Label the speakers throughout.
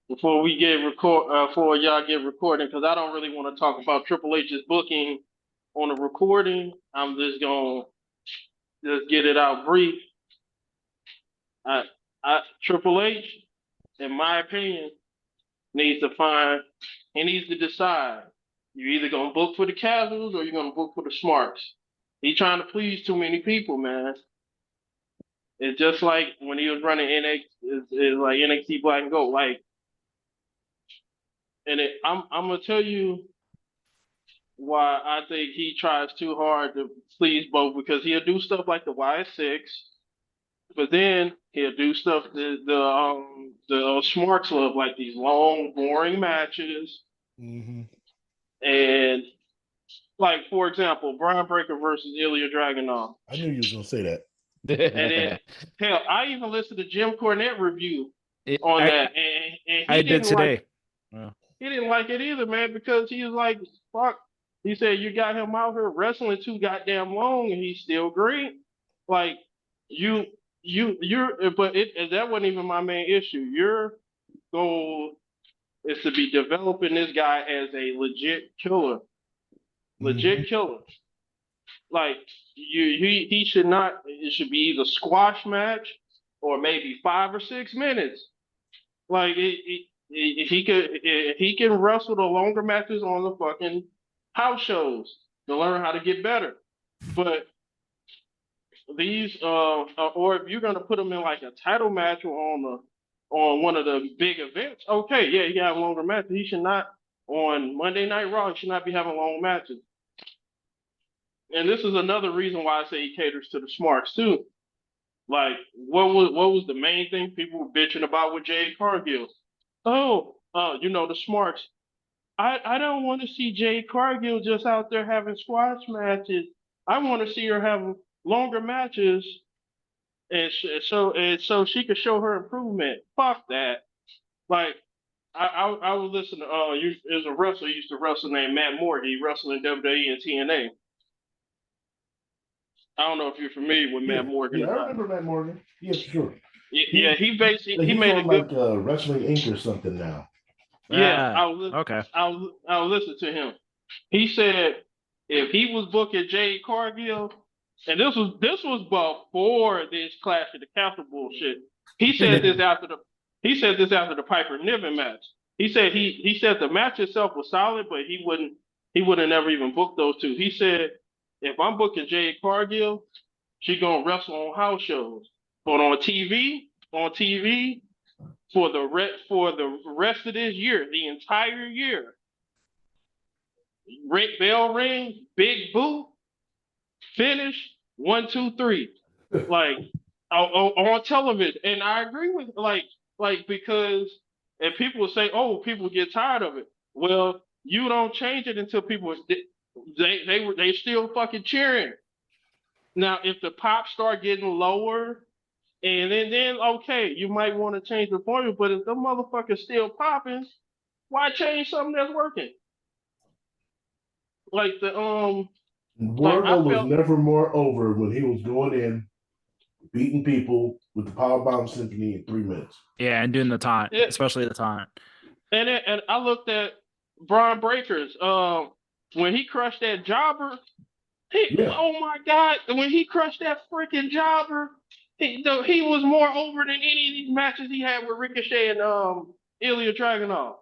Speaker 1: Before we before y'all get recording, because I don't really want to talk about Triple H's booking on the recording. I'm just gonna just get it out brief. I, Triple H, in my opinion, needs to he needs to decide. You're either gonna book for the casuals or you're gonna book for the smarts. He's trying to please too many people, man. It's just like when he was running NXT Black and Gold, I'm gonna tell you why I think he tries too hard to please both, because he'll do stuff like the Y6, but then he'll do stuff the smarts love, like these long, boring matches.
Speaker 2: Mm-hmm.
Speaker 1: And like, for example, Brian Breaker versus Ilya Dragunov.
Speaker 2: I knew you was gonna say that.
Speaker 1: And then hell, I even listened to Jim Cornette review on that, and
Speaker 3: I did today.
Speaker 1: He didn't like it either, man, because he was like, fuck. He said, you got him out here wrestling too goddamn long and he's still great. Like, but that wasn't even my main issue. Your goal is to be developing this guy as a legit killer. Legit killer. Like, he should not, it should be either squash match or maybe 5 or 6 minutes. Like, he can wrestle the longer matches on the fucking house shows to learn how to get better. But these or if you're gonna put him in like a title match or on one of the big events, okay, yeah, he can have longer matches. He should not, on Monday Night Raw, he should not be having long matches. And this is another reason why I say he caters to the smarts too. Like, what was the main thing people were bitching about with Jade Cargill? The smarts. I don't want to see Jade Cargill just out there having squash matches. I want to see her have longer matches, and so she could show her improvement. Fuck that. Like, I was listening to there's a wrestler who used to wrestle named Matt Morgan. He wrestled in WWE and TNA. I don't know if you're familiar with Matt Morgan.
Speaker 2: Yeah, I remember Matt Morgan. Yeah, sure.
Speaker 1: Yeah, he basically he made
Speaker 2: on like Wrestling Inc. or something now.
Speaker 1: Yeah,
Speaker 3: okay.
Speaker 1: I'll listen to him. He said if he was booking Jade Cargill, and this was before this Clash of the Castle bullshit. He said this after the Piper Niven match. He said the match itself was solid, but he wouldn't never even book those two. He said, if I'm booking Jade Cargill, she gonna wrestle on house shows, but on TV for the rest of this year, the entire year, bell ring, big boot, finish 1, 2, 3, like on television. And I agree with because and people will say, oh, people get tired of it. Well, you don't change it until people they still fucking cheering. Now, if the pops start getting lower, and then okay, you might want to change the formula. But if the motherfucker's still popping, why change something that's working? Like
Speaker 2: Wardlow was never more over when he was going in, beating people with the Powerbomb Symphony in 3 minutes.
Speaker 3: Yeah, and doing the taunt, especially the taunt.
Speaker 1: And I looked at Braun Breaker's when he crushed that jobber. Oh my God! When he crushed that freaking jobber, he was more over than any of these matches he had with Ricochet and Ilya Dragunov.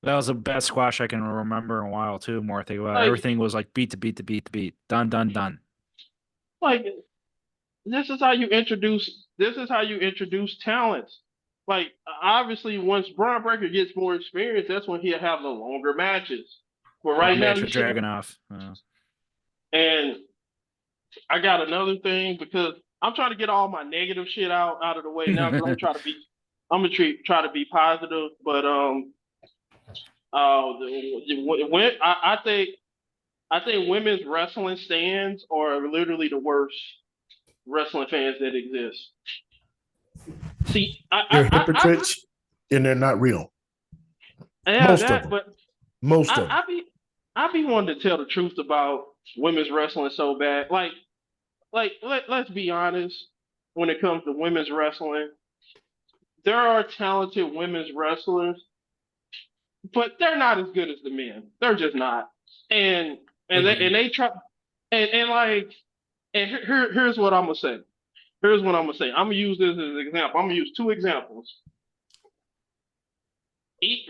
Speaker 3: That was the best squash I can remember in a while too. More I think about it. Everything was like beat to beat to beat to beat, done.
Speaker 1: Like, this is how you introduce talents. Like, obviously, once Braun Breaker gets more experience, that's when he'll have the longer matches. But right now,
Speaker 3: he's Dragunov.
Speaker 1: And I got another thing, because I'm trying to get all my negative shit out of the way now. Because I'm gonna try to be positive. But I think women's wrestling stands are literally the worst wrestling fans that exist. See,
Speaker 2: they're hypocrites and they're not real.
Speaker 1: Yeah,
Speaker 2: most of them.
Speaker 1: I be wanting to tell the truth about women's wrestling so bad. Let's be honest. When it comes to women's wrestling, there are talented women's wrestlers, but they're not as good as the men. They're just not. And they try and like and here's what I'm gonna say. Here's what I'm gonna say. I'm gonna use this as an example. I'm gonna use two examples.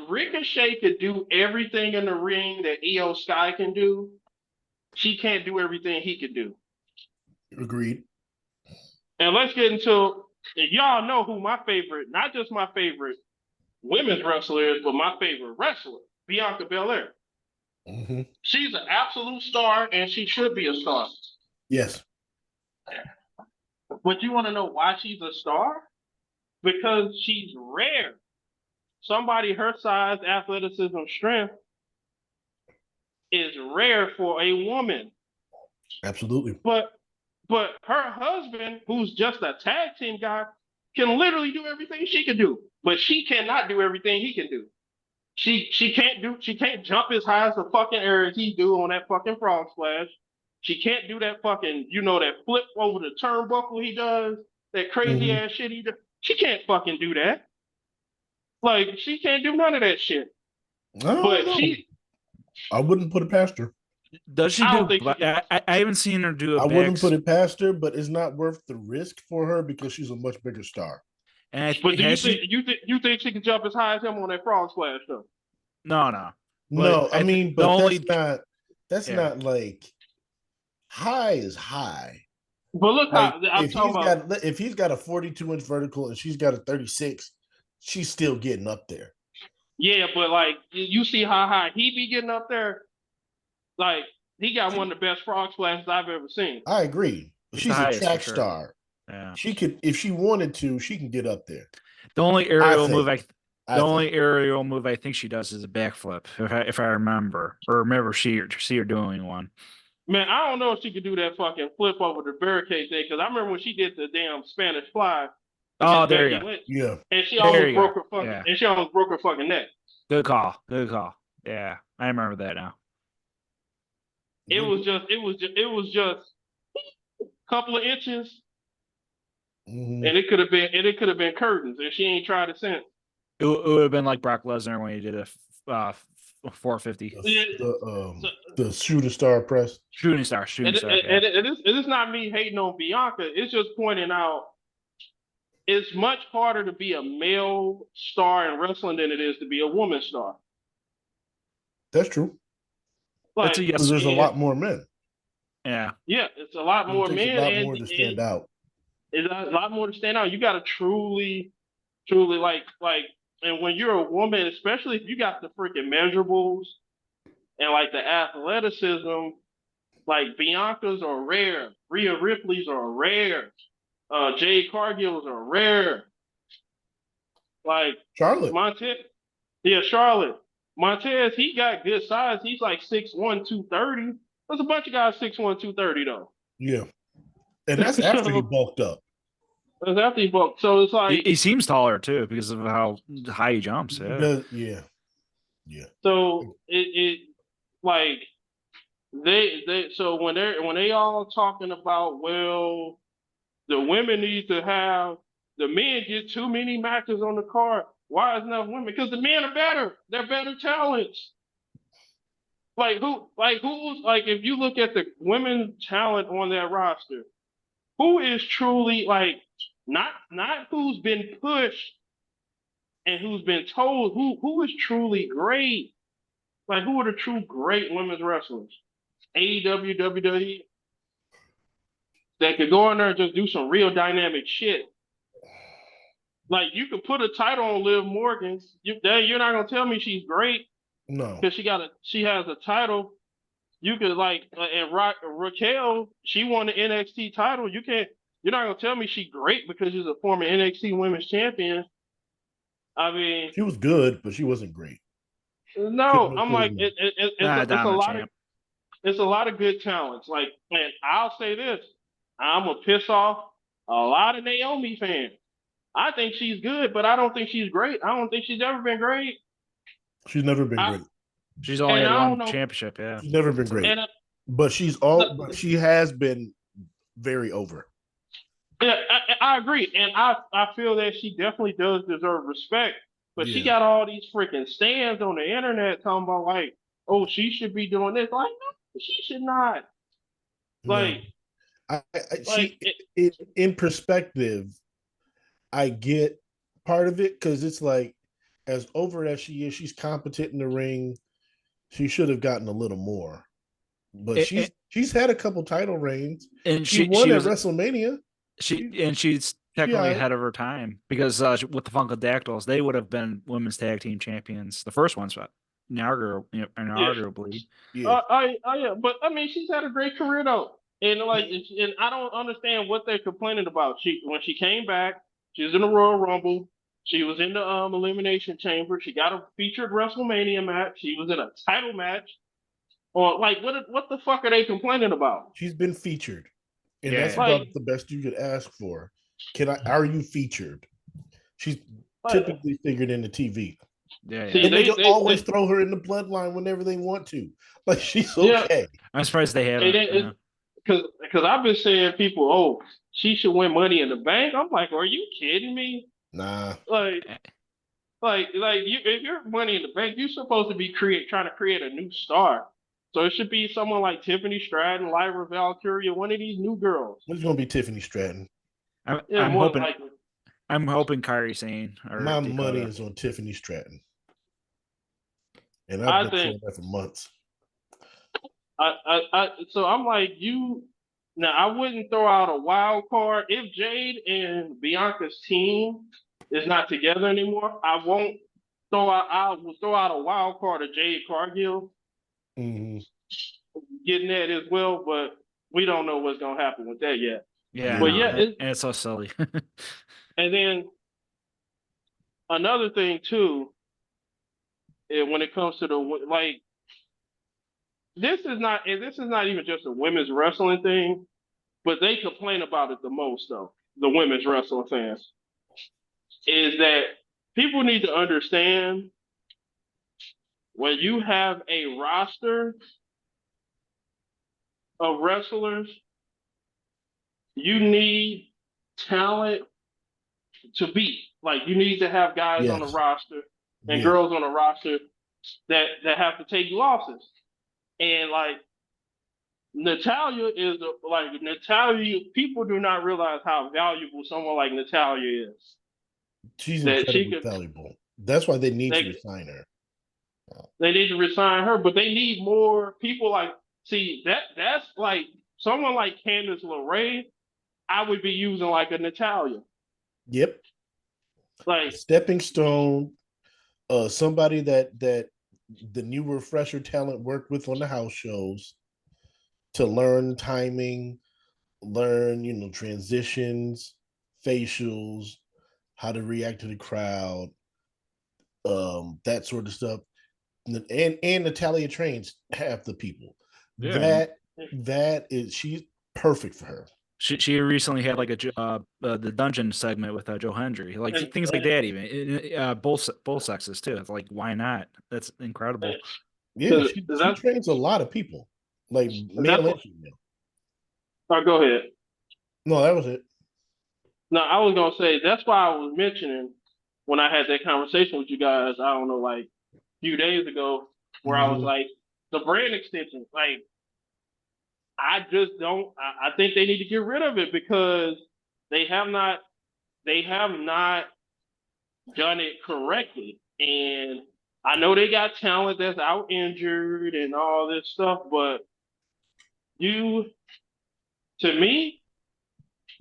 Speaker 1: Ricochet could do everything in the ring that Io Sky can do. She can't do everything he can do.
Speaker 2: Agreed.
Speaker 1: And let's get into y'all know who my favorite, not just my favorite women's wrestler is, but my favorite wrestler, Bianca Belair.
Speaker 2: Mm-hmm.
Speaker 1: She's an absolute star, and she should be a star.
Speaker 2: Yes.
Speaker 1: But you want to know why she's a star? Because she's rare. Somebody her size, athleticism, strength is rare for a woman.
Speaker 2: Absolutely.
Speaker 1: But her husband, who's just a tag team guy, can literally do everything she can do. But she cannot do everything he can do. She can't jump as high as the fucking air as he do on that fucking frog splash. She can't do that fucking, that flip over the turnbuckle he does, that crazy ass shit he does. She can't fucking do that. Like, she can't do none of that shit.
Speaker 2: I wouldn't put it past her.
Speaker 3: Does she do? I haven't seen her do.
Speaker 2: I wouldn't put it past her, but it's not worth the risk for her because she's a much bigger star.
Speaker 1: But do you think she can jump as high as him on that frog splash though?
Speaker 3: No.
Speaker 2: No, I mean, but that's not like high is high.
Speaker 1: But look, like,
Speaker 2: if he's got a 42-inch vertical and she's got a 36, she's still getting up there.
Speaker 1: Yeah, but like you see how high he be getting up there. Like he got one of the best frog splashes I've ever seen.
Speaker 2: I agree. She's a track star.
Speaker 3: Yeah.
Speaker 2: She could, if she wanted to, she can get up there.
Speaker 3: The only aerial move I think she does is a backflip, if I remember, see her doing one.
Speaker 1: Man, I don't know if she could do that fucking flip over the barricade thing because I remember when she did the damn Spanish fly.
Speaker 3: Oh, there you go.
Speaker 2: Yeah,
Speaker 1: and she almost broke her fucking and she almost broke her fucking neck.
Speaker 3: Good call. Yeah, I remember that now.
Speaker 1: It was just a couple of inches. And it could have been curtains, and she ain't tried it since.
Speaker 3: It would have been like Brock Lesnar when he did a 450.
Speaker 2: The shooting star press.
Speaker 3: Shooting star.
Speaker 1: And it's not me hating on Bianca. It's just pointing out it's much harder to be a male star in wrestling than it is to be a woman star.
Speaker 2: That's true.
Speaker 1: Like,
Speaker 2: there's a lot more men.
Speaker 3: Yeah.
Speaker 1: Yeah, it's a lot more men.
Speaker 2: A lot more to stand out.
Speaker 1: It's a lot more to stand out. You got to truly like, and when you're a woman, especially if you got the freaking measurables and like the athleticism, like Bianca's are rare, Rhea Ripley's are rare, Jade Cargill's are rare. Like
Speaker 2: Charlotte,
Speaker 1: Charlotte. Montez, he got good size. He's like 6'1", 230. There's a bunch of guys 6'1", 230 though.
Speaker 2: Yeah. And that's after he bulked up.
Speaker 1: That's after he bulked. So it's like
Speaker 3: he seems taller too because of how high he jumps.
Speaker 2: Yeah.
Speaker 1: So it like they so when they all talking about, well, the women need to have the men get too many matches on the card. Why is enough women? Because the men are better. They're better talents. If you look at the women talent on that roster, who is truly like not who's been pushed and who's been told who is truly great? Like who are the true great women's wrestlers? AEW, WWE that could go in there and just do some real dynamic shit. Like you could put a title on Liv Morgan. You're not gonna tell me she's great.
Speaker 2: No,
Speaker 1: because she has a title. You could and Raquel, she won the NXT title. You're not gonna tell me she's great because she's a former NXT Women's Champion. I mean,
Speaker 2: she was good, but she wasn't great.
Speaker 1: No, I'm like it's a lot of good talents. Like, and I'll say this, I'm gonna piss off a lot of Naomi fans. I think she's good, but I don't think she's great. I don't think she's ever been great.
Speaker 2: She's never been great.
Speaker 3: She's only had one championship, yeah.
Speaker 2: She's never been great. But she has been very over.
Speaker 1: Yeah, I agree, and I feel that she definitely does deserve respect. But she
Speaker 2: Yeah.
Speaker 1: got all these freaking stands on the internet talking about like, oh, she should be doing this. Like, no, she should not.
Speaker 2: No.
Speaker 1: Like,
Speaker 2: She
Speaker 1: it,
Speaker 2: in perspective, I get part of it because it's like as over as she is, she's competent in the ring. She should have gotten a little more. But she's had a couple title reigns.
Speaker 3: and
Speaker 2: She won at WrestleMania.
Speaker 3: She's technically ahead of her time because with the Funkadactyls, they would have been women's tag team champions. The first ones, inarguably.
Speaker 2: Yeah.
Speaker 1: Yeah, but I mean, she's had a great career though, and like, and I don't understand what they're complaining about. When she came back, she was in the Royal Rumble. She was in the Elimination Chamber. She got a featured WrestleMania match. She was in a title match. Or like, what the fuck are they complaining about?
Speaker 2: She's been featured, and that's
Speaker 1: like,
Speaker 2: about the best you could ask for. Are you featured? She's
Speaker 1: like,
Speaker 2: typically figured into TV.
Speaker 3: Yeah,
Speaker 1: see,
Speaker 2: and they can always throw her in the bloodline whenever they want to. Like she's okay.
Speaker 1: Yeah,
Speaker 3: I'm surprised they haven't.
Speaker 1: Because I've been saying people, oh, she should win Money in the Bank. I'm like, are you kidding me?
Speaker 2: Nah.
Speaker 1: Like you, if you're Money in the Bank, you're supposed to be trying to create a new star. So it should be someone like Tiffany Stratton, Lyra Valkyria, one of these new girls.
Speaker 2: It's going to be Tiffany Stratton.
Speaker 3: I'm hoping. I'm hoping Kairi Sane.
Speaker 2: My money is on Tiffany Stratton, and I've been saying that for months.
Speaker 1: So I'm like, you. Now I wouldn't throw out a wild card if Jade and Bianca's team is not together anymore. I won't throw out. I will throw out a wild card of Jade Cargill getting that as well, but we don't know what's gonna happen with that yet.
Speaker 3: Yeah,
Speaker 1: but
Speaker 3: it's so silly.
Speaker 1: And then another thing too, when it comes to the like, this is not even just a women's wrestling thing, but they complain about it the most though. The women's wrestling fans is that people need to understand when you have a roster of wrestlers, you need talent to beat. Like you need to have guys on the roster and girls on the roster that have to take losses. And like Natalya people do not realize how valuable someone like Natalya is.
Speaker 2: She's incredibly valuable. That's why they need to resign her.
Speaker 1: They need to resign her, but they need more people like, that's like someone like Candice LeRae, I would be using like a Natalya.
Speaker 2: Yep.
Speaker 1: Like
Speaker 2: stepping stone, somebody that the newer, fresher talent worked with on the house shows to learn timing, learn, transitions, facials, how to react to the crowd, that sort of stuff. And Natalya trains half the people. Yeah. That is, she's perfect for her.
Speaker 3: She recently had like the dungeon segment with Joe Hendry, like things like that. Even both sexes too. It's like, why not? That's incredible.
Speaker 2: Yeah, she trains a lot of people, like male and female.
Speaker 1: Oh, go ahead.
Speaker 2: No, that was it.
Speaker 1: No, I was gonna say that's why I was mentioning when I had that conversation with you guys. I don't know, like a few days ago, where I was like, the brand extension, like. I just don't. I think they need to get rid of it because they have not done it correctly. And I know they got talent that's out injured and all this stuff, but to me,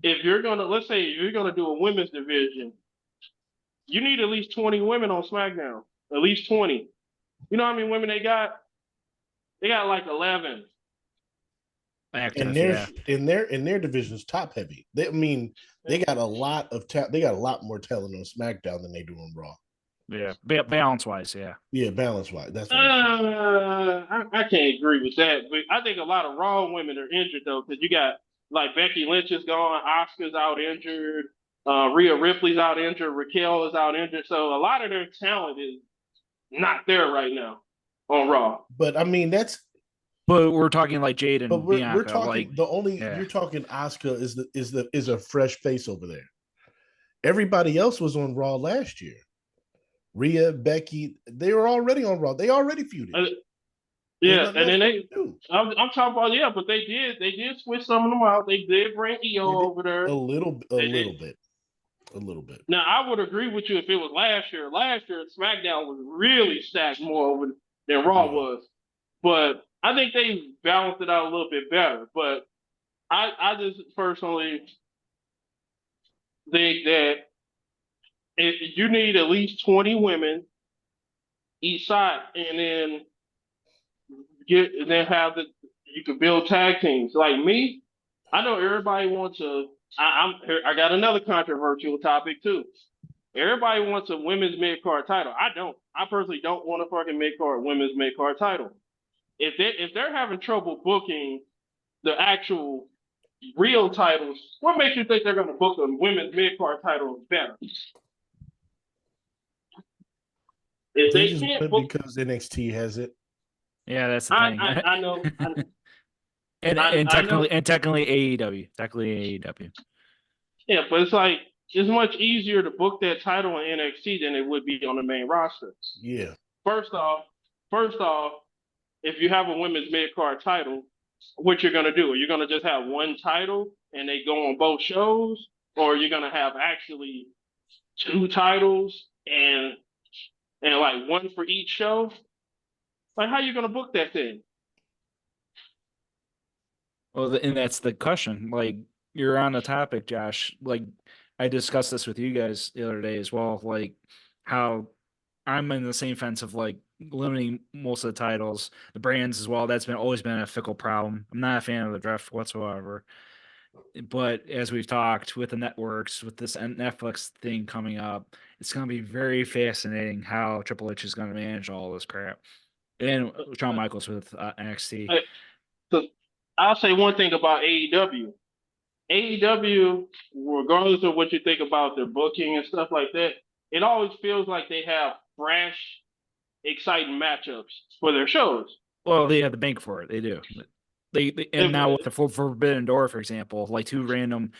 Speaker 1: if you're gonna, let's say you're gonna do a women's division, you need at least 20 women on SmackDown. At least 20. You know how many women they got? They got like 11.
Speaker 3: Active,
Speaker 2: in their division's top heavy. They got a lot of they got a lot more talent on SmackDown than they do on Raw.
Speaker 3: Yeah, balance wise, yeah.
Speaker 2: Yeah, balance wise. That's
Speaker 1: I can't agree with that, but I think a lot of Raw women are injured though, because you got like Becky Lynch is gone, Asuka's out injured, Rhea Ripley's out injured, Raquel is out injured, so a lot of their talent is not there right now on Raw.
Speaker 2: But I mean, that's
Speaker 3: But we're talking like Jade
Speaker 2: But
Speaker 3: and
Speaker 2: we're
Speaker 3: Bianca.
Speaker 2: talking
Speaker 3: Like,
Speaker 2: the only
Speaker 3: yeah.
Speaker 2: you're talking Asuka is a fresh face over there. Everybody else was on Raw last year. Rhea, Becky, they were already on Raw. They already feuded. There's
Speaker 1: Yeah,
Speaker 2: nothing
Speaker 1: and
Speaker 2: else
Speaker 1: then
Speaker 2: to do.
Speaker 1: I'm talking about, but they did switch some of them out. They did bring EO over there.
Speaker 2: A little bit.
Speaker 1: Now, I would agree with you if it was last year. Last year, SmackDown was really stacked more over than Raw was. But I think they balanced it out a little bit better. But I just personally think that you need at least 20 women each side, and then you can build tag teams. Like me, I know everybody wants I got another controversial topic too. Everybody wants a women's mid card title. I don't. I personally don't want a fucking women's mid card title. If they're having trouble booking the actual real titles, what makes you think they're going to book a women's mid card title better? If
Speaker 2: They
Speaker 1: they
Speaker 2: just
Speaker 1: can't
Speaker 2: won it
Speaker 1: book,
Speaker 2: because NXT has it.
Speaker 3: Yeah, that's the thing.
Speaker 1: I know.
Speaker 3: and
Speaker 1: I know.
Speaker 3: technically AEW. Technically AEW.
Speaker 1: Yeah, but it's like it's much easier to book that title in NXT than it would be on the main roster.
Speaker 2: Yeah.
Speaker 1: First off, if you have a women's mid card title, what you're gonna do? Are you gonna just have one title and they go on both shows, or are you gonna have actually two titles and like one for each show? Like, how are you gonna book that thing?
Speaker 3: Well, and that's the question. Like, you're on the topic, Josh. Like, I discussed this with you guys the other day as well. Like, how I'm in the same fence of like limiting most of the titles, the brands as well. That's always been a fickle problem. I'm not a fan of the draft whatsoever. But as we've talked with the networks, with this Netflix thing coming up, it's going to be very fascinating how Triple H is going to manage all this crap. And Shawn Michaels with NXT.
Speaker 1: So I'll say one thing about AEW. AEW, regardless of what you think about their booking and stuff like that, it always feels like they have fresh, exciting matchups for their shows.
Speaker 3: Well, they have the bank for it. They do. And now with the Forbidden Door, for example, like two random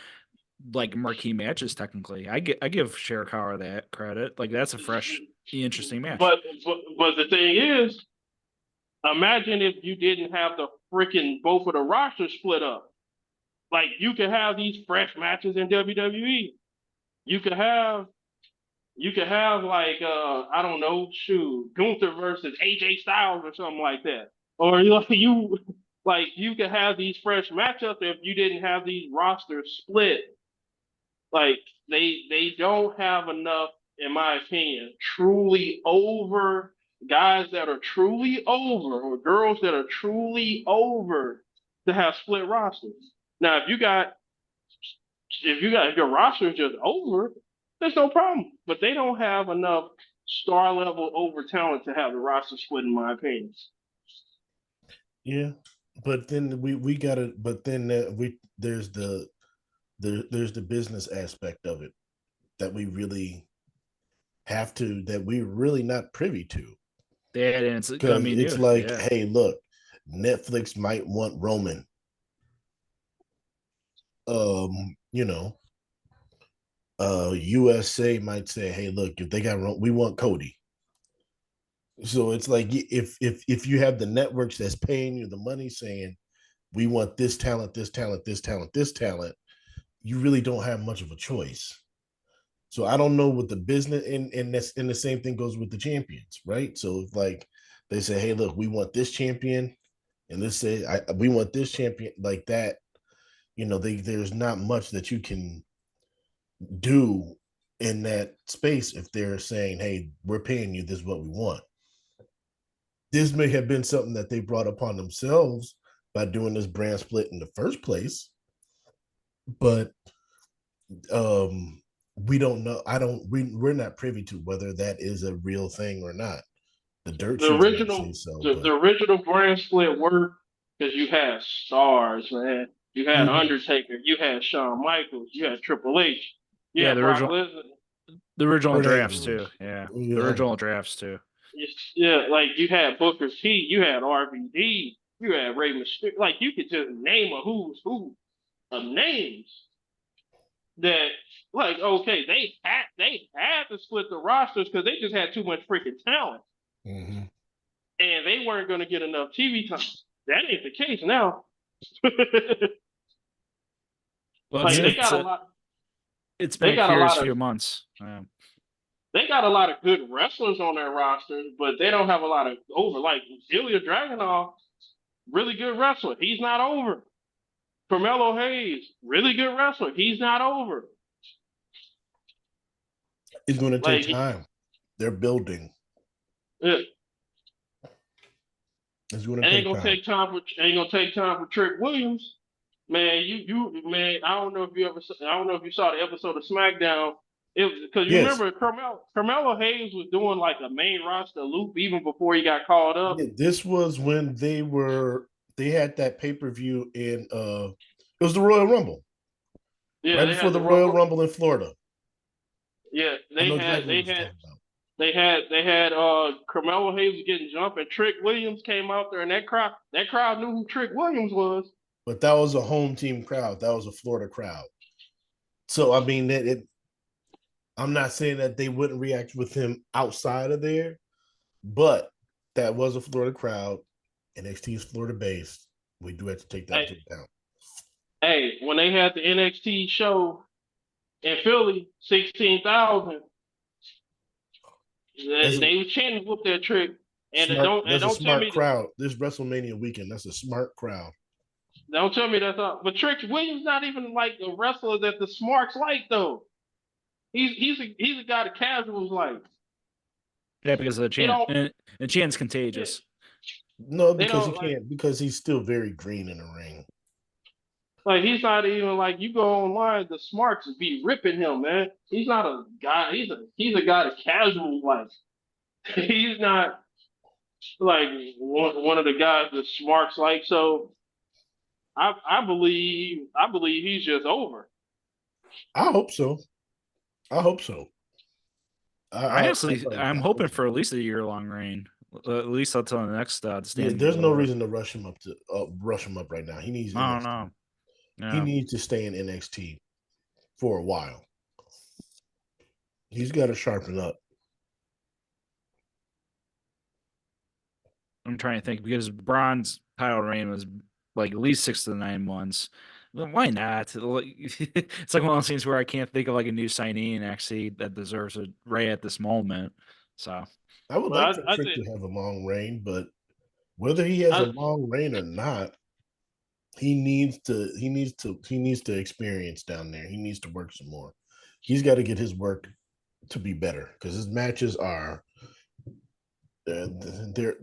Speaker 3: like marquee matches. Technically, I give Shirakawa that credit. Like that's a fresh, interesting match.
Speaker 1: But the thing is, imagine if you didn't have the freaking both of the rosters split up. Like you could have these fresh matches in WWE. You could have like I don't know, Gunther versus AJ Styles or something like that. Or you could have these fresh matchups if you didn't have these rosters split. Like they don't have enough, in my opinion, truly over guys that are truly over or girls that are truly over to have split rosters. Now if your roster is just over, there's no problem. But they don't have enough star level over talent to have the roster split, in my opinion.
Speaker 2: Yeah, but then we gotta. But then there's the business aspect of it that we really have to, that we're really not privy to.
Speaker 3: Yeah, and it's
Speaker 2: it's like, hey, look, Netflix might want Roman. USA might say, hey, look, if they got we want Cody. So it's like if you have the networks that's paying you the money saying we want this talent, this talent, this talent, this talent, you really don't have much of a choice. So I don't know what the business and the same thing goes with the champions, right? So if like they say, hey, look, we want this champion, and this say we want this champion like that, there's not much that you can do in that space if they're saying, hey, we're paying you, this is what we want. This may have been something that they brought upon themselves by doing this brand split in the first place, but we don't know. We're not privy to whether that is a real thing or not. The dirt sheets might say so.
Speaker 1: The original brand split worked because you had stars, man. You had Undertaker, you had Shawn Michaels, you had Triple H, you had Brock Lesnar.
Speaker 3: The original drafts too. Yeah. The original drafts too.
Speaker 1: Yeah, like you had Booker T, you had RVD, You had Rey Mysterio. Like you could just name a who's who of names that like okay they had to split the rosters because they just had too much freaking talent
Speaker 2: Mm-hmm.
Speaker 1: and they weren't going to get enough TV time. That ain't the case now.
Speaker 3: Well,
Speaker 1: Like they got a lot.
Speaker 3: it's been
Speaker 1: They
Speaker 3: a
Speaker 1: got a
Speaker 3: curious
Speaker 1: lot of.
Speaker 3: few months.
Speaker 1: They got a lot of good wrestlers on their rosters, but they don't have a lot of over. Like Ilya Dragunov, really good wrestler. He's not over. Carmelo Hayes, really good wrestler. He's not over.
Speaker 2: It's going to take
Speaker 1: Like,
Speaker 2: time. They're building.
Speaker 1: yeah,
Speaker 2: It's going to
Speaker 1: ain't
Speaker 2: take
Speaker 1: gonna
Speaker 2: time.
Speaker 1: ain't gonna take time for Trick Williams. Man, man, I don't know if you saw the episode of SmackDown. It was because you
Speaker 2: Yes.
Speaker 1: remember Carmelo Hayes was doing like a main roster loop even before he got called up.
Speaker 2: Yeah, this was when they had that pay-per-view in it was the Royal Rumble.
Speaker 1: Yeah,
Speaker 2: Right
Speaker 1: they
Speaker 2: before
Speaker 1: had
Speaker 2: the Royal Rumble in Florida.
Speaker 1: Yeah,
Speaker 2: I know exactly what you're talking about.
Speaker 1: they had Carmelo Hayes getting jumped and Trick Williams came out there and that crowd knew who Trick Williams was.
Speaker 2: But that was a home team crowd. That was a Florida crowd. So I mean I'm not saying that they wouldn't react with him outside of there, but that was a Florida crowd. NXT is Florida based. We do have to take that into account.
Speaker 1: Hey, when they had the NXT show in Philly, 16,000, they was chanting whoop that Trick. And
Speaker 2: That's a
Speaker 1: don't tell
Speaker 2: smart
Speaker 1: me
Speaker 2: crowd. This WrestleMania weekend, that's a smart crowd.
Speaker 1: don't tell me that's all. But Trick Williams not even like a wrestler that the smarts like though. He's a guy the casuals like.
Speaker 3: Yeah, because of the chant. And the chant's contagious.
Speaker 2: No, because he can't, because he's still very green in the ring.
Speaker 1: Like he's not even like you go online, the smarts be ripping him, man. He's not a guy. He's a guy that casual like. He's not like one of the guys that smarts like. So I believe he's just over.
Speaker 2: I hope so.
Speaker 3: I'm hoping for at least a year-long reign, at least until the next
Speaker 2: yeah, there's no reason to rush him up right now. He needs.
Speaker 3: I don't know.
Speaker 2: He needs to stay in NXT for a while. He's got to sharpen up.
Speaker 3: I'm trying to think because Braun's title reign was like at least 6 to 9 months. Why not? It's like one of those things where I can't think of like a new signee in NXT that deserves it right at this moment. So
Speaker 2: I would like for Trick to have a long reign, but whether he has a long reign or not, he needs to experience down there. He needs to work some more. He's got to get his work to be better because his matches are they're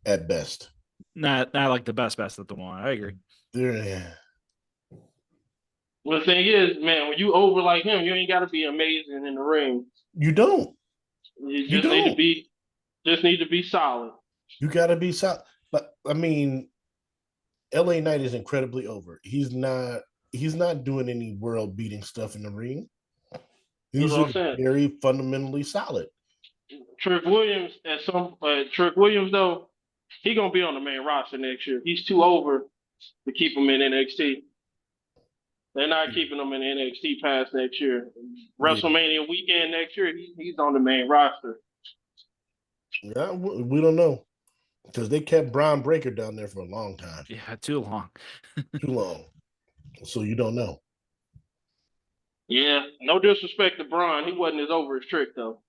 Speaker 2: at best
Speaker 3: not like the best at the one. I agree.
Speaker 1: Well, the thing is, man, when you over like him, you ain't got to be amazing in the ring.
Speaker 2: You don't.
Speaker 1: You just need to be solid.
Speaker 2: You got to be solid. But I mean, LA Knight is incredibly over. He's not doing any world beating stuff in the ring. He's just very fundamentally solid.
Speaker 1: Trick Williams Trick Williams though, he gonna be on the main roster next year. He's too over to keep him in NXT. They're not keeping him in NXT past next year. WrestleMania weekend next year, he's on the main roster.
Speaker 2: Yeah, we don't know because they kept Braun Breaker down there for a long time.
Speaker 3: Yeah, too long.
Speaker 2: Too long. So you don't know.
Speaker 1: Yeah, no disrespect to Braun. He wasn't as over as Trick though.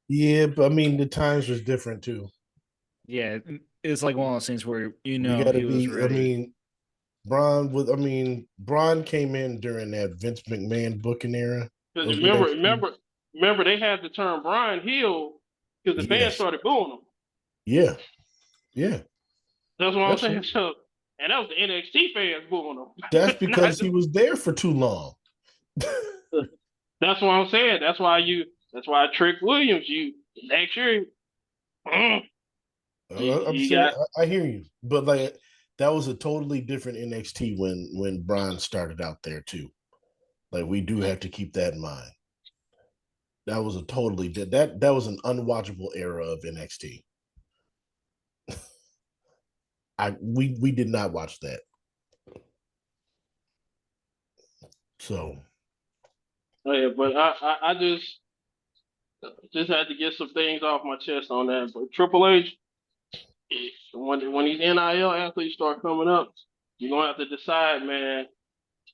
Speaker 2: Yeah, but I mean the times was different too.
Speaker 3: Yeah, it's like one of those things where he was ready.
Speaker 2: Braun came in during that Vince McMahon booking era.
Speaker 1: Because remember, they had to turn Braun heel because the fans started booing him.
Speaker 2: Yeah.
Speaker 1: That's what I'm saying. So, and that was the NXT fans booing him.
Speaker 2: That's because he was there for too long.
Speaker 1: That's what I'm saying. That's why Trick Williams, next year.
Speaker 2: I hear you, but like that was a totally different NXT when Braun started out there too. Like we do have to keep that in mind. That was a totally that was an unwatchable era of NXT. We did not watch that. So
Speaker 1: Yeah, but I just had to get some things off my chest on that. But Triple H, when these NIL athletes start coming up, you're gonna have to decide, man.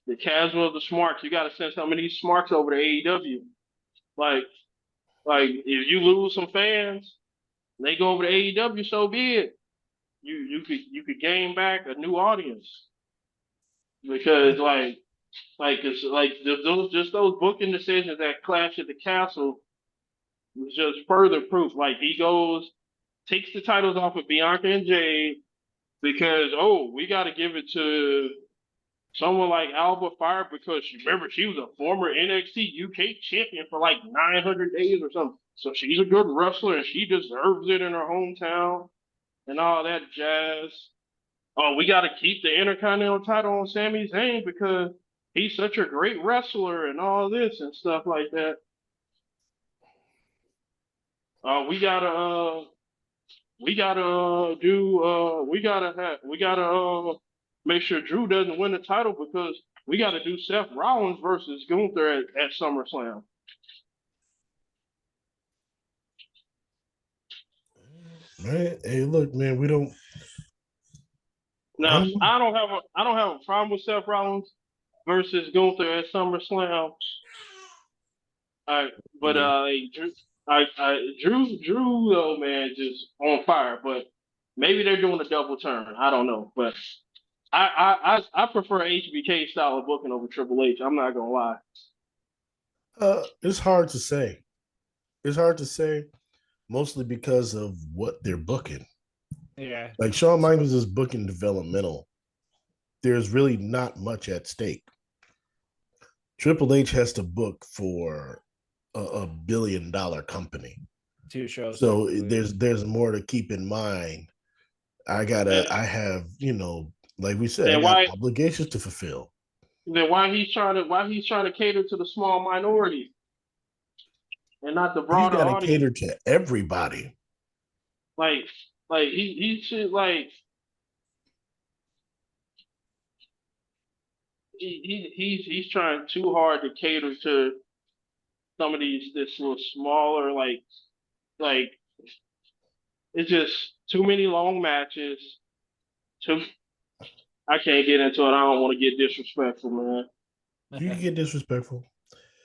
Speaker 1: The casual, the smarts. You got to send some of these smarts over to AEW. Like, if you lose some fans, they go over to AEW. So be it. You could gain back a new audience because it's like those booking decisions at Clash at the Castle was just further proof. Like he goes, takes the titles off of Bianca and Jade because we got to give it to someone like Alba Fire because remember she was a former NXT UK champion for like 900 days or something. So she's a good wrestler and she deserves it in her hometown and all that jazz. Oh, we got to keep the Intercontinental title on Sami Zayn because he's such a great wrestler and all this and stuff like that. We gotta make sure Drew doesn't win the title because we gotta do Seth Rollins versus Gunther at SummerSlam.
Speaker 2: right, hey, look, man, we don't.
Speaker 1: Now I don't have a problem with Seth Rollins versus Gunther at SummerSlam. But Drew though, man, just on fire. But maybe they're doing a double turn. I don't know, but I prefer HBK style of booking over Triple H. I'm not gonna lie.
Speaker 2: It's hard to say. It's hard to say, mostly because of what they're booking.
Speaker 3: Yeah.
Speaker 2: Like Shawn Michaels is booking developmental. There's really not much at stake. Triple H has to book for a $1 billion company.
Speaker 3: 2 shows.
Speaker 2: So there's more to keep in mind. I have, like we said, I got obligations to fulfill.
Speaker 1: Then why he's trying to cater to the small minority and not the broader
Speaker 2: He's got to
Speaker 1: audience.
Speaker 2: cater to everybody.
Speaker 1: Like he should he's trying too hard to cater to some of this little smaller like it's just too many long matches. I can't get into it. I don't want to get disrespectful, man.
Speaker 2: You can get disrespectful.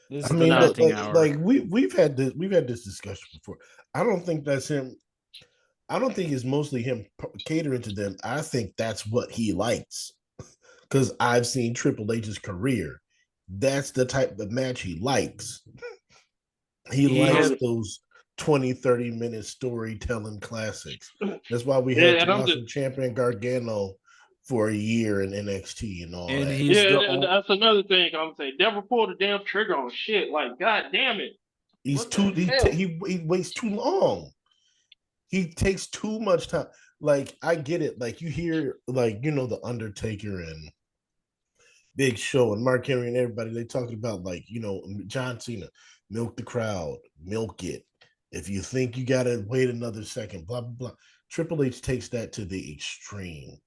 Speaker 3: This
Speaker 2: I mean, look,
Speaker 3: hour.
Speaker 2: like we've had this discussion before. I don't think that's him. I don't think it's mostly him catering to them. I think that's what he likes because I've seen Triple H's career. That's the type of match he likes. He likes those 20, 30-minute storytelling classics. That's why we had Tommaso Ciampa Gargano for a year in NXT and all that.
Speaker 1: That's another thing I'm saying. Never pull the damn trigger on shit. Like, god damn it.
Speaker 2: He waits too long. He takes too much time. Like, I get it. Like, you hear, like, the Undertaker and Big Show and Mark Henry and everybody, they talking about, like, John Cena, milk the crowd, milk it. If you think you got to wait another second, blah, blah, blah. Triple H takes that to the extreme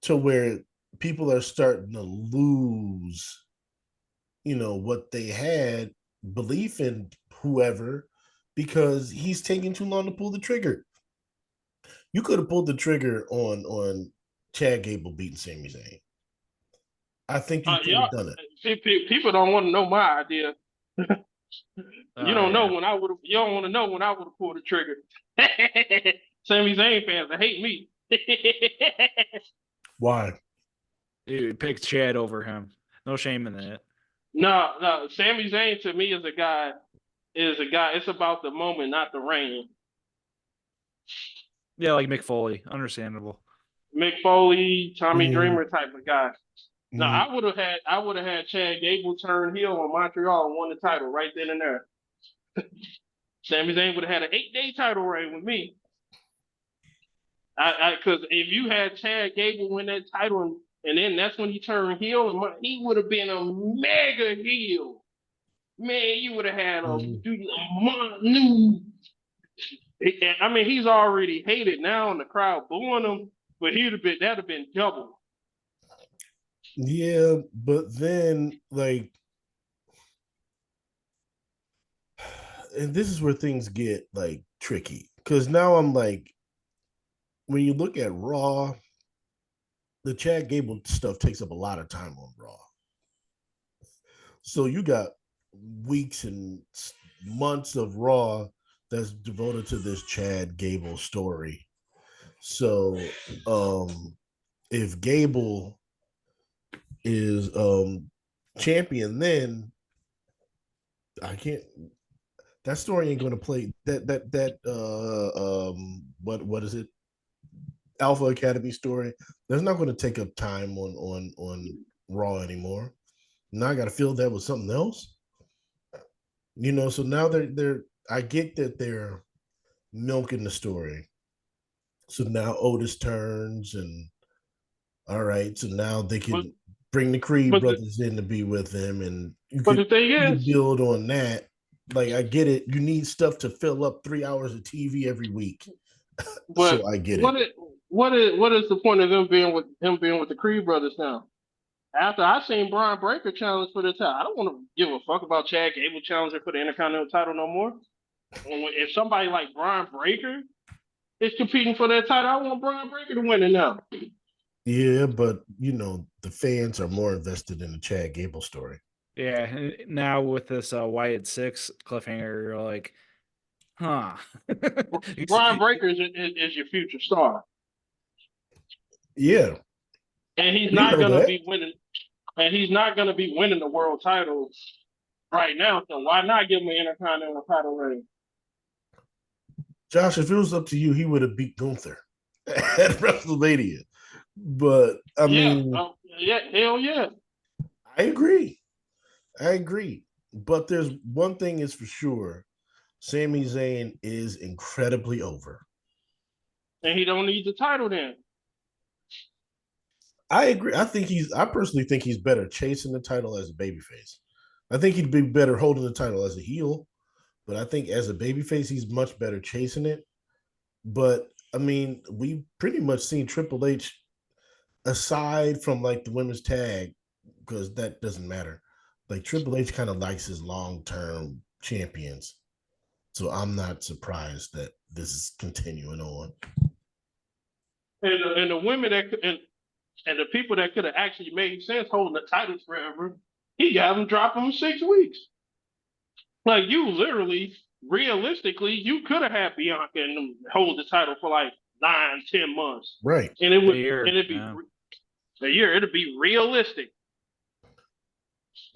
Speaker 2: to where people are starting to lose, what they had belief in whoever because he's taking too long to pull the trigger. You could have pulled the trigger on Chad Gable beating Sami Zayn. I think you could have done
Speaker 1: it. People don't want to know my idea. You don't know when I would have. You don't want to know when I would have pulled the trigger. Sami Zayn fans, they hate me.
Speaker 2: Why?
Speaker 3: Dude, picked Chad over him. No shame in that.
Speaker 1: No. Sami Zayn to me is a guy. It's about the moment, not the reign.
Speaker 3: Yeah, like Mick Foley. Understandable.
Speaker 1: Mick Foley, Tommy Dreamer type of guy. No, I would have had Chad Gable turn heel on Montreal and won the title right then and there. Sami Zayn would have had an 8-day title reign with me. Because if you had Chad Gable win that title and then that's when he turned heel, he would have been a mega heel. man, you would have had a
Speaker 2: Mhm.
Speaker 1: new. I mean, he's already hated now, and the crowd booing him, but that'd have been double.
Speaker 2: Yeah, but then like, and this is where things get like tricky because now I'm like, when you look at Raw, the Chad Gable stuff takes up a lot of time on Raw. So you got weeks and months of Raw that's devoted to this Chad Gable story. So if Gable is champion, then I can't. That story ain't going to play. What is it? Alpha Academy story. That's not going to take up time on Raw anymore. Now I got to fill that with something else. So now they're. I get that they're milking the story. So now Otis turns, and all right. So now they
Speaker 1: But
Speaker 2: can bring the Creed
Speaker 1: but the,
Speaker 2: brothers in to be with them, and
Speaker 1: but the thing
Speaker 2: you could
Speaker 1: is,
Speaker 2: build on that. Like I get it. You need stuff to fill up 3 hours of TV every week.
Speaker 1: but
Speaker 2: So I get
Speaker 1: what
Speaker 2: it.
Speaker 1: it, what is the point of them being with the Creed brothers now? After I seen Brian Breaker challenge for the title, I don't want to give a fuck about Chad Gable challenging for the Intercontinental title no more. If somebody like Brian Breaker is competing for that title, I want Brian Breaker to win it now.
Speaker 2: Yeah, but the fans are more invested in the Chad Gable story.
Speaker 3: Yeah, now with this Wyatt 6 cliffhanger, you're like, huh.
Speaker 1: Brian Breaker is your future star,
Speaker 2: Yeah,
Speaker 1: and he's
Speaker 2: we
Speaker 1: not
Speaker 2: know
Speaker 1: gonna
Speaker 2: that.
Speaker 1: be winning. And he's not gonna be winning the world title right now. So why not give him an Intercontinental title reign?
Speaker 2: Josh, if it was up to you, he would have beat Gunther at WrestleMania. But I mean,
Speaker 1: Yeah, hell yeah.
Speaker 2: I agree. I agree. But there's one thing is for sure. Sami Zayn is incredibly over.
Speaker 1: And he don't need the title then.
Speaker 2: I agree. I personally think he's better chasing the title as a babyface. I think he'd be better holding the title as a heel, but I think as a babyface, he's much better chasing it. But I mean, we pretty much seen Triple H aside from like the women's tag, because that doesn't matter. Like Triple H kind of likes his long-term champions. So I'm not surprised that this is continuing on.
Speaker 1: And the women that and the people that could have actually made sense holding the titles forever, he got them drop them 6 weeks. Like you literally, realistically, you could have had Bianca and them hold the title for like 9, 10 months,
Speaker 2: Right.
Speaker 1: and it
Speaker 3: A
Speaker 1: would
Speaker 3: year,
Speaker 1: and it'd be
Speaker 3: yeah.
Speaker 1: a year. It'd be realistic.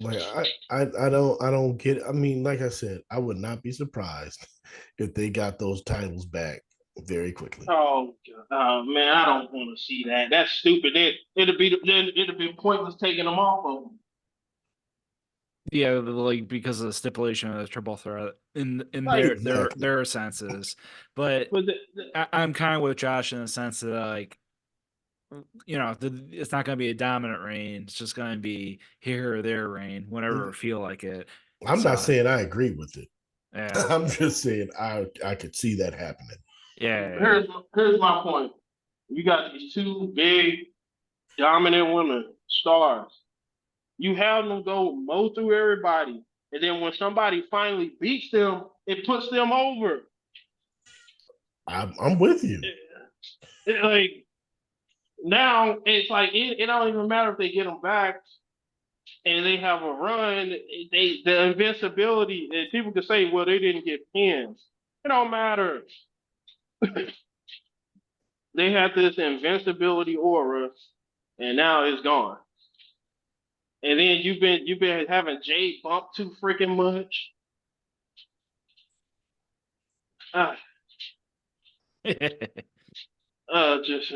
Speaker 2: Like I don't get it. I mean, like I said, I would not be surprised if they got those titles back very quickly.
Speaker 1: Oh, man, I don't want to see that. That's stupid. It'd be pointless taking them off of them.
Speaker 3: Yeah, like because of the stipulation of the triple threat in
Speaker 1: Like,
Speaker 2: Exactly.
Speaker 3: their senses. But
Speaker 1: but
Speaker 3: I'm kind of with Josh in the sense that like it's not going to be a dominant reign. It's just going to be here or there reign whenever I feel like it.
Speaker 2: I'm not
Speaker 3: So
Speaker 2: saying I agree with it.
Speaker 3: yeah,
Speaker 2: I'm just saying I could see that happening.
Speaker 3: yeah.
Speaker 1: here's my point. You got these two big dominant women stars. You have them go mow through everybody, and then when somebody finally beats them, it puts them over.
Speaker 2: I'm with you.
Speaker 1: Like now, it's like it don't even matter if they get them back and they have a run. The invincibility. And people can say, well, they didn't get pins. It don't matter. They had this invincibility aura, and now it's gone. And then you've been having Jade bump too freaking much. Uh, just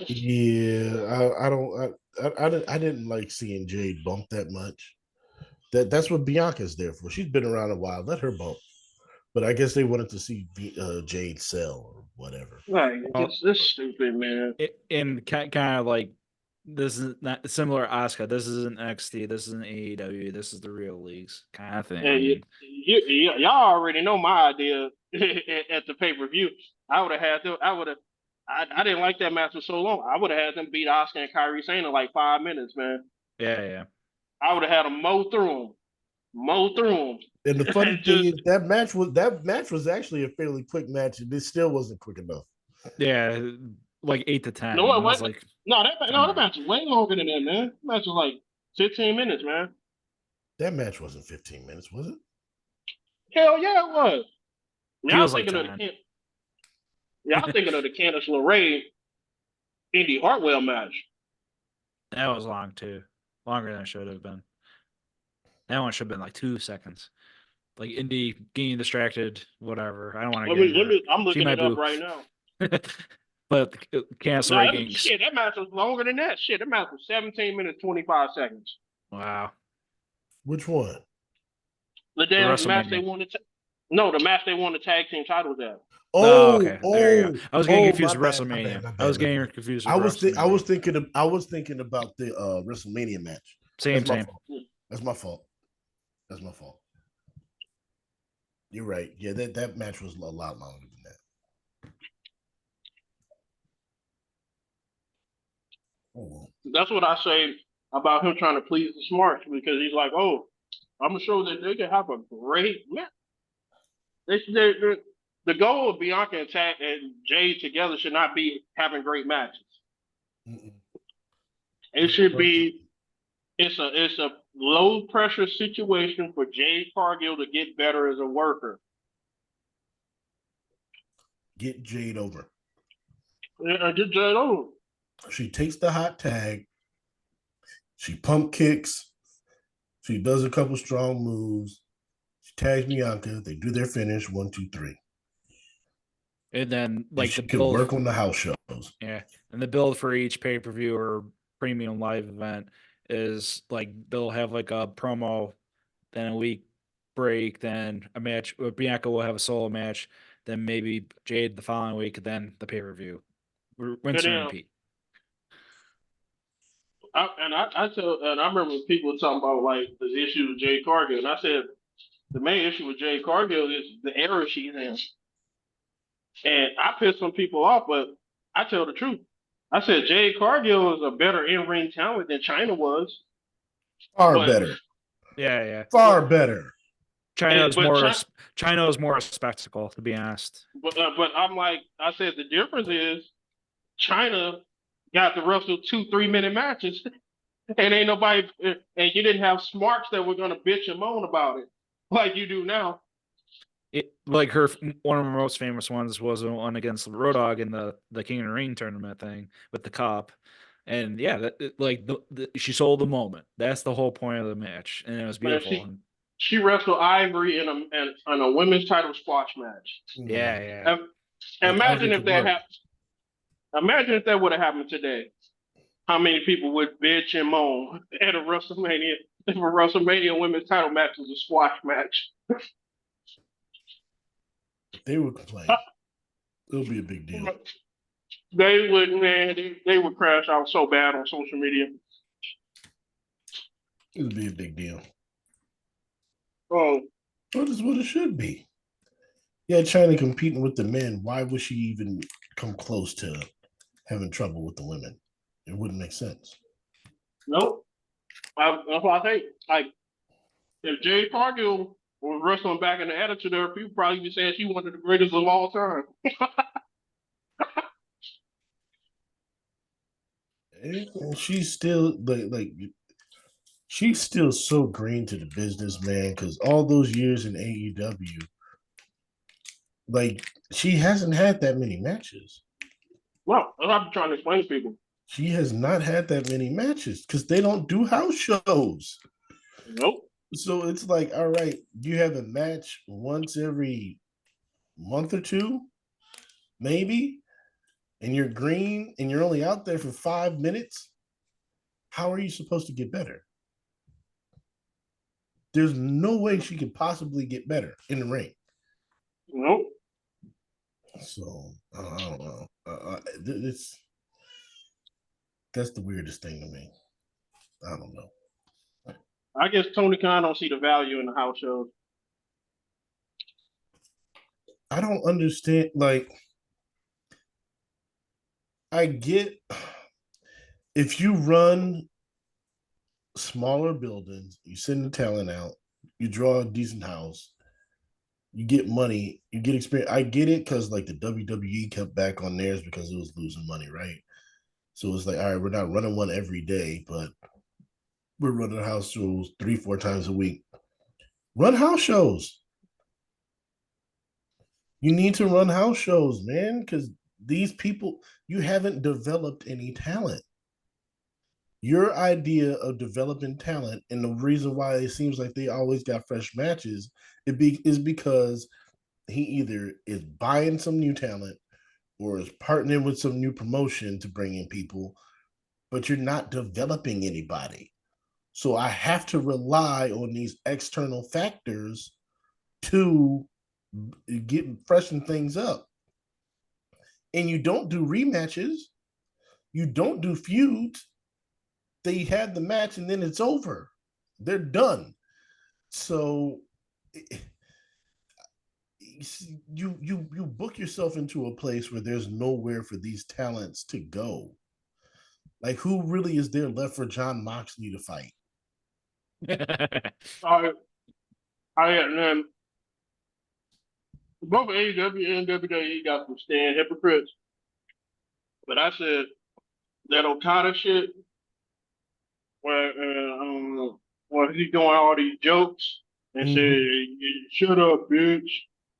Speaker 2: Yeah, I don't I didn't like seeing Jade bump that much. That's what Bianca's there for. She's been around a while. Let her bump. But I guess they wanted to see Jade sell or whatever.
Speaker 1: like
Speaker 3: Well,
Speaker 1: it's stupid, man.
Speaker 3: and kind of like this is not similar Asuka. This isn't NXT. This isn't AEW. This is the real leagues kind of
Speaker 1: And
Speaker 3: thing.
Speaker 1: y'all already know my idea at the pay-per-view. I would have had them. I didn't like that match for so long. I would have had them beat Asuka and Kairi Sane in like 5 minutes, man.
Speaker 3: Yeah.
Speaker 1: I would have had them mow through them.
Speaker 2: And the funny
Speaker 1: And
Speaker 2: thing
Speaker 1: just
Speaker 2: is that match was actually a fairly quick match, and it still wasn't quick enough.
Speaker 3: Yeah, like 8 to 10.
Speaker 1: no,
Speaker 3: I
Speaker 1: it
Speaker 3: was
Speaker 1: wasn't.
Speaker 3: like,
Speaker 1: That match was way longer than that, man. That match was like 15 minutes, man.
Speaker 2: That match wasn't 15 minutes, was it?
Speaker 1: Hell yeah, it was.
Speaker 3: feels like 10.
Speaker 1: Y'all thinking of the Candice LeRae Indy Hartwell match.
Speaker 3: That was long too. Longer than it should have been. That one should have been like 2 seconds. Like Indy getting distracted, whatever. I don't want to get
Speaker 1: I'm looking it up right now.
Speaker 3: But Candice
Speaker 1: No,
Speaker 3: LeRae getting...
Speaker 1: that match was longer than that. Shit, that match was 17 minutes, 25 seconds.
Speaker 3: Wow.
Speaker 2: Which one?
Speaker 1: The damn match they won the match they won the tag team titles at.
Speaker 3: Oh, okay. There you go. I was getting confused with
Speaker 2: my
Speaker 3: WrestleMania.
Speaker 2: bad.
Speaker 3: I was getting confused with
Speaker 2: I was
Speaker 3: WrestleMania.
Speaker 2: I was thinking about the WrestleMania match.
Speaker 3: Same.
Speaker 2: That's my fault. You're right. Yeah, that match was a lot longer than that. Oh.
Speaker 1: That's what I say about him trying to please the smarts, because he's like, oh, I'm gonna show that they can have a great match. The goal of Bianca and Jade together should not be having great matches.
Speaker 2: Mm-mm.
Speaker 1: It should be it's a low pressure situation for Jade Cargill to get better as a worker.
Speaker 2: Get Jade over.
Speaker 1: Yeah, get Jade over.
Speaker 2: She takes the hot tag. She pump kicks. She does a couple strong moves. She tags Bianca. They do their finish 1, 2, 3.
Speaker 3: And then like
Speaker 2: she could work on the house shows.
Speaker 3: Yeah, and the build for each pay-per-view or premium live event is like they'll have like a promo, then a week break, then a match. Bianca will have a solo match, then maybe Jade the following week, then the pay-per-view. Rinse and repeat.
Speaker 1: I remember people talking about like the issue with Jade Cargill, and I said the main issue with Jade Cargill is the era she's in. And I pissed some people off, but I tell the truth. I said Jade Cargill is a better in-ring talent than Chyna was.
Speaker 2: Far better.
Speaker 3: Yeah.
Speaker 2: Far better.
Speaker 3: Chyna is more a spectacle, to be honest.
Speaker 1: But I'm like, I said the difference is Chyna got to wrestle 2-3 minute matches, and ain't nobody, and you didn't have smarts that were gonna bitch and moan about it like you do now.
Speaker 3: Like one of her most famous ones was the one against Road Dogg in the King of the Ring tournament thing with the cop, and yeah, she sold the moment. That's the whole point of the match, and it was beautiful.
Speaker 1: She wrestled Ivory in a women's title squash match.
Speaker 3: Yeah.
Speaker 1: Imagine if that happened. Imagine if that would have happened today. How many people would bitch and moan at a WrestleMania if a WrestleMania women's title match was a squash match?
Speaker 2: They would complain. It'll be a big deal.
Speaker 1: They would, man. They would crash out so bad on social media.
Speaker 2: It'll be a big deal.
Speaker 1: Oh,
Speaker 2: that is what it should be. Yeah, Chyna competing with the men. Why would she even come close to having trouble with the women? It wouldn't make sense.
Speaker 1: Nope. That's what I think. Like, if Jade Cargill was wrestling back in the Attitude Era, people probably be saying she's one of the greatest of all time.
Speaker 2: And she's still she's still so green to the business, man, because all those years in AEW, like, she hasn't had that many matches.
Speaker 1: Well, that's what I'm trying to explain to people.
Speaker 2: She has not had that many matches because they don't do house shows.
Speaker 1: Nope.
Speaker 2: So it's like, all right, you have a match once every month or two, maybe, and you're green and you're only out there for 5 minutes. How are you supposed to get better? There's no way she could possibly get better in the ring.
Speaker 1: Nope.
Speaker 2: So, I don't know. That's the weirdest thing to me. I don't know.
Speaker 1: I guess Tony Khan don't see the value in the house shows.
Speaker 2: I don't understand. Like, I get if you run smaller buildings, you send the talent out, you draw a decent house, you get money, you get experience. I get it because like the WWE kept back on theirs because it was losing money, right? So it's like, all right, we're not running one every day, but we're running house shows 3-4 times a week. Run house shows. You need to run house shows, man, because these people, you haven't developed any talent. Your idea of developing talent and the reason why it seems like they always got fresh matches is because he either is buying some new talent or is partnering with some new promotion to bring in people, but you're not developing anybody. So I have to rely on these external factors to get freshen things up. And you don't do rematches, you don't do feuds. They have the match and then it's over. They're done. So you book yourself into a place where there's nowhere for these talents to go. Like, who really is there left for Jon Moxley to fight?
Speaker 1: And then both AEW and WWE got some stand hypocrites. But I said that Okada shit, where he's doing all these jokes and said, "Shut up, bitch."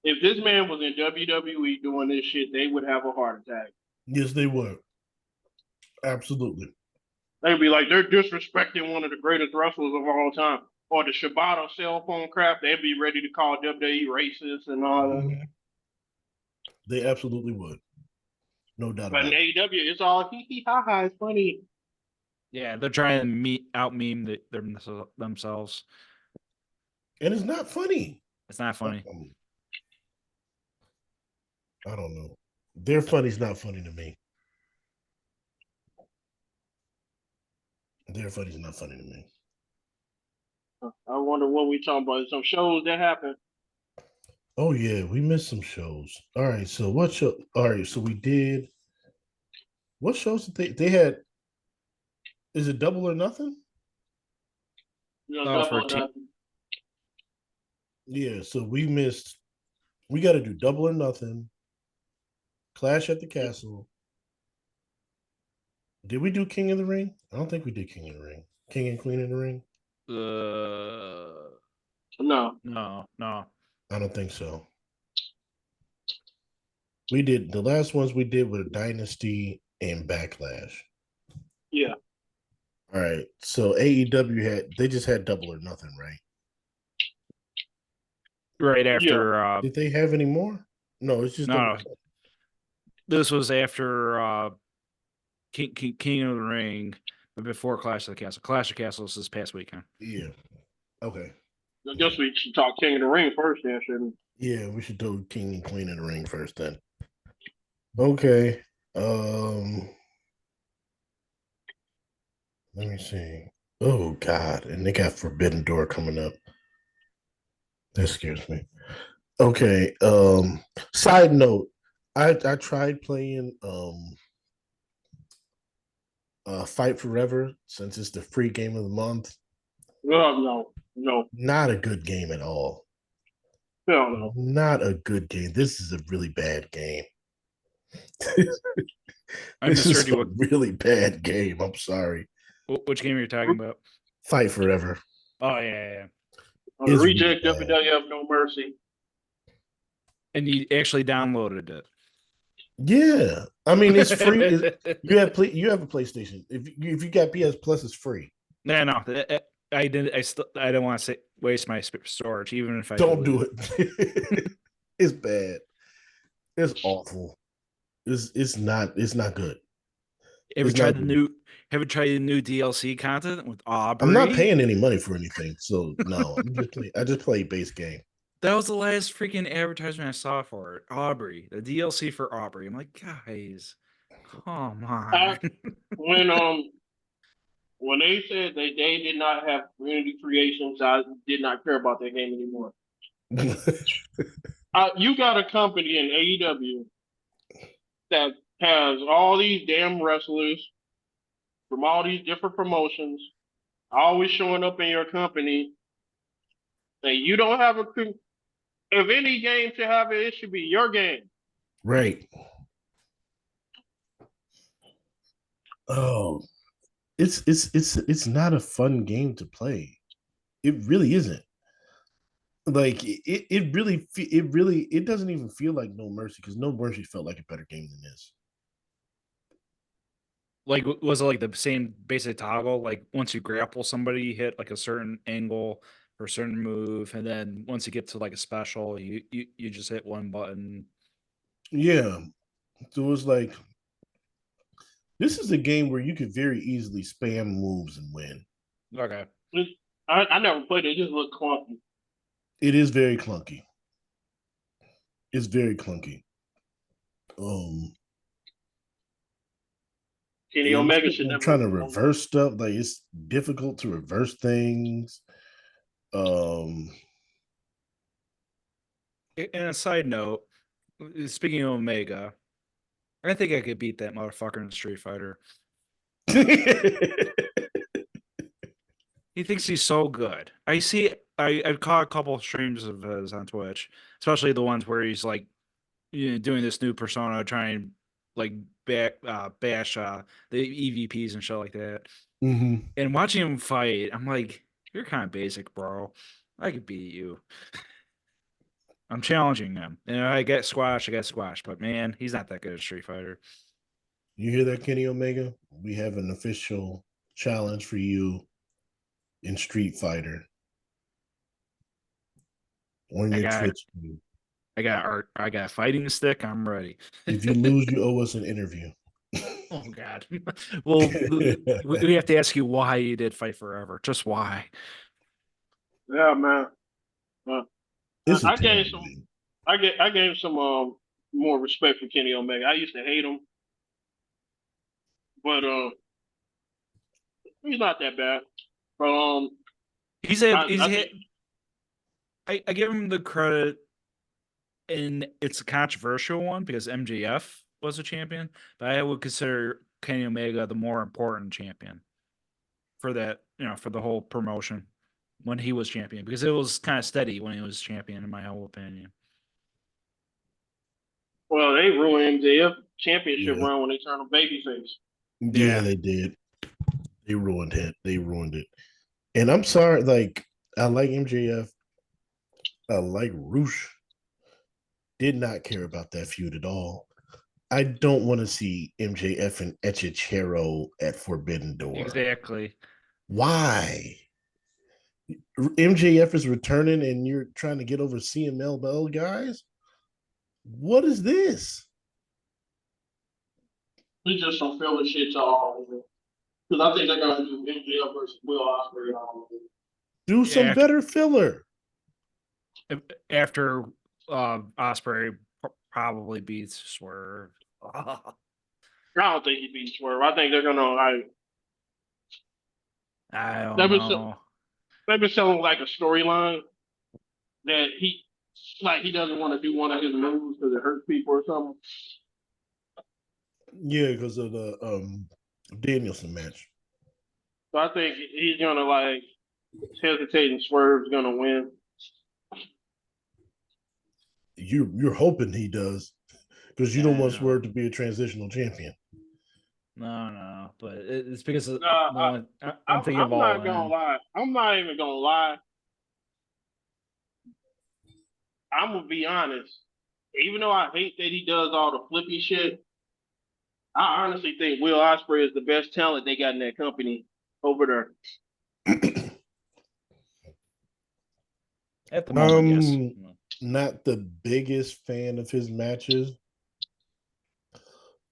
Speaker 1: If this man was in WWE doing this shit, they would have a heart attack.
Speaker 2: Yes, they would. Absolutely.
Speaker 1: They'd be like, they're disrespecting one of the greatest wrestlers of all time. Or the Shibata cell phone crap, they'd be ready to call WWE racist and all that.
Speaker 2: They absolutely would. No doubt
Speaker 1: But
Speaker 2: about
Speaker 1: in
Speaker 2: it.
Speaker 1: AEW, it's all hee hee ha ha, it's funny.
Speaker 3: Yeah, they're trying to out meme themselves.
Speaker 2: And it's not funny.
Speaker 3: It's not funny.
Speaker 2: I don't know. Their funny's not funny to me. Their funny's not funny to me.
Speaker 1: I wonder what we talking about. Some shows that happen.
Speaker 2: Oh yeah, we missed some shows. All right, so what show? All right, so we did. What shows did they had? Is it Double or Nothing? Yeah, so we missed. We got to do Double or Nothing. Clash at the Castle. Did we do King of the Ring? I don't think we did King of the Ring. King and Queen of the Ring?
Speaker 1: No.
Speaker 2: I don't think so. We did the last ones we did were Dynasty and Backlash.
Speaker 1: Yeah.
Speaker 2: All right. So AEW they just had Double or Nothing, right?
Speaker 3: Right after
Speaker 2: did they have any more? No, it's just
Speaker 3: no. This was after King of the Ring, but before Clash of the Castle. Clash of the Castle is this past weekend.
Speaker 2: Yeah. Okay.
Speaker 1: I guess we should talk King of the Ring first, then, shouldn't we?
Speaker 2: Yeah, we should do King and Queen of the Ring first then. Okay. Let me see. Oh God, and they got Forbidden Door coming up. That scares me. Okay. Side note, I tried playing Fight Forever since it's the free game of the month.
Speaker 1: No.
Speaker 2: Not a good game at all.
Speaker 1: No.
Speaker 2: Not a good game. This is a really bad game.
Speaker 3: This is a
Speaker 2: really bad game. I'm sorry.
Speaker 3: Which game are you talking about?
Speaker 2: Fight Forever.
Speaker 3: Oh yeah.
Speaker 1: Reject really WWF No Mercy.
Speaker 3: And you actually downloaded it.
Speaker 2: Yeah, I mean it's free. You have a PlayStation. If you got PS Plus, it's free.
Speaker 3: No. I don't want to waste my storage, even if I
Speaker 2: don't do it. It's bad. It's awful. It's not good.
Speaker 3: Have you tried the new DLC content with Aubrey?
Speaker 2: I'm not paying any money for anything, so no. I just play base game.
Speaker 3: That was the last freaking advertisement I saw for it. Aubrey, the DLC for Aubrey. I'm like, guys. Come
Speaker 1: I,
Speaker 3: on.
Speaker 1: when they said they did not have community creations, I did not care about that game anymore. You got a company in AEW that has all these damn wrestlers from all these different promotions always showing up in your company, and you don't have a. If any game should have it, it should be your game.
Speaker 2: Right. Oh, it's not a fun game to play. It really isn't. Like it doesn't even feel like No Mercy because No Mercy felt like a better game than this.
Speaker 3: Like, was it like the same basic toggle? Like, once you grapple somebody, you hit like a certain angle for a certain move, and then once you get to like a special, you just hit one button.
Speaker 2: Yeah. So it was like this is a game where you could very easily spam moves and win.
Speaker 3: Okay.
Speaker 1: I never played it. It just looked clunky.
Speaker 2: It is very clunky. It's very clunky. Um
Speaker 1: Kenny Omega should
Speaker 2: I'm
Speaker 1: never
Speaker 2: trying
Speaker 1: have
Speaker 2: to
Speaker 1: been on.
Speaker 2: reverse stuff. Like it's difficult to reverse things. Um
Speaker 3: And a side note, speaking of Omega, I think I could beat that motherfucker in Street Fighter. He thinks he's so good. I caught a couple of streams of his on Twitch, especially the ones where he's like, doing this new persona, trying like bash the EVPs and shit like that.
Speaker 2: Mhm.
Speaker 3: And watching him fight, I'm like, you're kind of basic, bro. I could beat you. I'm challenging him. I get squashed, but man, he's not that good at Street Fighter.
Speaker 2: You hear that, Kenny Omega? We have an official challenge for you in Street Fighter on
Speaker 3: I
Speaker 2: your
Speaker 3: got
Speaker 2: Twitch stream.
Speaker 3: I got a fighting stick. I'm ready.
Speaker 2: If you lose, you owe us an interview.
Speaker 3: Oh God. Well, we have to ask you why you did Fight Forever. Just why?
Speaker 1: Yeah, man. Uh,
Speaker 2: It's a
Speaker 1: I
Speaker 2: terrible
Speaker 1: gave some.
Speaker 2: game.
Speaker 1: I gave some more respect for Kenny Omega. I used to hate him, but he's not that bad. But
Speaker 3: He's
Speaker 1: I think
Speaker 3: I give him the credit, and it's a controversial one because MJF was a champion, but I would consider Kenny Omega the more important champion for that, for the whole promotion when he was champion, because it was kind of steady when he was champion, in my whole opinion.
Speaker 1: well they ruined MJF championship
Speaker 2: Yeah.
Speaker 1: run when they turned him babyface.
Speaker 2: Yeah,
Speaker 3: Yeah.
Speaker 2: they did. They ruined it. They ruined it. And I'm sorry, like I like MJF. I like Roosh. Did not care about that feud at all. I don't want to see MJF and Echechero at Forbidden Door.
Speaker 3: Exactly.
Speaker 2: Why? MJF is returning and you're trying to get over CMLL guys? What is this?
Speaker 1: He just some filler shit all over. Because I think they're gonna do MJF versus Will Ospreay all over.
Speaker 2: Do some
Speaker 3: Yeah,
Speaker 2: better filler.
Speaker 3: after Osprey probably beats Swerve.
Speaker 1: I don't think he beats Swerve. I think they're gonna like
Speaker 3: I don't
Speaker 1: they've been
Speaker 3: know.
Speaker 1: they've been selling like a storyline that he doesn't want to do one of his moves because it hurts people or something.
Speaker 2: Yeah, because of the Danielson match.
Speaker 1: So I think he's gonna like hesitate and Swerve's gonna win.
Speaker 2: You're hoping he does because you don't want Swerve to be a transitional champion.
Speaker 3: No, but it's because of,
Speaker 1: I'm
Speaker 3: I'm thinking of all
Speaker 1: not gonna
Speaker 3: in.
Speaker 1: lie. I'm not even gonna lie. I'm gonna be honest. Even though I hate that he does all the flippy shit, I honestly think Will Ospreay is the best talent they got in that company over there.
Speaker 3: At the moment, yes.
Speaker 2: Not the biggest fan of his matches.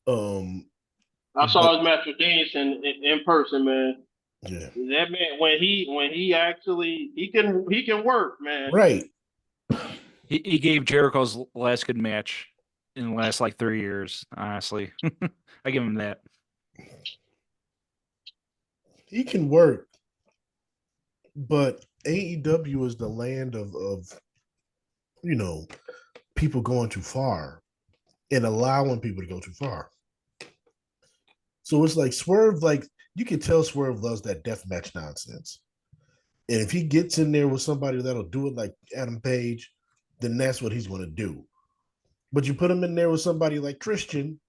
Speaker 1: I saw his match with Danielson in person, man.
Speaker 2: Yeah.
Speaker 1: That man, when he actually he can work, man.
Speaker 2: Right.
Speaker 3: He gave Jericho's last good match in the last like 3 years. Honestly, I give him that.
Speaker 2: He can work, but AEW is the land of people going too far and allowing people to go too far. So it's like Swerve, like you can tell Swerve loves that deathmatch nonsense. And if he gets in there with somebody that'll do it like Adam Page, then that's what he's going to do. But you put him in there with somebody like Christian,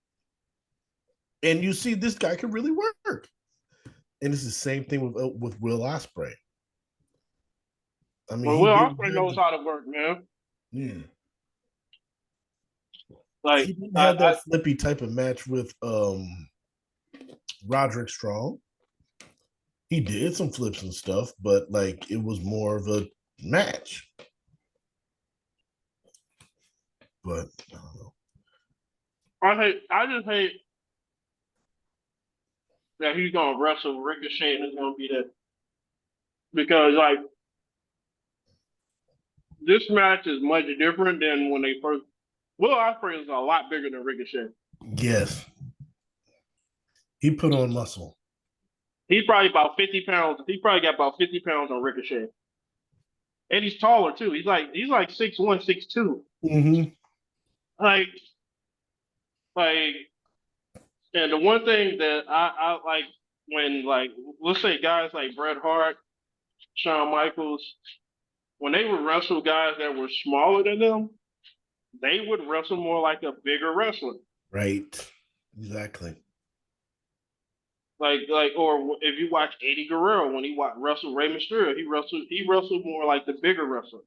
Speaker 2: and you see this guy can really work. And it's the same thing with Will Ospreay. I mean,
Speaker 1: Well,
Speaker 2: he
Speaker 1: Will
Speaker 2: didn't
Speaker 1: Ospreay
Speaker 2: have
Speaker 1: knows how to work, man.
Speaker 2: yeah.
Speaker 1: Like
Speaker 2: He didn't have that flippy type of match with Roderick Strong. He did some flips and stuff, but like it was more of a match. But I don't know.
Speaker 1: I just hate that he's gonna wrestle Ricochet and it's gonna be that because like this match is much different than when they first. Will Ospreay is a lot bigger than Ricochet.
Speaker 2: Yes. He put on muscle.
Speaker 1: He's probably about 50 pounds. He probably got about 50 pounds on Ricochet. And he's taller too. He's like 6'1", 6'2".
Speaker 2: Mm-hmm.
Speaker 1: Like and the one thing that I like when like let's say guys like Bret Hart, Shawn Michaels, when they would wrestle guys that were smaller than them, they would wrestle more like a bigger wrestler.
Speaker 2: Right. Exactly.
Speaker 1: Or if you watch Eddie Guerrero when he wrestled Rey Mysterio, he wrestled more like the bigger wrestler.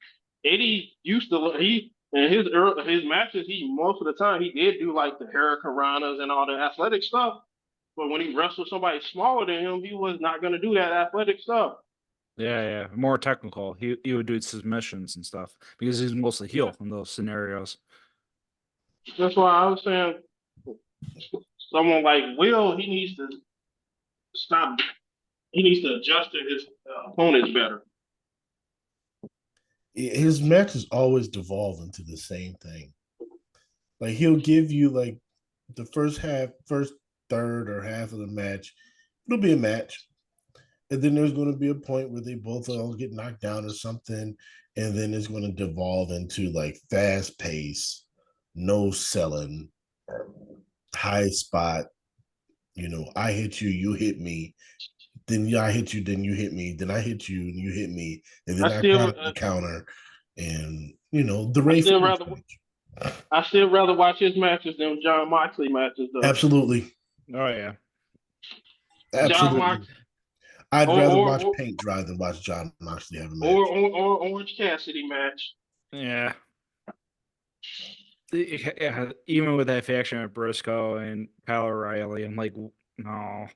Speaker 1: Eddie used to he in his matches he most of the time he did do like the Hurricanranas and all the athletic stuff, but when he wrestled somebody smaller than him, he was not going to do that athletic stuff.
Speaker 3: Yeah, more technical. He would do submissions and stuff because he's mostly heel in those scenarios.
Speaker 1: That's why I was saying someone like Will, he needs to stop. He needs to adjust to his opponents better.
Speaker 2: His matches always devolve into the same thing. Like he'll give you like the first third or half of the match. It'll be a match. And then there's going to be a point where they both all get knocked down or something. And then it's going to devolve into like fast pace, no selling, high spot. I hit you, you hit me. Then I hit you, then you hit me. Then I hit you, and you hit me. And then I got the counter. And, the Ray
Speaker 1: I still rather watch his matches than John Moxley matches, though.
Speaker 2: Absolutely.
Speaker 3: Oh, yeah.
Speaker 2: Absolutely. I'd rather watch paint dry than watch John Moxley have a match.
Speaker 1: Or Orange Cassidy match.
Speaker 3: Yeah. Even with that faction of Briscoe and Kyle O'Reilly, I'm like, no.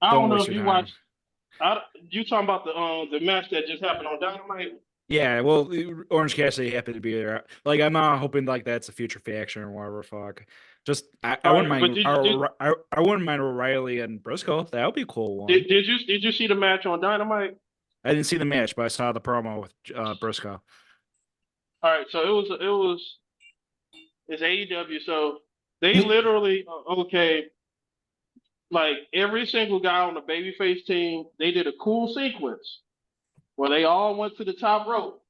Speaker 1: I don't know if you watched. You talking about the match that just happened on Dynamite?
Speaker 3: Yeah, well, Orange Cassidy happened to be there. Like, I'm not hoping like that's a future faction or whatever. Fuck. Just I wouldn't mind. I wouldn't mind O'Reilly and Briscoe. That would be a cool one.
Speaker 1: Did you see the match on Dynamite?
Speaker 3: I didn't see the match, but I saw the promo with Briscoe.
Speaker 1: All right, so it's AEW. So they literally okay. Like every single guy on the babyface team, they did a cool sequence where they all went to the top rope.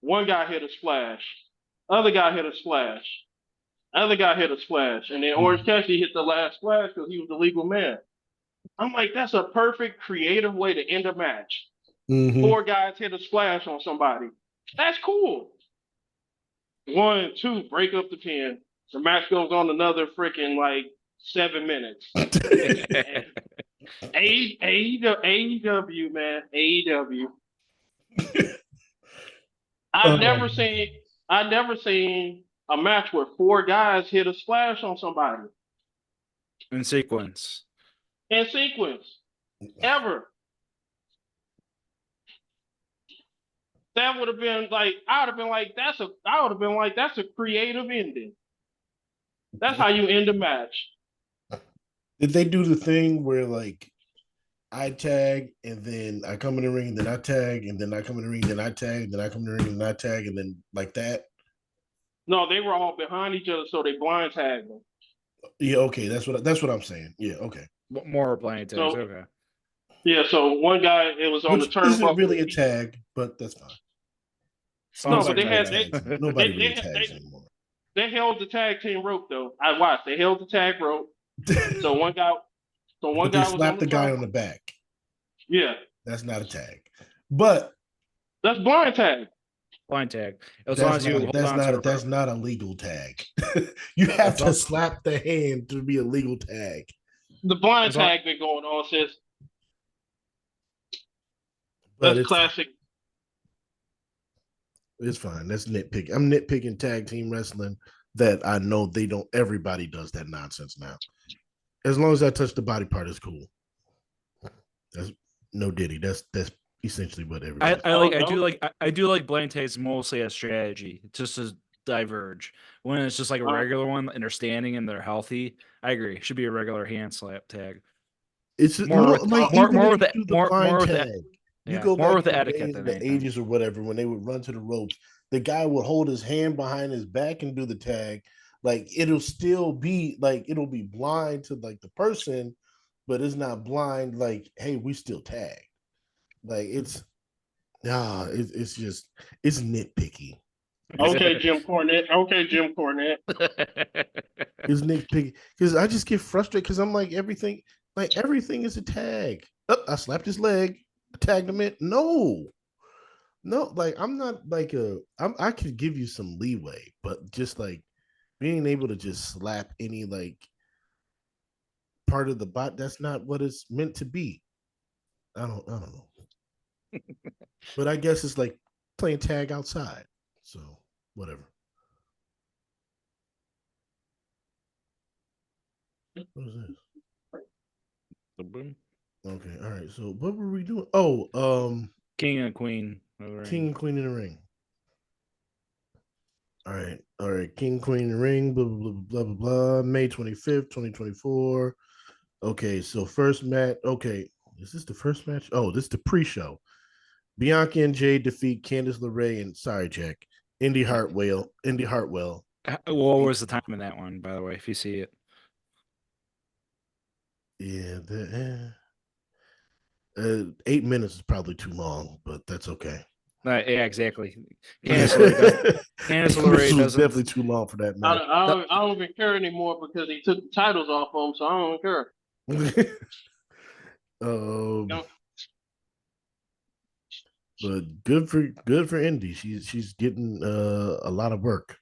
Speaker 1: One guy hit a splash, other guy hit a splash, other guy hit a splash, and then Orange Cassidy hit the last splash because he was the legal man. I'm like, that's a perfect creative way to end a match.
Speaker 2: Mm-hmm.
Speaker 1: 4 guys hit a splash on somebody. That's cool. 1, 2, break up the pin. The match goes on another freaking like 7 minutes. AEW, man, AEW. I've never seen a match where 4 guys hit a splash on somebody
Speaker 3: in sequence.
Speaker 1: Ever. That would have been like I would have been like that's a creative ending. That's how you end a match.
Speaker 2: Did they do the thing where like I tag and then I come in the ring, and then I tag, and then I come in the ring, then I tag, then I come in the ring, and I tag, and then like that?
Speaker 1: No, they were all behind each other, so they blind tagged them.
Speaker 2: Yeah, okay, that's what I'm saying. Yeah, okay.
Speaker 3: More blind tags.
Speaker 1: So
Speaker 3: Okay.
Speaker 1: yeah, so one guy it was on the
Speaker 2: Which isn't
Speaker 1: turnbuckle.
Speaker 2: really a tag, but that's fine.
Speaker 1: No,
Speaker 3: Sounds
Speaker 1: but
Speaker 3: like
Speaker 1: they
Speaker 3: a
Speaker 1: had
Speaker 3: tag.
Speaker 2: Nobody really
Speaker 1: they,
Speaker 2: tags anymore.
Speaker 1: they held the tag team rope though. I watched. They held the tag rope. So one guy
Speaker 2: But they
Speaker 1: was on
Speaker 2: slapped
Speaker 1: the
Speaker 2: the guy on
Speaker 1: turnbuckle.
Speaker 2: the back.
Speaker 1: Yeah,
Speaker 2: That's not a tag. But
Speaker 1: that's blind tag.
Speaker 3: Blind tag. As long as you hold on to
Speaker 2: that's not a legal tag. You have to slap the hand to be a legal tag.
Speaker 1: The blind
Speaker 3: As long-
Speaker 1: tag been going on since.
Speaker 2: But
Speaker 1: That's classic.
Speaker 2: It's fine. That's nitpicking. I'm nitpicking tag team wrestling that I know they don't. Everybody does that nonsense now. As long as I touch the body part, it's cool. That's no Diddy. That's essentially what everybody.
Speaker 3: I do like blind tags mostly as strategy, just to diverge. When it's just like a regular one and they're standing and they're healthy, I agree. It should be a regular hand slap tag.
Speaker 2: It's
Speaker 3: more with
Speaker 2: like
Speaker 3: more
Speaker 2: even
Speaker 3: with
Speaker 2: if you do the blind
Speaker 3: with
Speaker 2: tag. You
Speaker 3: yeah,
Speaker 2: go
Speaker 3: more
Speaker 2: back
Speaker 3: with
Speaker 2: to
Speaker 3: the
Speaker 2: the
Speaker 3: etiquette
Speaker 2: days
Speaker 3: than
Speaker 2: in the
Speaker 3: anything.
Speaker 2: 80s or whatever when they would run to the ropes. The guy would hold his hand behind his back and do the tag. Like it'll still be like it'll be blind to like the person, but it's not blind. Like, hey, we still tag. Like it's just it's nitpicky.
Speaker 1: Okay, Jim Cornette. Okay, Jim Cornette.
Speaker 2: It's nitpicky because I just get frustrated because I'm like everything is a tag. Oh, I slapped his leg, tagged him in. No, like I'm not like I could give you some leeway, but just like being able to just slap any like part of the bot, that's not what it's meant to be. I don't know. But I guess it's like playing tag outside. So whatever. What is this? Okay, all right. So what were we doing? Oh,
Speaker 3: King and Queen.
Speaker 2: King and Queen in the ring. All right. King, Queen in the ring, blah, blah, blah, blah, blah, May 25th, 2024. Okay, so first match. Okay, is this the first match? Oh, this is the pre-show. Bianca and Jay defeat Candice LeRae and sorry, Jack. Indy Hartwell.
Speaker 3: What was the time in that one, by the way, if you see it?
Speaker 2: Yeah, 8 minutes is probably too long, but that's okay.
Speaker 3: Yeah, exactly. Candice LeRae
Speaker 2: was
Speaker 3: doesn't.
Speaker 2: definitely too long for that match.
Speaker 1: I don't even care anymore because he took the titles off of him, so I don't even care.
Speaker 2: But good for Indy. She's getting a lot of work.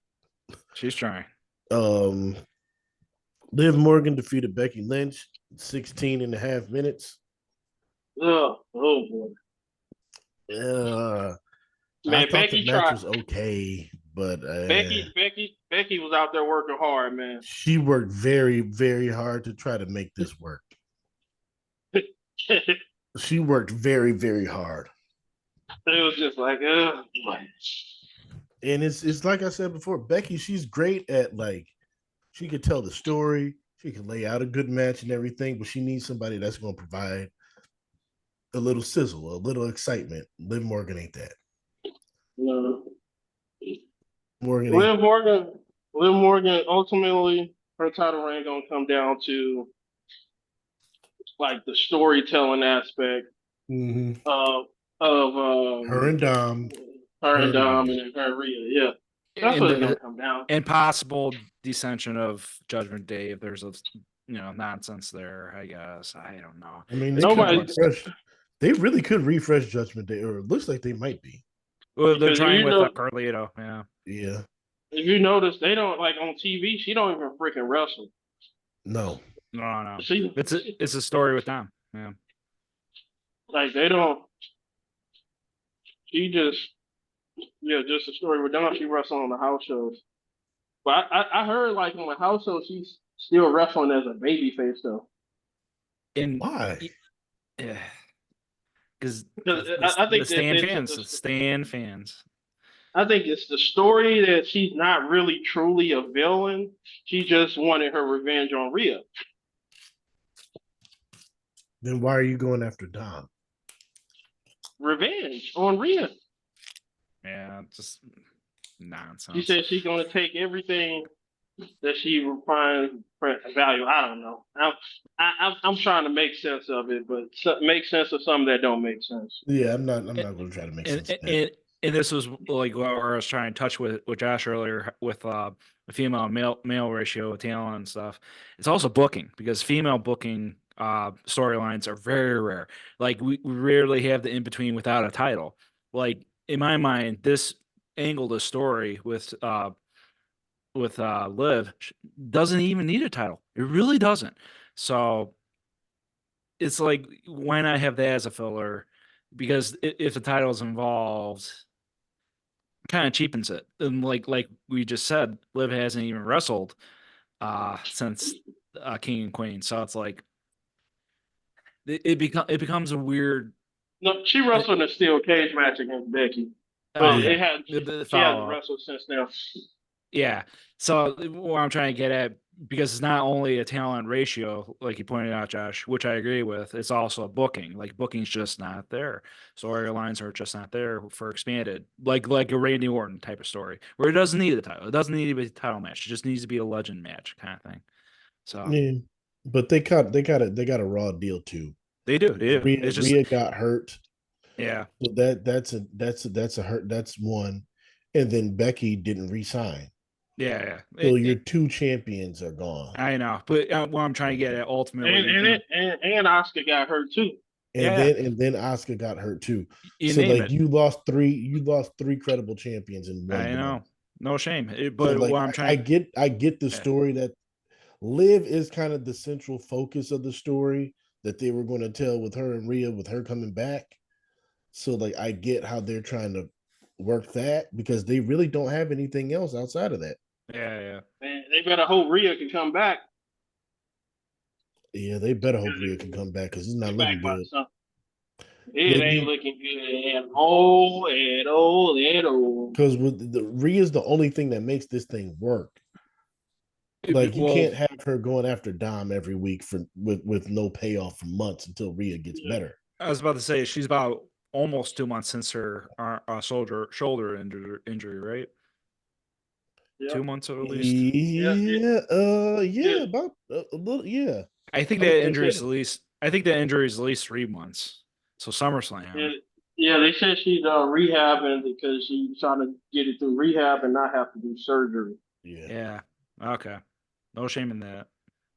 Speaker 3: She's trying.
Speaker 2: Liv Morgan defeated Becky Lynch 16 and a half minutes.
Speaker 1: Oh boy.
Speaker 2: Man, I thought the match was okay, but
Speaker 1: Becky was out there working hard, man.
Speaker 2: She worked very, very hard to try to make this work. She worked very, very hard.
Speaker 1: It was just like,
Speaker 2: and it's like I said before, Becky, she's great at like she could tell the story, she can lay out a good match and everything, but she needs somebody that's going to provide a little sizzle, a little excitement. Liv Morgan ain't that.
Speaker 1: No.
Speaker 2: Liv
Speaker 1: Morgan, ultimately, her title reign gonna come down to like the storytelling aspect of
Speaker 2: her and Dom,
Speaker 1: and her Rhea. Yeah, that's what it's gonna come down.
Speaker 3: And possible descension of Judgment Day if there's a nonsense there. I guess I don't know.
Speaker 2: I mean, they really could refresh Judgment Day, or it looks like they might be.
Speaker 3: Well, they're trying with Carlito. Yeah.
Speaker 2: Yeah.
Speaker 1: If you notice, they don't like on TV. She don't even freaking wrestle.
Speaker 3: No. It's a story with them. Yeah.
Speaker 1: Like they don't. She just a story with them. She wrestling on the house shows. But I heard like on the house show she's still wrestling as a baby face though.
Speaker 3: And
Speaker 2: why?
Speaker 3: Yeah. Because
Speaker 1: I think
Speaker 3: Stan fans.
Speaker 1: I think it's the story that she's not really truly a villain. She just wanted her revenge on Rhea.
Speaker 2: Then why are you going after Dom?
Speaker 1: Revenge on Rhea.
Speaker 3: Yeah, just
Speaker 1: She
Speaker 3: nonsense.
Speaker 1: said she's gonna take everything that she finds value. I don't know. I'm trying to make sense of it, but make sense of something that don't make sense.
Speaker 2: Yeah, I'm not going to try to make sense of that.
Speaker 3: And this was like what I was trying to touch with Josh earlier with the female male ratio with talent and stuff. It's also booking, because female booking storylines are very rare. Like we rarely have the in between without a title. Like in my mind, this angled a story with Liv doesn't even need a title. It really doesn't. So it's like, why not have that as a filler? Because if the title is involved, kind of cheapens it. And like we just said, Liv hasn't even wrestled since King and Queen. So it's like it becomes a weird.
Speaker 1: No, she wrestled in a steel cage match against Becky, but
Speaker 3: Okay.
Speaker 1: it had
Speaker 3: The
Speaker 1: she hasn't
Speaker 3: follow-up.
Speaker 1: wrestled since now.
Speaker 3: Yeah. So what I'm trying to get at, because it's not only a talent ratio, like you pointed out, Josh, which I agree with, it's also a booking. Like booking's just not there. Storylines are just not there for expanded, like a Randy Orton type of story, where it doesn't need a title. It doesn't need to be a title match. It just needs to be a legend match kind of thing. So
Speaker 2: Yeah, but they got a Raw deal too.
Speaker 3: they do. It's just
Speaker 2: Rhea got hurt.
Speaker 3: yeah.
Speaker 2: So that's a hurt. That's one, and then Becky didn't resign.
Speaker 3: Yeah.
Speaker 2: So your two champions are gone.
Speaker 3: I know, but what I'm trying to get at ultimately,
Speaker 1: And Oscar got hurt too.
Speaker 2: And
Speaker 3: yeah,
Speaker 2: then Asuka got hurt too.
Speaker 3: you
Speaker 2: So
Speaker 3: name
Speaker 2: like
Speaker 3: it.
Speaker 2: you lost three credible champions in one
Speaker 3: I know,
Speaker 2: month.
Speaker 3: no shame.
Speaker 2: So
Speaker 3: But
Speaker 2: like
Speaker 3: what I'm
Speaker 2: I
Speaker 3: trying,
Speaker 2: get the
Speaker 3: yeah.
Speaker 2: story that Liv is kind of the central focus of the story that they were going to tell with her and Rhea, with her coming back. So like I get how they're trying to work that, because they really don't have anything else outside of that.
Speaker 3: Yeah.
Speaker 1: Man, they better hope Rhea can come back.
Speaker 2: Yeah, they better hope Rhea can come back, because it's not looking good.
Speaker 1: It ain't looking good at all, at all, at all.
Speaker 2: Because with the Rhea's the only thing that makes this thing work. Like you can't have her going after Dom every week with no payoff for months until Rhea gets better.
Speaker 3: I was about to say she's about almost 2 months since her shoulder injury, right?
Speaker 1: Yeah.
Speaker 3: 2 months at least.
Speaker 2: Yeah, about a little, yeah.
Speaker 3: I think that injury is at least. I think that injury is at least 3 months. So SummerSlam.
Speaker 1: Yeah, they said she's rehabbing because she's trying to get it through rehab and not have to do surgery.
Speaker 3: Yeah. Okay. No shame in that.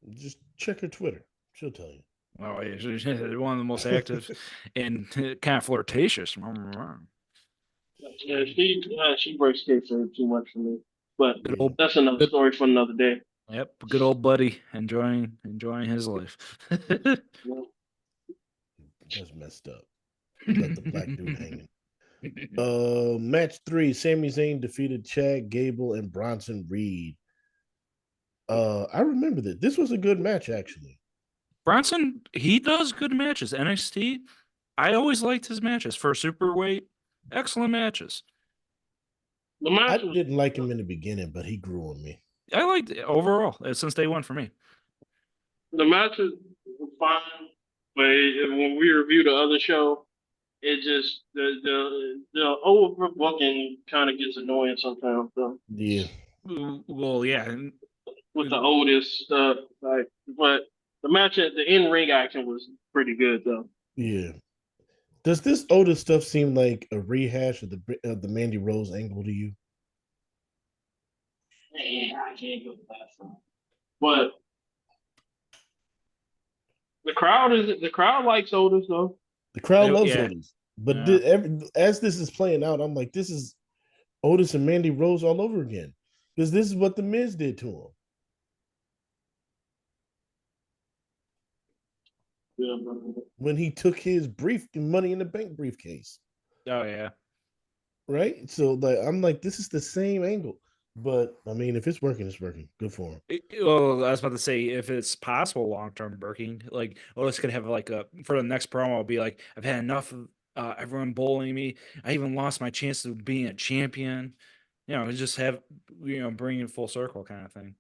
Speaker 2: Just check her Twitter. She'll tell you.
Speaker 3: Oh, yeah, she's one of the most active and kind of flirtatious.
Speaker 1: Yeah, she breaks kayfabe too much for me. But that's
Speaker 3: Good-
Speaker 1: another story for another day.
Speaker 3: Yep, good old buddy enjoying his life.
Speaker 2: That's messed up. Let the black dude hanging. Match 3: Sami Zayn defeated Chad Gable and Bronson Reed. I remember that. This was a good match, actually.
Speaker 3: Bronson, he does good matches. NXT, I always liked his matches for superweight. Excellent matches.
Speaker 2: I didn't like him in the beginning, but he grew on me.
Speaker 3: I liked it overall since day one for me.
Speaker 1: The matches were fine, but when we review the other show, it just the overbooking kind of gets annoying sometimes. So.
Speaker 2: Yeah.
Speaker 3: Well, yeah.
Speaker 1: With the oldest stuff, but the match at the in-ring action was pretty good though.
Speaker 2: Yeah. Does this Otis stuff seem like a rehash of the Mandy Rose angle to you?
Speaker 1: Yeah, I can't go that far. But the crowd likes Otis though.
Speaker 2: The crowd loves Otis. But as this is playing out, I'm like, this is Otis and Mandy Rose all over again. Because this is what the Miz did to him.
Speaker 1: Yeah,
Speaker 2: when he took his Money in the Bank briefcase.
Speaker 3: Oh yeah.
Speaker 2: Right? So like I'm like, this is the same angle. But I mean, if it's working, it's working. Good for him.
Speaker 3: Well, I was about to say, if it's possible long-term working, like Otis could have like for the next promo, I'll be like, I've had enough of everyone bullying me. I even lost my chance of being a champion. Just have bring it full circle kind of thing.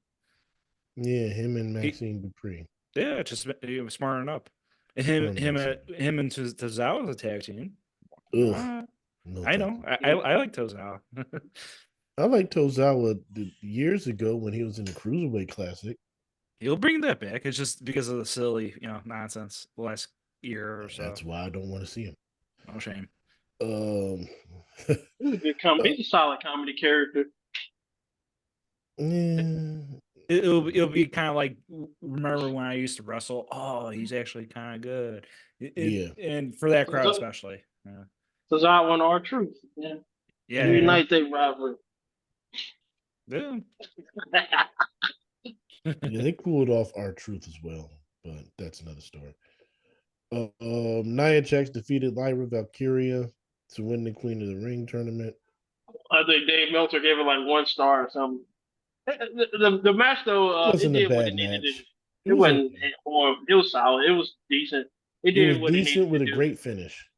Speaker 2: Yeah, him and Maxine Dupree.
Speaker 3: Yeah, just smarten up. And him and Tozawa was a tag team.
Speaker 2: Ugh. No
Speaker 3: I know. I like Tozawa.
Speaker 2: I like Tozawa years ago when he was in the Cruiserweight Classic.
Speaker 3: He'll bring that back. It's just because of the silly, nonsense the last year or so.
Speaker 2: That's why I don't want to see him.
Speaker 3: No shame.
Speaker 1: He's a solid comedy character.
Speaker 3: It'll be kind of like, remember when I used to wrestle? Oh, he's actually kind of good.
Speaker 2: Yeah.
Speaker 3: And for that crowd especially. Yeah.
Speaker 1: Tozawa and R-Truth. Yeah.
Speaker 3: Yeah.
Speaker 1: Unite their rivalry.
Speaker 3: Yeah.
Speaker 2: Yeah, they cooled off R-Truth as well, but that's another story. Nia Jax defeated Lyra Valkyria to win the Queen of the Ring tournament.
Speaker 1: I think Dave Meltzer gave it like 1 star or something. The match though,
Speaker 2: It wasn't
Speaker 1: it
Speaker 2: a
Speaker 1: did what
Speaker 2: bad
Speaker 1: it needed to
Speaker 2: match.
Speaker 1: do. It wasn't horrible. It was solid. It was decent. It
Speaker 2: It
Speaker 1: did
Speaker 2: was
Speaker 1: what it
Speaker 2: decent
Speaker 1: needed
Speaker 2: with
Speaker 1: to
Speaker 2: a
Speaker 1: do.
Speaker 2: great finish.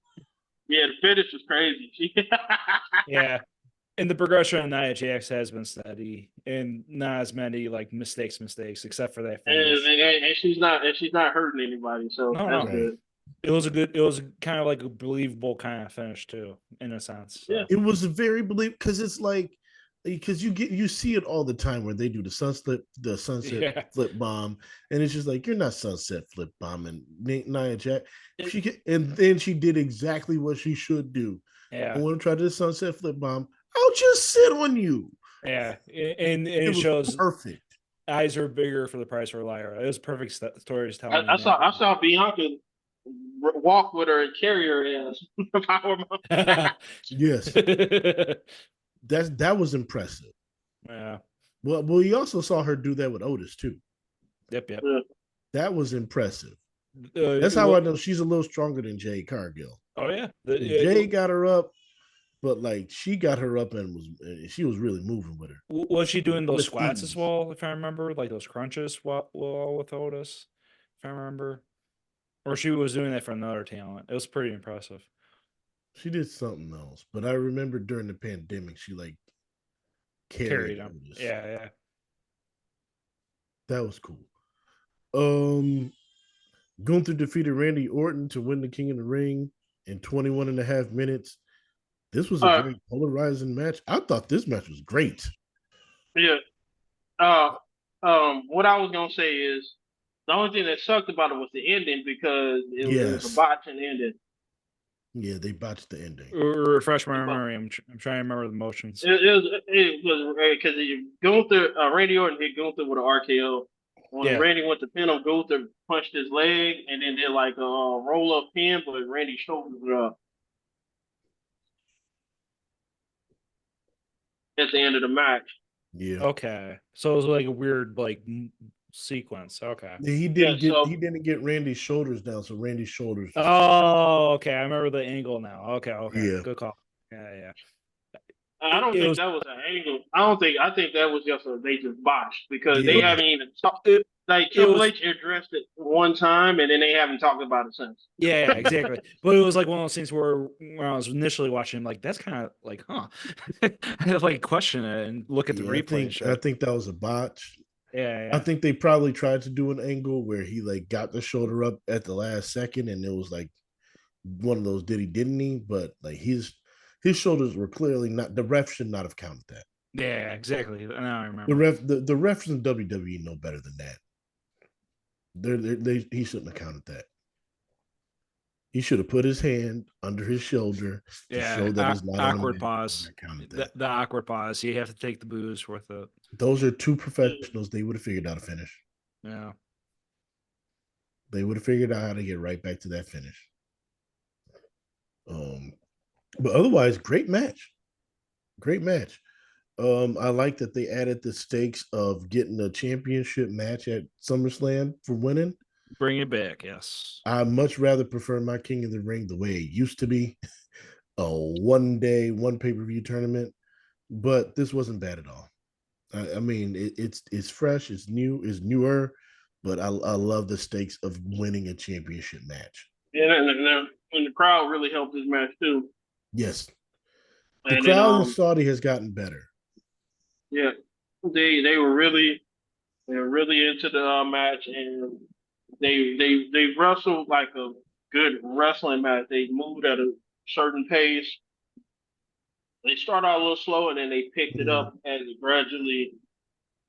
Speaker 1: Yeah, the finish was crazy.
Speaker 3: Yeah. And the progression of Nia Jax has been steady, and not as many like mistakes, except for that finish.
Speaker 1: and she's not hurting anybody, so that's
Speaker 3: No.
Speaker 1: good.
Speaker 3: It was kind of like a believable kind of finish too, in a sense. So.
Speaker 1: Yeah.
Speaker 2: It was a very believable because it's like because you see it all the time where they do the sunset flip bomb, and it's just like you're not sunset flip bombing Nia Jax. And then she did exactly what she should do.
Speaker 3: Yeah.
Speaker 2: I want to try the sunset flip bomb. I'll just sit on you.
Speaker 3: Yeah, and it shows
Speaker 2: perfect.
Speaker 3: Eyes are bigger for the price for Lyra. It was perfect storytelling.
Speaker 1: I saw Bianca walk with her and carry her as power.
Speaker 2: Yes. That was impressive.
Speaker 3: Yeah.
Speaker 2: Well, we also saw her do that with Otis too.
Speaker 3: Yep.
Speaker 1: Yeah.
Speaker 2: That was impressive. That's how I know she's a little stronger than Jade Cargill.
Speaker 3: Oh yeah,
Speaker 2: Jade got her up, but like she got her up and she was really moving with her.
Speaker 3: Was she doing those squats as well? If I remember, like those crunches with Otis, if I remember, or she was doing that for another talent. It was pretty impressive.
Speaker 2: She did something else, but I remember during the pandemic, she like carried him.
Speaker 3: Yeah.
Speaker 2: That was cool. Gunther defeated Randy Orton to win the King of the Ring in 21 and a half minutes. This was a very polarizing match. I thought this match was great.
Speaker 1: Yeah. What I was gonna say is the only thing that sucked about it was the ending because it was a botching ending.
Speaker 2: Yeah, they botched the ending.
Speaker 3: Refresh my memory. I'm trying to remember the motions.
Speaker 1: It was because Gunther, Randy Orton hit Gunther with an RKO. When Randy went to pin him, Gunther punched his leg and then did like a roll up pin, but Randy shoulders it up at the end of the match.
Speaker 2: Yeah.
Speaker 3: Okay. So it was like a weird like sequence. Okay.
Speaker 2: Yeah, he didn't get Randy's shoulders down, so Randy's shoulders.
Speaker 3: Oh, okay. I remember the angle now. Okay.
Speaker 2: Yeah.
Speaker 3: Good call. Yeah.
Speaker 1: I don't think that was an angle. I think that was just they just botched because they haven't even talked. Like Triple H addressed it one time and then they haven't talked about it since.
Speaker 3: Yeah, exactly. But it was like one of those things where when I was initially watching, like that's kind of like, huh? I had to like question it and look at the replay.
Speaker 2: I think that was a botch.
Speaker 3: Yeah.
Speaker 2: I think they probably tried to do an angle where he like got the shoulder up at the last second, and it was like one of those did he didn't he? But like his shoulders were clearly not. The ref should not have counted that.
Speaker 3: Yeah, exactly. Now I remember.
Speaker 2: The refs in WWE know better than that. He shouldn't have counted that. He should have put his hand under his shoulder to show that he's not
Speaker 3: awkward pause. The awkward pause. You have to take the booze worth it.
Speaker 2: Those are two professionals. They would have figured out a finish.
Speaker 3: Yeah.
Speaker 2: They would have figured out how to get right back to that finish. But otherwise, great match. Great match. I like that they added the stakes of getting a championship match at SummerSlam for winning.
Speaker 3: Bring it back, yes.
Speaker 2: I much rather prefer my King of the Ring the way it used to be, a 1 day, 1 pay-per-view tournament. But this wasn't bad at all. I mean, it's fresh, it's new, it's newer, but I love the stakes of winning a championship match.
Speaker 1: Yeah, and the crowd really helped this match too.
Speaker 2: Yes, the crowd in Saudi has gotten better.
Speaker 1: Yeah, they were really into the match, and they wrestled like a good wrestling match. They moved at a certain pace. they started out a little slow and then they picked it up as gradually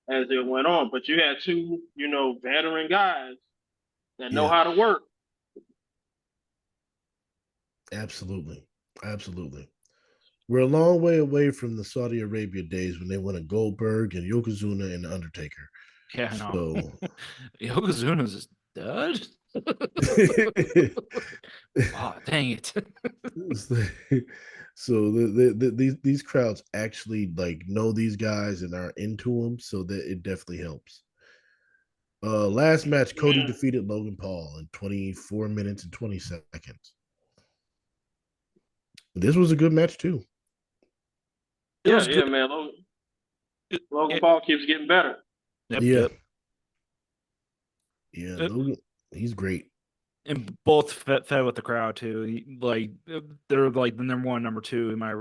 Speaker 1: as it went on. But you had two, veteran guys that know
Speaker 2: Yeah.
Speaker 1: how to work.
Speaker 2: Absolutely. Absolutely. We're a long way away from the Saudi Arabia days when they went to Goldberg and Yokozuna and The Undertaker.
Speaker 3: Yeah, I know.
Speaker 2: So
Speaker 3: Yokozuna's dead. Oh, dang it.
Speaker 2: so these crowds actually like know these guys and are into them, so that it definitely helps. Last match, Cody
Speaker 1: Yeah,
Speaker 2: defeated Logan Paul in 24 minutes and 20 seconds. This was a good match too.
Speaker 3: It was good.
Speaker 1: man. Logan
Speaker 3: It,
Speaker 1: Paul keeps getting better.
Speaker 3: yep,
Speaker 2: Yeah,
Speaker 3: yep.
Speaker 2: yeah,
Speaker 3: It,
Speaker 2: Logan, he's great.
Speaker 3: and both fed with the crowd too. Like they're like the number one, number two in my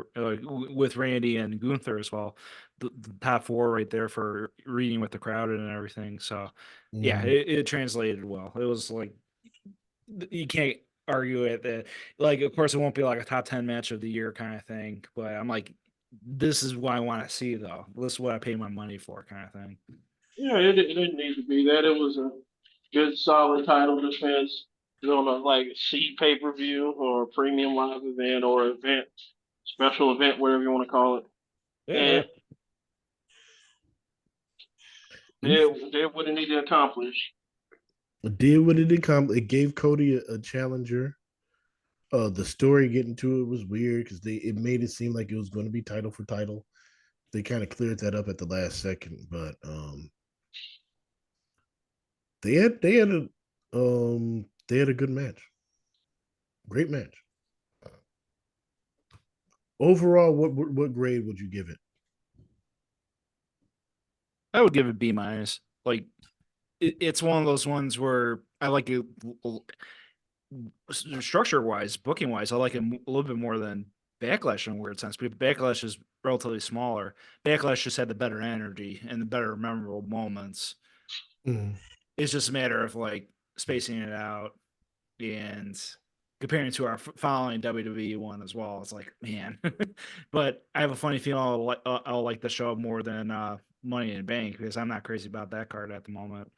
Speaker 3: with Randy and Gunther as well. The top four right there for reading with the crowd and everything. So yeah, it translated well. It was like you can't argue it that like of course it won't be like a top 10 match of the year kind of thing, but I'm like this is what I want to see though. This is what I pay my money for kind of thing.
Speaker 1: Yeah, it didn't need to be that. It was a good, solid title defense on a C pay-per-view or a premium live event or event, special event, whatever you want to call it.
Speaker 3: Yeah.
Speaker 1: And did what it needed to accomplish.
Speaker 2: It did what it did. It gave Cody a challenger. The story getting to it was weird because it made it seem like it was going to be title for title. They kind of cleared that up at the last second, but they had a good match. Great match. Overall, what grade would you give it?
Speaker 3: I would give it B minus. Like it's one of those ones where I like it structure wise, booking wise. I like it a little bit more than Backlash in a weird sense. But Backlash is relatively smaller. Backlash just had the better energy and the better memorable moments.
Speaker 2: Mm.
Speaker 3: It's just a matter of like spacing it out and comparing to our following WWE one as well. It's like, man, but I have a funny feeling I'll like the show more than Money in the Bank because I'm not crazy about that card at the moment.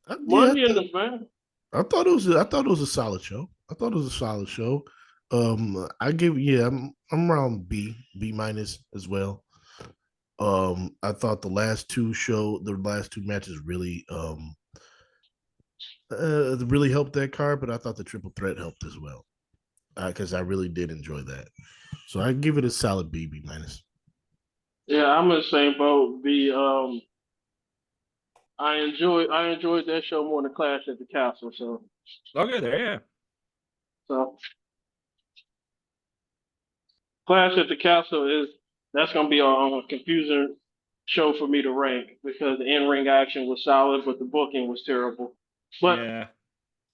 Speaker 2: Yeah,
Speaker 1: Money in the Bank.
Speaker 2: I thought it was a solid show. I thought it was a solid show. I give I'm around B minus as well. I thought the last two matches really helped that card, but I thought the triple threat helped as well because I really did enjoy that. So I give it a solid B minus.
Speaker 1: Yeah, I'm in the same boat. I enjoyed that show more than Clash at the Castle.
Speaker 3: Okay, there, yeah.
Speaker 1: So Clash at the Castle that's gonna be a confusing show for me to rank because the in-ring action was solid, but the booking was terrible. But
Speaker 3: Yeah.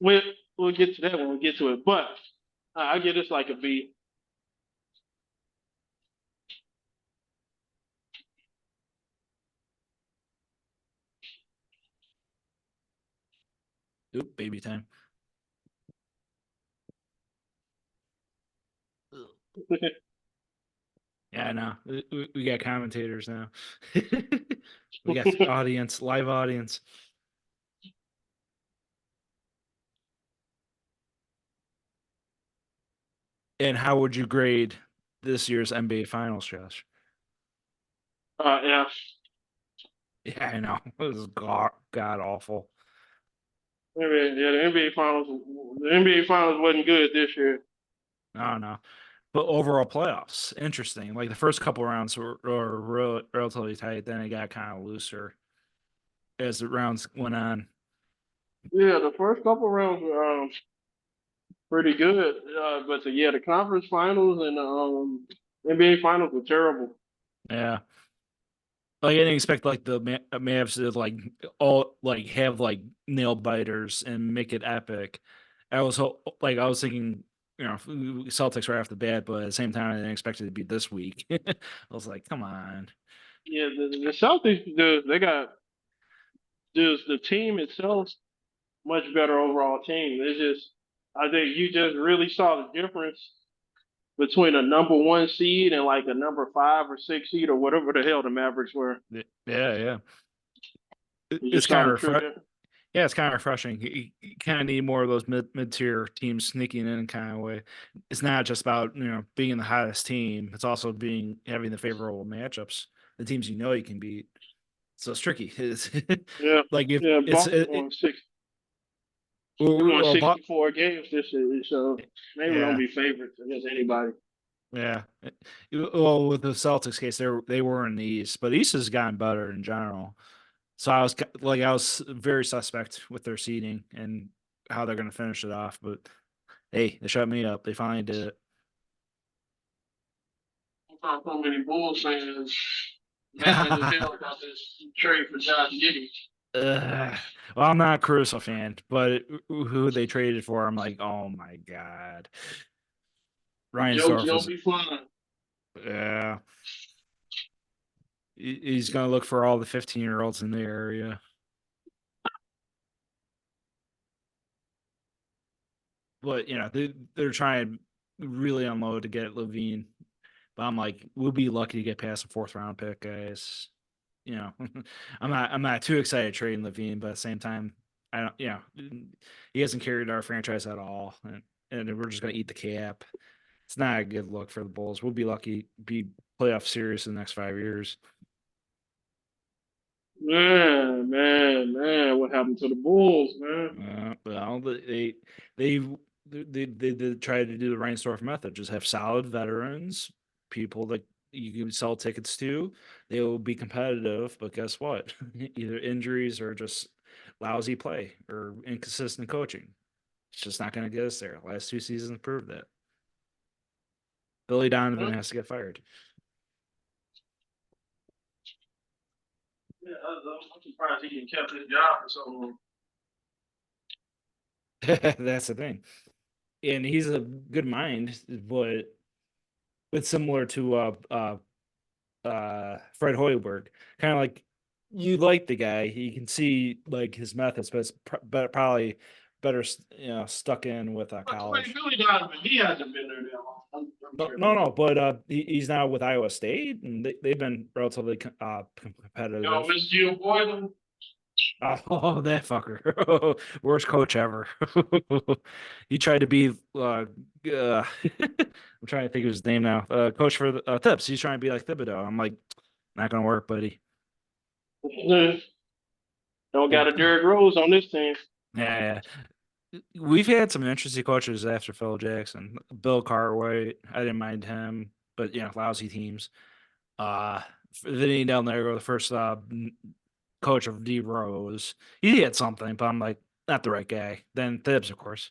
Speaker 1: we'll we'll get to that when we get to it. But I give this like a B.
Speaker 3: Oop, baby time. Yeah, I know. We got commentators now. We got audience, live audience. And how would you grade this year's NBA Finals, Josh?
Speaker 1: Yeah.
Speaker 3: Yeah, I know. It was god awful.
Speaker 1: Yeah, the NBA Finals wasn't good this year.
Speaker 3: I don't know. But overall playoffs, interesting. Like the first couple rounds were relatively tight. Then it got kind of looser as the rounds went on.
Speaker 1: Yeah, the first couple rounds were pretty good, but the conference finals and NBA finals were terrible.
Speaker 3: Yeah. Like I didn't expect like the Mavs to like all like have like nail biters and make it epic. I was I was thinking, Celtics right off the bat, but at the same time, I didn't expect it to be this week. I was like, come on.
Speaker 1: Yeah, the Celtics, they got the team itself much better overall team. It's just I think you just really saw the difference between a number 1 seed and like a number 5 or 6 seed or whatever the hell the Mavericks were.
Speaker 3: Yeah, yeah.
Speaker 1: You
Speaker 3: It's
Speaker 1: just saw
Speaker 3: kind
Speaker 1: the
Speaker 3: of
Speaker 1: trigger.
Speaker 3: yeah, it's kind of refreshing. You kind of need more of those mid tier teams sneaking in kind of way. It's not just about being the hottest team. It's also having the favorable matchups, the teams you know you can beat. So it's tricky. It's
Speaker 1: Yeah,
Speaker 3: like if
Speaker 1: yeah.
Speaker 3: it's
Speaker 1: Boston won six. They won
Speaker 3: well,
Speaker 1: 64 games this year, so they were gonna
Speaker 3: yeah,
Speaker 1: be favorites against anybody.
Speaker 3: yeah. Well, with the Celtics case, they were in the East, but East has gotten better in general. So I was very suspect with their seeding and how they're going to finish it off. But hey, they shut me up. They finally did it.
Speaker 1: So many Bulls fans mad as hell about this trade for Josh Giddey.
Speaker 3: Well, I'm not a Caruso fan, but who they traded for, I'm like, oh my god.
Speaker 1: Joke's
Speaker 3: Reinsdorf
Speaker 1: gonna
Speaker 3: was,
Speaker 1: be fun.
Speaker 3: yeah. He's gonna look for all the 15-year-olds in the area. But they're trying really unload to get Levine. But I'm like, we'll be lucky to get past a 4th-round pick, guys. I'm not too excited trading Levine, but at the same time, I don't, he hasn't carried our franchise at all, and we're just gonna eat the cap. It's not a good look for the Bulls. We'll be lucky to be playoff serious in the next 5 years.
Speaker 1: Man, what happened to the Bulls, man?
Speaker 3: Well, they they tried to do the Reinsdorf method. Just have solid veterans, people that you can sell tickets to. They will be competitive, but guess what? Either injuries or just lousy play or inconsistent coaching. It's just not going to get us there. Last 2 seasons proved that. Billy Donovan has to get fired.
Speaker 1: Yeah, I'm surprised he even kept his job for so long.
Speaker 3: That's the thing. And he's a good mind, but it's similar to Fred Hoiberg. Kind of like you like the guy, you can see like his methods, but it's probably better, stuck in with
Speaker 1: But
Speaker 3: college.
Speaker 1: Billy Donovan, he hasn't been there that long. I'm
Speaker 3: No,
Speaker 1: sure.
Speaker 3: no, but he's now with Iowa State, and they've been relatively
Speaker 1: Yo,
Speaker 3: competitive.
Speaker 1: Miss Jill Boylan.
Speaker 3: Oh, that fucker! Worst coach ever. He tried to be. I'm trying to think of his name now. Coach for the Tips. He's trying to be like Thibodeau. I'm like, not gonna work, buddy.
Speaker 1: Don't got
Speaker 3: Well,
Speaker 1: a Derrick Rose on this team.
Speaker 3: yeah, we've had some interesting coaches after Phil Jackson. Bill Cartwright, I didn't mind him, but lousy teams. Uh, Vinny Del Negro, the first coach of D Rose, he had something, but I'm like, not the right guy. Then Thibs, of course.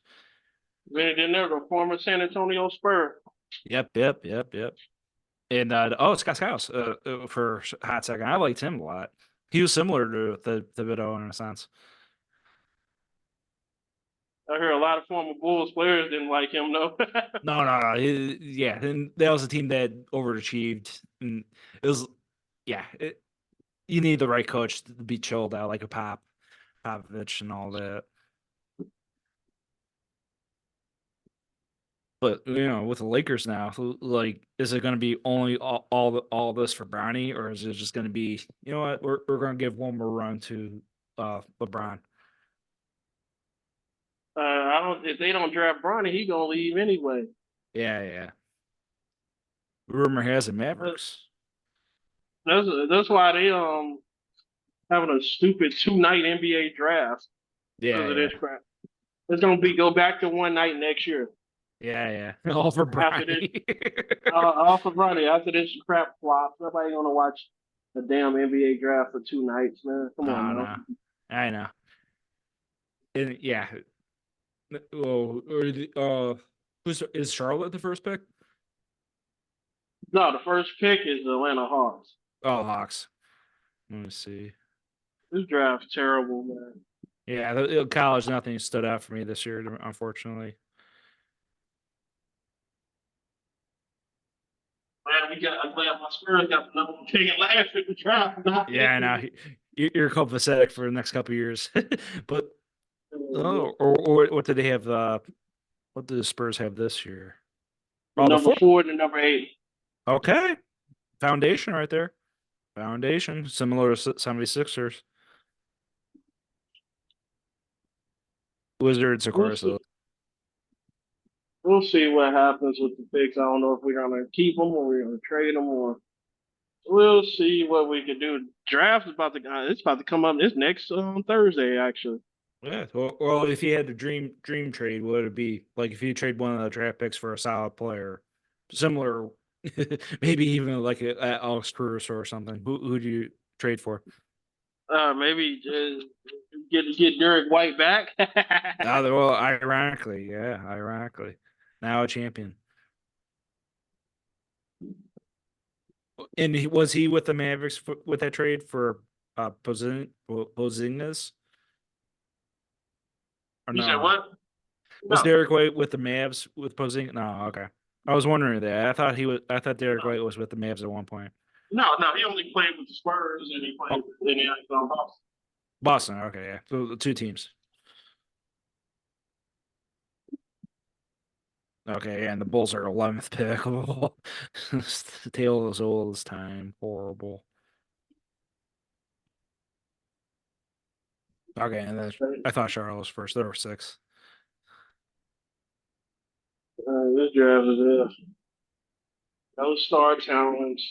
Speaker 1: Vinny Del former San Antonio Spur.
Speaker 3: Yep. And Scott Skiles for a hot second. I liked him a lot. He was similar to the Thibodeau in a sense.
Speaker 1: I heard a lot of former Bulls players didn't like him though.
Speaker 3: No. Yeah, and that was a team that overachieved, and it was, yeah. You need the right coach to be chilled out, like a Popovich, and all that. But with the Lakers now, like, is it going to be only all this for Bronny, or is it just going to be, what, we're going to give one more run to LeBron?
Speaker 1: I don't. If they don't draft Bronny, he gonna leave anyway.
Speaker 3: Yeah. Rumor has it Mavericks.
Speaker 1: That's why they having a stupid 2-night NBA draft because of
Speaker 3: Yeah.
Speaker 1: this crap. It's gonna be go back to one night next year
Speaker 3: Yeah. All for
Speaker 1: after this.
Speaker 3: Bronny.
Speaker 1: Off of Bronny after this crap flops. Nobody gonna watch the damn NBA draft for 2 nights, man. Come on,
Speaker 3: No,
Speaker 1: now.
Speaker 3: no. I know. And yeah. Oh, or is Charlotte the first pick?
Speaker 1: No, the first pick is the Atlanta Hawks.
Speaker 3: Oh, Hawks. Let me see.
Speaker 1: This draft's terrible, man.
Speaker 3: Yeah, the college nothing stood out for me this year, unfortunately.
Speaker 1: Man, I'm glad my Spurs got the number one pick at last in the draft.
Speaker 3: Yeah, I know. You're copacetic for the next couple of years, but or what did they have? What did the Spurs have this year? Oh, the
Speaker 1: number
Speaker 3: four.
Speaker 1: 4 and number 8.
Speaker 3: Okay. Foundation right there. Foundation. Similar to 76ers. Wizards, of
Speaker 1: We'll
Speaker 3: course.
Speaker 1: see. We'll see what happens with the picks. I don't know if we're gonna keep them or we're gonna trade them, or we'll see what we can do. Draft is about to it's about to come up this next Thursday, actually.
Speaker 3: Yeah. Well, if you had the dream trade, what would it be? Like if you trade one of the draft picks for a solid player, similar, maybe even like a Alex Cruz or something. Who do you trade for?
Speaker 1: Maybe get Derek White back.
Speaker 3: Well, ironically, yeah, ironically, now a champion. And was he with the Mavericks with that trade for Pozingas? Or
Speaker 1: You said
Speaker 3: no?
Speaker 1: what?
Speaker 3: Was
Speaker 1: No,
Speaker 3: Derek White with the Mavs with Pozingas? No, okay. I was wondering that. I thought he was. I thought Derek White was with the Mavs at one point.
Speaker 1: no. He only played with the Spurs and he played
Speaker 3: Oh,
Speaker 1: in the Boston.
Speaker 3: Boston. Okay, yeah. So the two teams. Okay, and the Bulls are 11th pick. The tale is old as time. Horrible. Okay, and then I thought Charlotte was first. There were 6.
Speaker 1: This draft is no star challenge.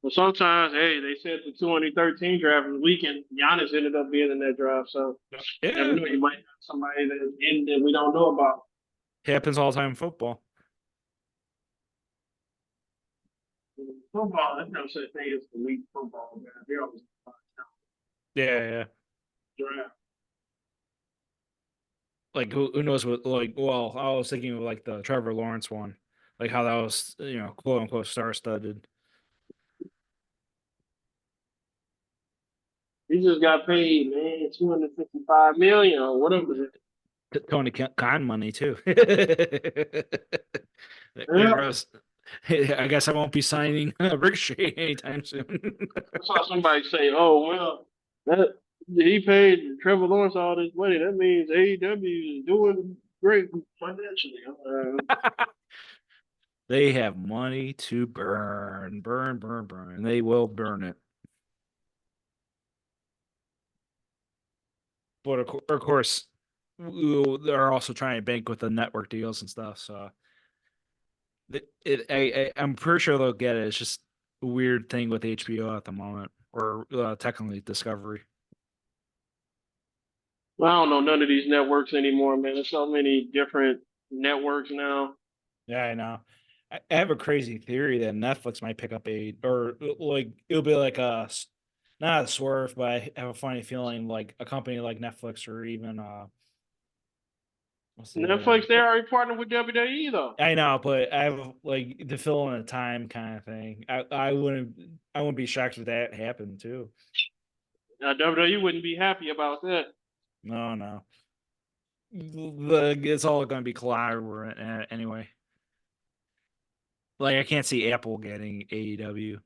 Speaker 1: But sometimes, hey, they said the 2013 draft was weak, and Giannis ended up being in that draft. So you never
Speaker 3: Yeah,
Speaker 1: know, you might have somebody that we don't know about.
Speaker 3: happens all the time in football.
Speaker 1: Football, there's no such thing as elite football, man. They're always
Speaker 3: Yeah, yeah.
Speaker 1: draft.
Speaker 3: Like who knows what? Like, well, I was thinking of like the Trevor Lawrence one, like how that was, quote unquote star studded.
Speaker 1: He just got paid, man, 255 million or whatever.
Speaker 3: Tony Khan money too. There
Speaker 1: Yeah,
Speaker 3: goes. I guess I won't be signing Ricochet anytime soon.
Speaker 1: I saw somebody say, "Oh well, that he paid Trevor Lawrence all this money. That means AEW is doing great financially."
Speaker 3: They have money to burn, burn, burn, burn, and they will burn it. But of course, they're also trying to bank with the network deals and stuff. So I'm pretty sure they'll get it. It's just a weird thing with HBO at the moment, or technically Discovery.
Speaker 1: I don't know none of these networks anymore, man. There's so many different networks now.
Speaker 3: Yeah, I know. I have a crazy theory that Netflix might pick up or like it'll be like not a swerve, but I have a funny feeling like a company like Netflix or even what's the other
Speaker 1: Netflix,
Speaker 3: one?
Speaker 1: they already partnered with WWE though.
Speaker 3: I know, but I have like the fill in a time kind of thing. I wouldn't be shocked if that happened too.
Speaker 1: Now WWE wouldn't be happy about that.
Speaker 3: No, no. It's all going to be collaborative anyway. Like I can't see Apple getting AEW,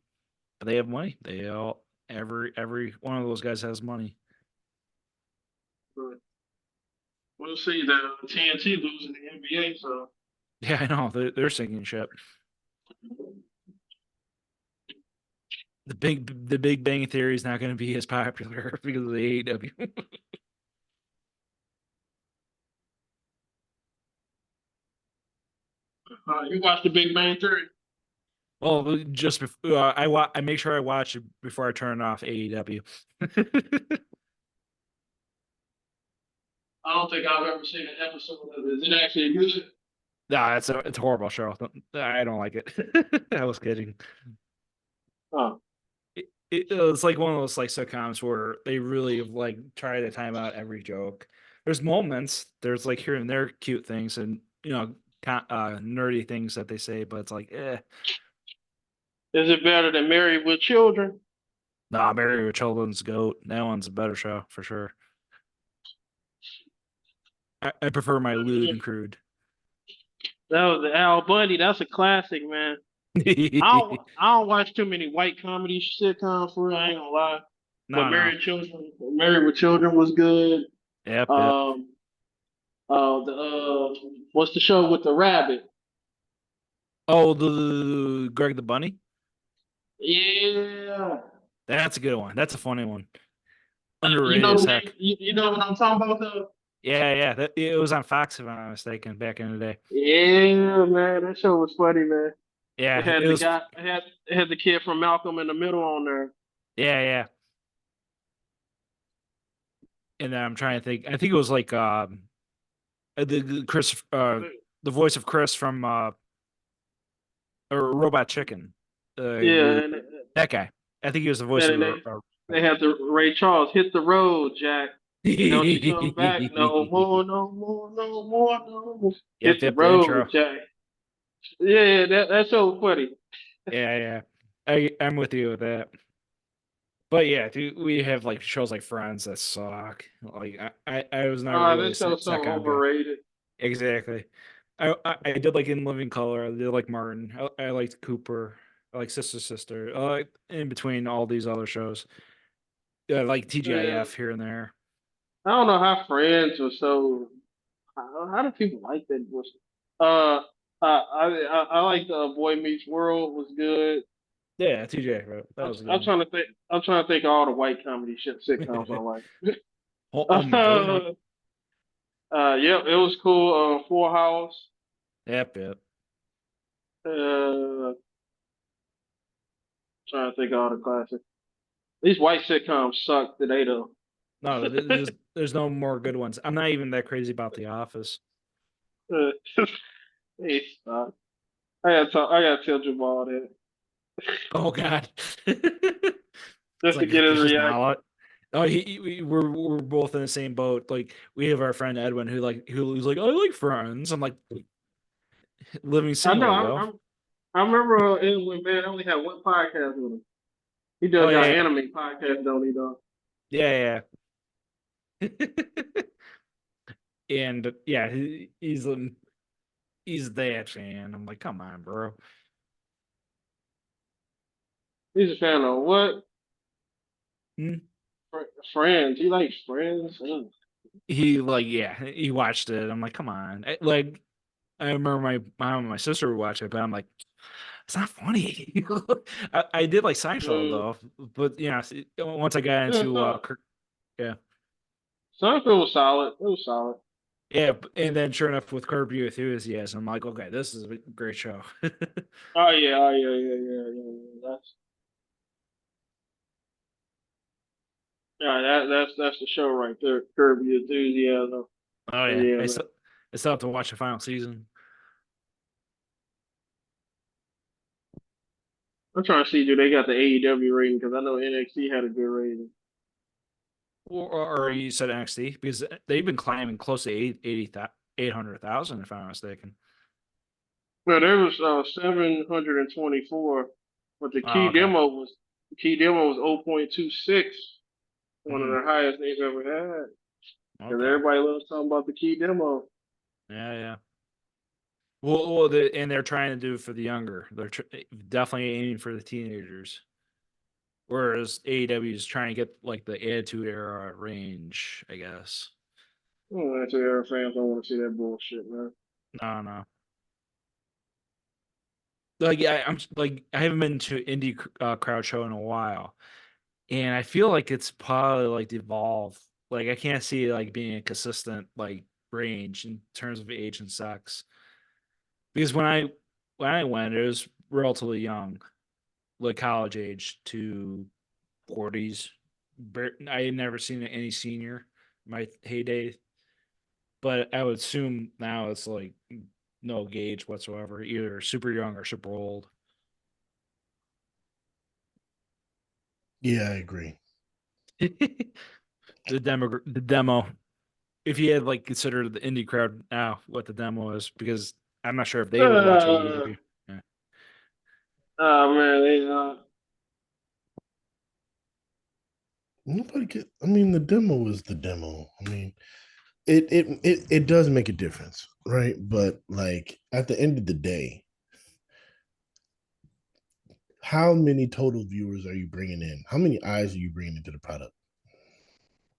Speaker 3: but they have money. They all every one of those guys has money.
Speaker 1: But we'll see. The TNT losing the NBA, so
Speaker 3: Yeah, I know. They're sinking ship. The Big Bang Theory is not going to be as popular because of the AEW.
Speaker 1: you watch the Big Bang Theory.
Speaker 3: Well, just before I make sure I watch it before I turn off AEW.
Speaker 1: I don't think I've ever seen an episode of it. Is it actually good?
Speaker 3: Nah, it's a horrible show. I don't like it. I was kidding.
Speaker 1: Oh,
Speaker 3: It's like one of those like sitcoms where they really like try to time out every joke. There's moments, there's like here and there cute things and nerdy things that they say, but it's like,
Speaker 1: is it better than Married with Children?
Speaker 3: nah, Married with Children's goat. That one's a better show for sure. I prefer my lewd and crude.
Speaker 1: That was the Al Bundy. That's a classic, man. I don't watch too many white comedy sitcoms for real. I ain't gonna lie. But
Speaker 3: No.
Speaker 1: Married with Children was good.
Speaker 3: Yep, yep.
Speaker 1: The what's the show with the rabbit?
Speaker 3: Oh, the Greg the Bunny.
Speaker 1: Yeah.
Speaker 3: That's a good one. That's a funny one.
Speaker 1: You
Speaker 3: Underrated
Speaker 1: know
Speaker 3: as
Speaker 1: the
Speaker 3: heck.
Speaker 1: name, you know what I'm talking about though?
Speaker 3: Yeah, yeah. It was on Fox, if I'm not mistaken, back in the day.
Speaker 1: Yeah, man, that show was funny, man. It
Speaker 3: Yeah,
Speaker 1: had
Speaker 3: it
Speaker 1: the
Speaker 3: was.
Speaker 1: guy, it had the kid from Malcolm in the Middle on there.
Speaker 3: Yeah, yeah. And then I'm trying to think. I think it was like the Chris, the voice of Chris from or Robot Chicken.
Speaker 1: Yeah, and
Speaker 3: That guy. I think he was the voice
Speaker 1: then
Speaker 3: of.
Speaker 1: they had the Ray Charles hit the road, Jack. Don't you come back no more, no more, no more, no more. Hit
Speaker 3: Yep,
Speaker 1: the
Speaker 3: yep. The
Speaker 1: road,
Speaker 3: intro.
Speaker 1: Jack. Yeah, that's so funny.
Speaker 3: Yeah, yeah. I'm with you with that. But yeah, dude, we have like shows like Friends that suck. Like I was never really a
Speaker 1: This show's so
Speaker 3: sitcom guy.
Speaker 1: overrated.
Speaker 3: Exactly. I did like In Living Color. I did like Martin. I liked Cooper. I like Sister Sister. I like in between all these other shows. I like
Speaker 1: Yeah.
Speaker 3: TGIF here and there.
Speaker 1: I don't know how Friends was so. How do people like that bullshit? I like Boy Meets World was good.
Speaker 3: Yeah, TGIF, bro. That was a good
Speaker 1: I'm
Speaker 3: one.
Speaker 1: trying to think. I'm trying to think of all the white comedy shit sitcoms I like.
Speaker 3: Home Improvement.
Speaker 1: Yep, it was cool. Full House.
Speaker 3: Yep, yep.
Speaker 1: Trying to think of all the classics. These white sitcoms suck today though.
Speaker 3: No, there's no more good ones. I'm not even that crazy about The Office.
Speaker 1: They suck. I gotta tell Jamal that
Speaker 3: Oh God. It's
Speaker 1: just to
Speaker 3: like
Speaker 1: get his
Speaker 3: there's just not a
Speaker 1: reaction.
Speaker 3: lot. Oh, we're both in the same boat. Like we have our friend Edwin who's like, I like Friends. I'm like, living
Speaker 1: I know.
Speaker 3: single, yo.
Speaker 1: I remember when man only had one podcast with him. He
Speaker 3: Oh
Speaker 1: does y'all
Speaker 3: yeah,
Speaker 1: anime podcast, don't he? Though.
Speaker 3: yeah, yeah. And yeah, he's that fan. I'm like, come on, bro.
Speaker 1: He's a fan of what?
Speaker 3: Hmm?
Speaker 1: Friends. He likes Friends. Ugh.
Speaker 3: He like, yeah, he watched it. I'm like, come on. Like, I remember my mom and my sister would watch it, but I'm like, it's not funny. I did like Seinfeld
Speaker 1: Mm.
Speaker 3: though, but once I got
Speaker 1: Yeah,
Speaker 3: into
Speaker 1: no.
Speaker 3: Yeah,
Speaker 1: Seinfeld was solid. It was solid.
Speaker 3: yeah, and then sure enough with Curb Your Enthusiasm, I'm like, okay, this is a great show.
Speaker 1: Oh yeah, yeah. That's the show right there. Curb Your Enthusiasm.
Speaker 3: Oh
Speaker 1: But
Speaker 3: yeah,
Speaker 1: yeah, man.
Speaker 3: I still have to watch the final season.
Speaker 1: I'm trying to see do they got the AEW rating because I know NXT had a good rating.
Speaker 3: Or you said NXT because they've been climbing close to 800,000 if I'm not mistaken.
Speaker 1: Well, there was 724, but
Speaker 3: Oh, okay.
Speaker 1: the key demo was 0.26, one of
Speaker 3: Hmm.
Speaker 1: the highest they've ever had. Because
Speaker 3: Okay.
Speaker 1: everybody loves talking about the key demo.
Speaker 3: Yeah, yeah. And they're trying to do it for the younger. They're definitely aiming for the teenagers. Whereas AEW is trying to get like the Attitude Era range, I guess.
Speaker 1: Oh, that's Air fans don't want to see that bullshit, man.
Speaker 3: No, no. Like I'm like I haven't been to indie crowd show in a while, and I feel like it's probably like devolved. Like I can't see it like being a consistent like range in terms of age and sex. Because when I went, it was relatively young, like college age to 40s. I had never seen any senior in my heyday, but I would assume now it's like no gauge whatsoever, either super young or super old.
Speaker 2: Yeah, I agree.
Speaker 3: The demo. If you had like considered the indie crowd now, what the demo is, because I'm not sure if they would watch
Speaker 1: Uh,
Speaker 3: AEW. Yeah.
Speaker 1: oh man,
Speaker 2: Nobody get. I mean, the demo is the demo. I mean, it does make a difference, right? But like at the end of the day, how many total viewers are you bringing in? How many eyes are you bringing into the product?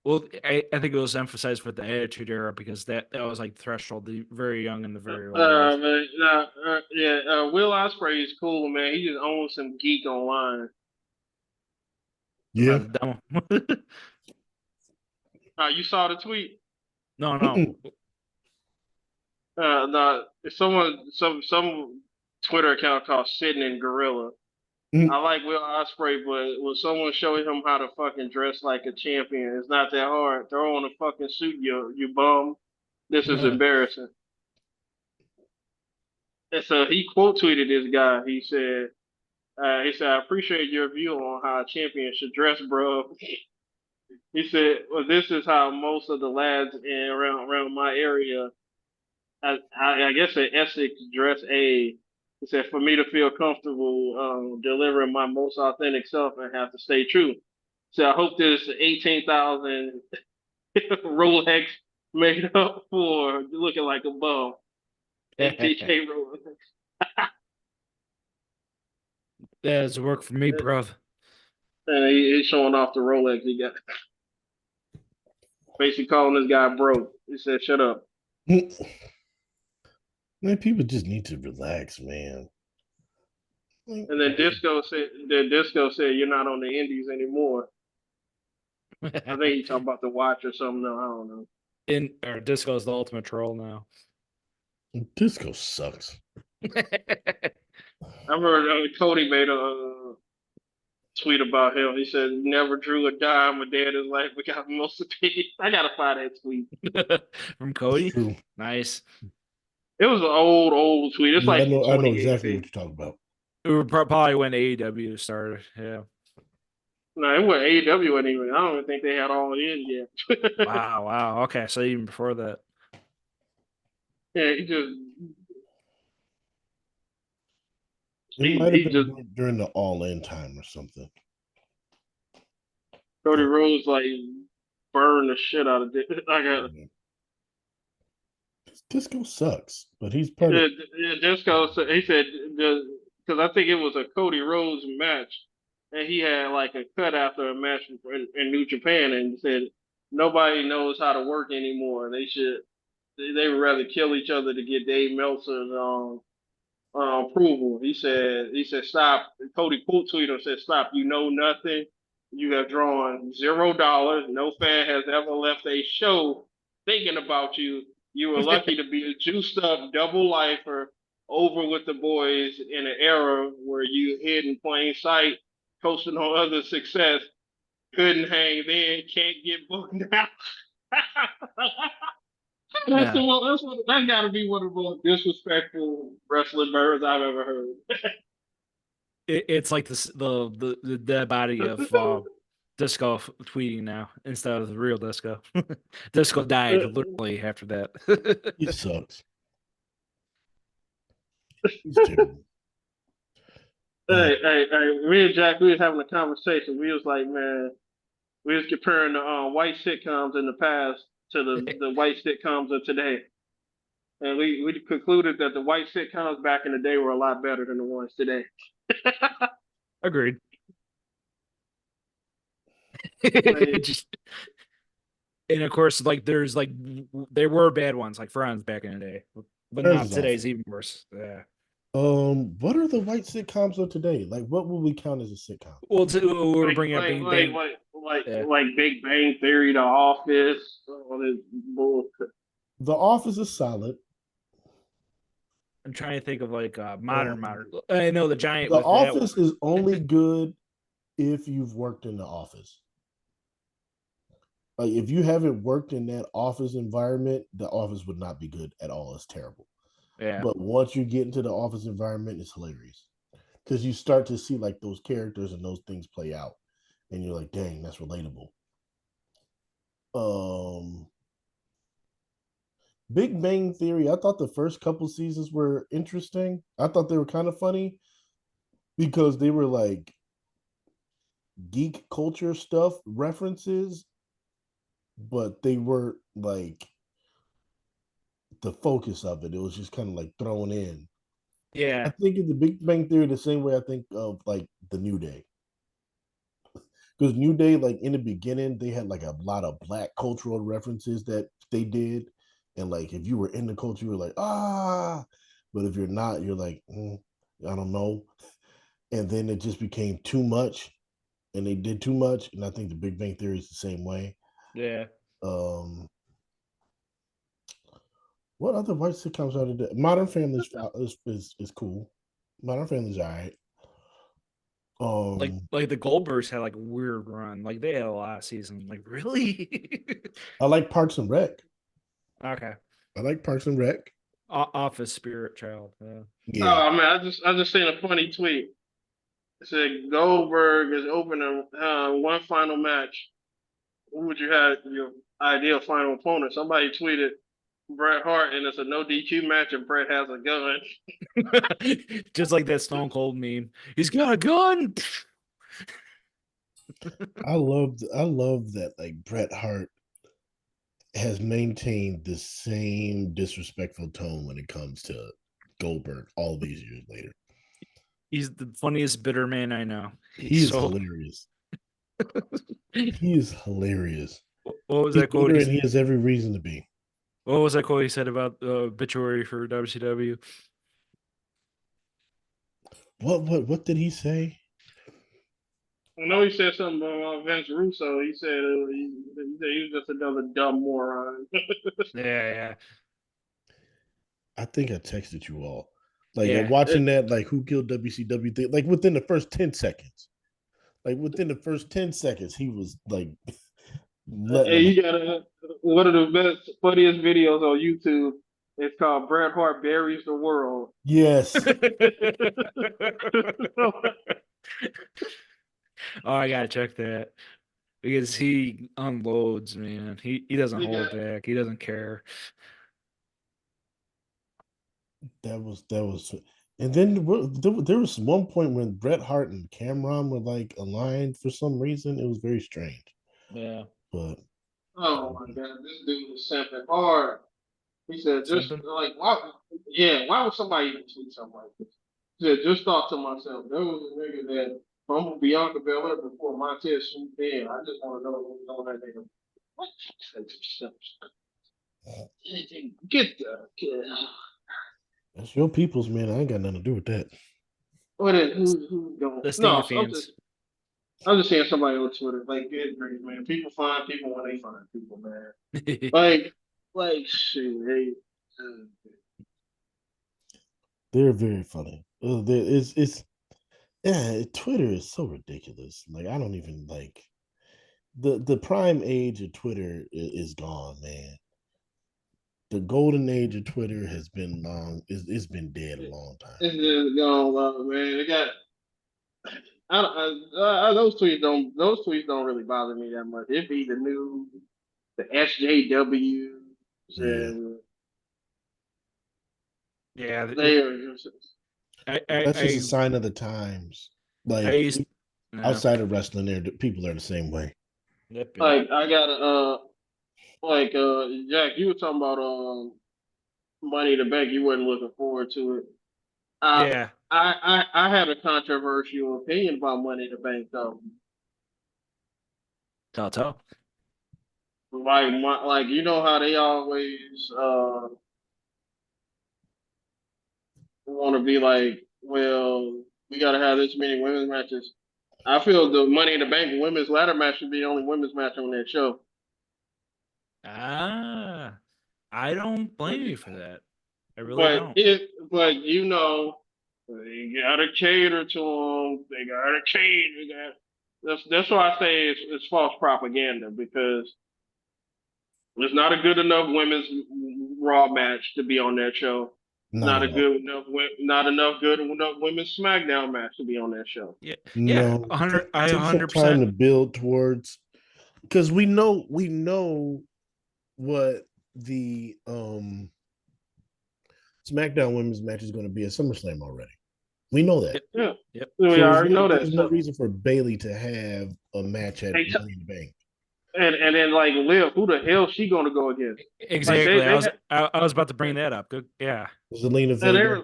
Speaker 3: Well, I think it was emphasized with the Attitude Era because that was like threshold, the very young and the very old.
Speaker 1: Man, Will Ospreay is cool, man. He just owns some geek online.
Speaker 2: Yeah.
Speaker 3: The demo.
Speaker 1: You saw the tweet?
Speaker 3: No, no.
Speaker 1: No, some Twitter account called Sitting in Gorilla. I like Will Ospreay, but when someone show him how to fucking dress like a champion, it's not that hard. Throw on a fucking suit, you bum. This is embarrassing. And so he quote tweeted this guy. He said, I appreciate your view on how a champion should dress, bro. He said, well, this is how most of the lads around my area, I guess in Essex dress a. He said, for me to feel comfortable delivering my most authentic self and have to stay true. So I hope this 18,000 Rolex made up for looking like a bum. ATK Rolex.
Speaker 3: That has worked for me, bruv.
Speaker 1: And he's showing off the Rolex he got. Basically calling this guy broke. He said, shut up.
Speaker 2: Man, people just need to relax, man.
Speaker 1: And then Disco said, you're not on the indies anymore. I think he's talking about the watch or something. No, I don't know.
Speaker 3: Disco is the ultimate troll now.
Speaker 2: Disco sucks.
Speaker 1: I heard Cody made a tweet about him. He said, never drew a dime a day in his life, but got most of it. I gotta find that tweet.
Speaker 3: From Cody? Nice.
Speaker 1: It was an old tweet. It's like
Speaker 2: I know exactly what you're talking about.
Speaker 3: It was probably when AEW started. Yeah.
Speaker 1: No, it wasn't AEW anyway. I don't even think they had all in yet.
Speaker 3: Wow. Okay, so even before that.
Speaker 1: Yeah, he just.
Speaker 2: It might have been during the All In time or something.
Speaker 1: Cody Rhodes like burned the shit out of it. I got.
Speaker 2: Disco sucks, but he's part of.
Speaker 1: Yeah, Disco. He said because I think it was a Cody Rhodes match, and he had like a cut after a match in New Japan, and said nobody knows how to work anymore. They would rather kill each other to get Dave Meltzer's approval. He said stop. Cody quote tweeted and said stop. You know nothing. You have drawn $0. No fan has ever left a show thinking about you. You were lucky to be a juiced up double lifer over with the boys in an era where you hid in plain sight, coasting on other success. Couldn't hang then, can't get booked now. That's got to be one of the most disrespectful wrestling birds I've ever heard.
Speaker 3: It's like the dead body of Disco tweeting now instead of the real Disco. Disco died literally after that.
Speaker 2: He sucks. He's terrible.
Speaker 1: Hey, me and Jack, we was having a conversation. We was like, man, we was comparing the white sitcoms in the past to the white sitcoms of today. And we concluded that the white sitcoms back in the day were a lot better than the ones today.
Speaker 3: Agreed. And of course, like there were bad ones like Friends back in the day, but not today's even worse. Yeah.
Speaker 2: What are the white sitcoms of today? Like, what would we count as a sitcom?
Speaker 3: Well, we're bringing up Big Bang.
Speaker 1: Like Big Bang Theory, The Office, all this bullshit.
Speaker 2: The Office is solid.
Speaker 3: I'm trying to think of like modern. I know the Giant.
Speaker 2: The Office is only good if you've worked in the office. Like, if you haven't worked in that office environment, the Office would not be good at all. It's terrible.
Speaker 3: Yeah.
Speaker 2: But once you get into the office environment, it's hilarious because you start to see like those characters and those things play out, and you're like, "Dang, that's relatable." Big Bang Theory. I thought the first couple seasons were interesting. I thought they were kind of funny because they were like geek culture stuff references, but they weren't like the focus of it. It was just kind of like thrown in.
Speaker 3: Yeah.
Speaker 2: I think of the Big Bang Theory the same way I think of like the New Day. Because New Day, like in the beginning, they had like a lot of black cultural references that they did, and like if you were in the culture, you were like but if you're not, you're like I don't know. And then it just became too much, and they did too much. And I think the Big Bang Theory is the same way.
Speaker 3: Yeah.
Speaker 2: Um, what other white sitcoms are there? Modern Family's is cool. Modern Family's all right.
Speaker 3: Like the Goldbergs had like a weird run. Like they had a lot of season. Like really?
Speaker 2: I like Parks and Rec.
Speaker 3: Okay.
Speaker 2: I like Parks and Rec.
Speaker 3: Office Spirit Child. Yeah.
Speaker 2: Yeah.
Speaker 1: Oh man, I just seen a funny tweet. It said Goldberg is opening one final match. Who would you have your ideal final opponent? Somebody tweeted Bret Hart, and it's a no DQ match, and Bret has a gun.
Speaker 3: Just like that Stone Cold meme. He's got a gun.
Speaker 2: I love that like Bret Hart has maintained the same disrespectful tone when it comes to Goldberg all these years later.
Speaker 3: He's the funniest bitter man I know.
Speaker 2: He is hilarious. He is hilarious.
Speaker 3: What was
Speaker 2: He's
Speaker 3: that quote?
Speaker 2: bitter and he has every reason to be.
Speaker 3: What was that quote he said about the obituary for WCW?
Speaker 2: What did he say?
Speaker 1: I know he said something about Vince Russo. He said he was just another dumb moron.
Speaker 3: Yeah.
Speaker 2: I think I texted you all. Like
Speaker 3: Yeah.
Speaker 2: watching that, like who killed WCW thing, like within the first 10 seconds. Like within the first 10 seconds, he was like
Speaker 1: Hey, you got one of the best, funniest videos on YouTube. It's called Bret Hart Buries the World.
Speaker 2: Yes.
Speaker 3: Oh, I gotta check that because he unloads, man. He doesn't hold back. He doesn't care.
Speaker 2: That was, and then there was one point when Bret Hart and Cameron were like aligned for some reason. It was very strange.
Speaker 3: Yeah.
Speaker 2: But
Speaker 1: oh my god, this dude was simping hard. He said, just
Speaker 3: Simping?
Speaker 1: like why? Yeah, why would somebody even tweet something like this? He said, just thought to myself, there was a nigga that fumbled Bianca Belair before Montez swooped in. I just want to know what was on that nigga. What? Get the.
Speaker 2: that's your people's, man. I ain't got nothing to do with that.
Speaker 1: What is who don't?
Speaker 3: The
Speaker 1: No,
Speaker 3: fans.
Speaker 1: I'm just seeing somebody on Twitter like, good grief, man. People find people when they find people, man. Like shit.
Speaker 2: They're very funny. It's yeah. Twitter is so ridiculous. Like I don't even like the prime age of Twitter is gone, man. The golden age of Twitter has been long. It's been dead a long time.
Speaker 1: It's just gone, man. They got. Those tweets don't really bother me that much. It be the new, the SJW, and
Speaker 3: Yeah.
Speaker 1: they are just.
Speaker 2: That's just a sign of the times. Like outside of wrestling, people are the same way.
Speaker 1: Like I got Jack, you were talking about Money in the Bank. You wasn't looking forward to it.
Speaker 3: Yeah.
Speaker 1: I had a controversial opinion about Money in the Bank though.
Speaker 3: Tell.
Speaker 1: Like you know how they always want to be like, well, we got to have this many women's matches. I feel the Money in the Bank women's ladder match should be the only women's match on that show.
Speaker 3: I don't blame you for that. I really don't.
Speaker 1: But you know, they gotta cater to them. They gotta cater. That's why I say it's false propaganda because it's not a good enough women's Raw match to be on that show. Not enough good enough women's SmackDown match to be on that show.
Speaker 3: Yeah,
Speaker 2: no,
Speaker 3: 100. I
Speaker 2: take
Speaker 3: 100%
Speaker 2: some time to build towards, because we know what the SmackDown women's match is going to be at SummerSlam already. We know that.
Speaker 1: Yeah.
Speaker 3: Yep.
Speaker 1: We already know that.
Speaker 2: There's no reason for Bayley to have a match at Money in the Bank.
Speaker 1: And then like Liv, who the hell is she going to go against?
Speaker 3: Exactly. I was about to bring that up. Good. Yeah.
Speaker 2: Zelina Vega.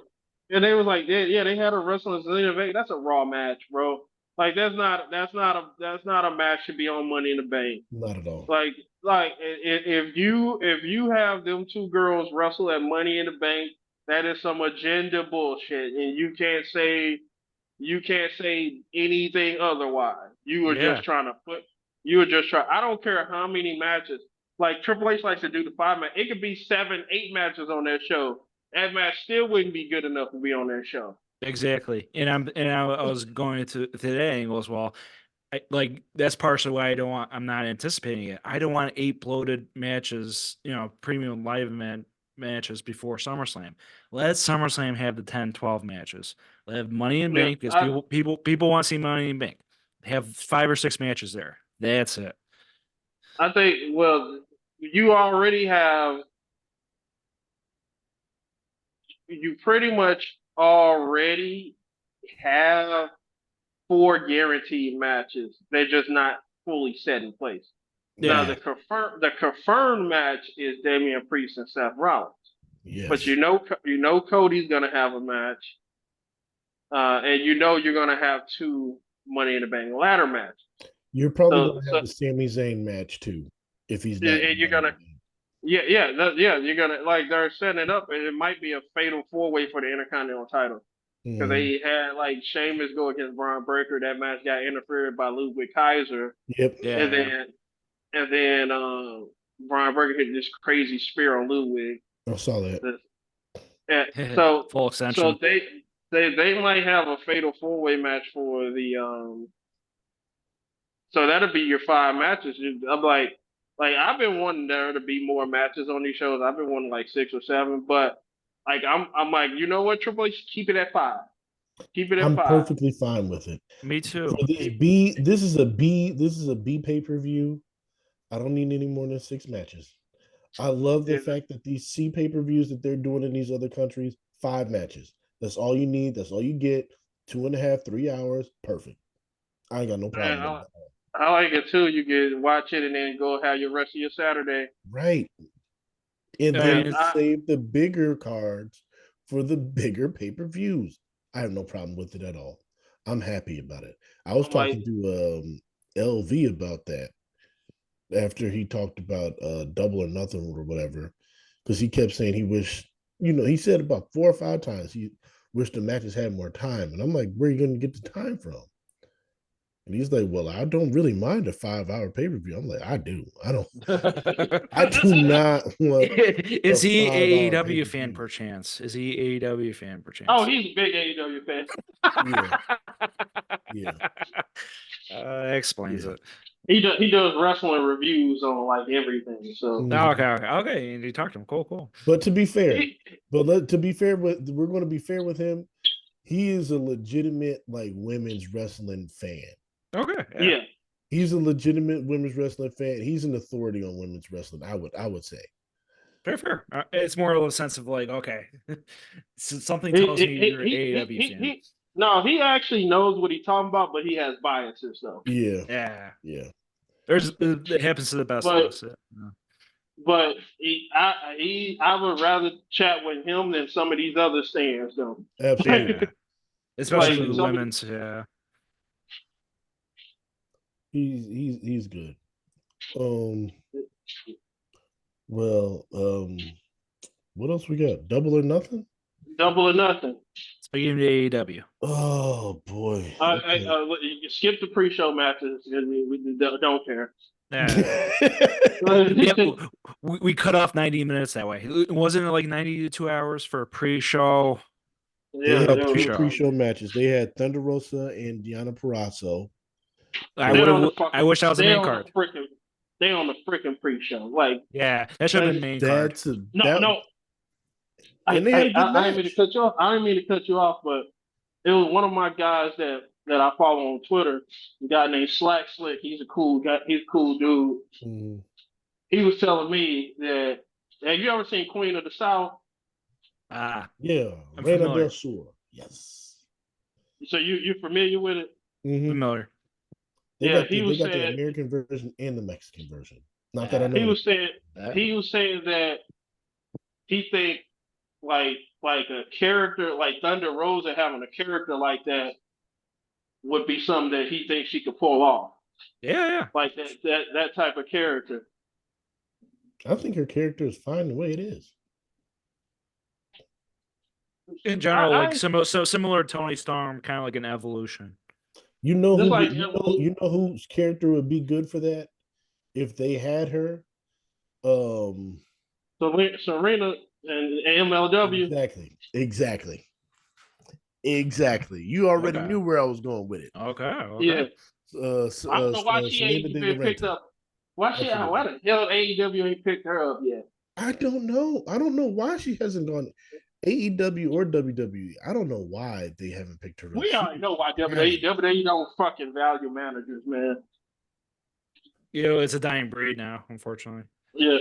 Speaker 1: And they was like, they had a wrestling Zelina Vega. That's a Raw match, bro. Like that's not a match to be on Money in the Bank.
Speaker 2: Not at all.
Speaker 1: If you have them two girls wrestle at Money in the Bank, that is some agenda bullshit, and you can't say anything otherwise. You were
Speaker 3: Yeah,
Speaker 1: just trying to put. You were just trying. I don't care how many matches. Like Triple H likes to do the 5 match. It could be 7, 8 matches on that show. That match still wouldn't be good enough to be on that show.
Speaker 3: exactly. I was going to that angle as well. That's partially why I'm not anticipating it. I don't want 8 bloated matches, premium live matches before SummerSlam. Let SummerSlam have the 10, 12 matches. Let have Money in
Speaker 1: Yeah,
Speaker 3: Bank because people want to see Money in Bank. Have 5 or 6 matches there. That's it.
Speaker 1: I think. Well, you already have. You pretty much already have 4 guaranteed matches. They're just not fully set in place. Now
Speaker 3: Yeah.
Speaker 1: the confirmed match is Damian Priest and Seth Rollins.
Speaker 2: Yes.
Speaker 1: But you know Cody's gonna have a match, and you're gonna have 2 Money in the Bank ladder matches.
Speaker 2: You're probably going to have the Sami Zayn match too, if he's not.
Speaker 1: And you're gonna, you're gonna they're setting it up, and it might be a fatal 4-way for the Intercontinental title because they had Sheamus go against Braun Breaker. That match got interfered by Ludwig Kaiser.
Speaker 2: Yep.
Speaker 3: Yeah.
Speaker 1: And then Braun Breaker hit this crazy spear on Ludwig.
Speaker 2: I saw that.
Speaker 1: So
Speaker 3: full extension.
Speaker 1: So they might have a fatal 4-way match for the So that'll be your 5 matches. I'm like I've been wanting there to be more matches on these shows. I've been wanting like 6 or 7, but I'm like, you know what, Triple H, keep it at 5. Keep it at 5.
Speaker 2: I'm perfectly fine with it.
Speaker 3: Me too.
Speaker 2: For this is a B pay-per-view. I don't need any more than 6 matches. I love the fact that these C pay-per-views that they're doing in these other countries, 5 matches. That's all you need. That's all you get. 2.5, 3 hours. Perfect. I ain't got no problem with that.
Speaker 1: I like it too. You can watch it and then go have your rest of your Saturday.
Speaker 2: Right. And then save the bigger cards for the bigger pay-per-views. I have no problem with it at all. I'm happy about it. I was talking to LV about that after he talked about Double or Nothing or whatever, because he kept saying he wished, he said about 4 or 5 times he wished the matches had more time. And I'm like, where are you going to get the time from? And he's like, well, I don't really mind a 5-hour pay-per-view. I'm like, I do. I do not want.
Speaker 3: Is he AEW fan perchance? Is he AEW fan perchance?
Speaker 1: Oh, he's a big AEW fan.
Speaker 2: Yeah.
Speaker 3: Explains it.
Speaker 1: He does wrestling reviews on everything. So
Speaker 3: okay. And you talked to him. Cool.
Speaker 2: But to be fair, we're going to be fair with him. He is a legitimate women's wrestling fan.
Speaker 3: Okay.
Speaker 1: Yeah.
Speaker 2: He's a legitimate women's wrestling fan. He's an authority on women's wrestling. I would say.
Speaker 3: Fair. It's more of a sense of okay, so something tells me you're an AEW fan.
Speaker 1: No, he actually knows what he's talking about, but he has biases though.
Speaker 2: Yeah.
Speaker 3: It happens to the best of us.
Speaker 1: But I would rather chat with him than some of these other stands though.
Speaker 2: Absolutely.
Speaker 3: Especially the women's. Yeah.
Speaker 2: He's good. What else we got? Double or Nothing?
Speaker 1: Double or Nothing.
Speaker 3: Speaking of AEW.
Speaker 2: Oh boy.
Speaker 1: You skip the pre-show matches. We don't care.
Speaker 3: Yeah. we cut off 90 minutes that way. Wasn't it 92 hours for pre-show?
Speaker 2: Yeah, they had 2 pre-show matches. They had Thunder Rosa and Deonna Purrazzo.
Speaker 3: I wish I was the main card.
Speaker 1: They on the freaking pre-show.
Speaker 3: That should have been main card.
Speaker 1: No. I didn't mean to cut you off. I didn't mean to cut you off, but it was one of my guys that I follow on Twitter. A guy named Slack Slick. He's a cool guy. He's a cool dude. Mm. He was telling me that. Have you ever seen Queen of the South?
Speaker 2: Yeah, Reina del Sur. Yes.
Speaker 1: So you familiar with it?
Speaker 2: Mm-hmm.
Speaker 3: Familiar.
Speaker 2: They got the American version and the Mexican version. Not that I know.
Speaker 1: He was saying that he think like a character like Thunder Rosa having a character like that would be something that he thinks she could pull off.
Speaker 3: Yeah.
Speaker 1: Like that type of character.
Speaker 2: I think her character is fine the way it is.
Speaker 3: In general, similar to Tony Storm, kind of like an evolution.
Speaker 2: You know
Speaker 1: Just
Speaker 2: who
Speaker 1: like
Speaker 2: you know whose character would be good for that if they had her?
Speaker 1: Serena and MLW.
Speaker 2: Exactly. You already
Speaker 3: Okay.
Speaker 2: knew where I was going with it.
Speaker 3: Okay.
Speaker 1: Yeah. I don't know why she
Speaker 2: Selena
Speaker 1: ain't
Speaker 2: De La
Speaker 1: been picked
Speaker 2: Renta.
Speaker 1: up. Why the hell AEW ain't picked her up yet?
Speaker 2: I don't know. I don't know why she hasn't gone AEW or WWE. I don't know why they haven't picked her up.
Speaker 1: We already know why WWE don't fucking value managers, man.
Speaker 3: It's a dying breed now, unfortunately.
Speaker 1: Yeah.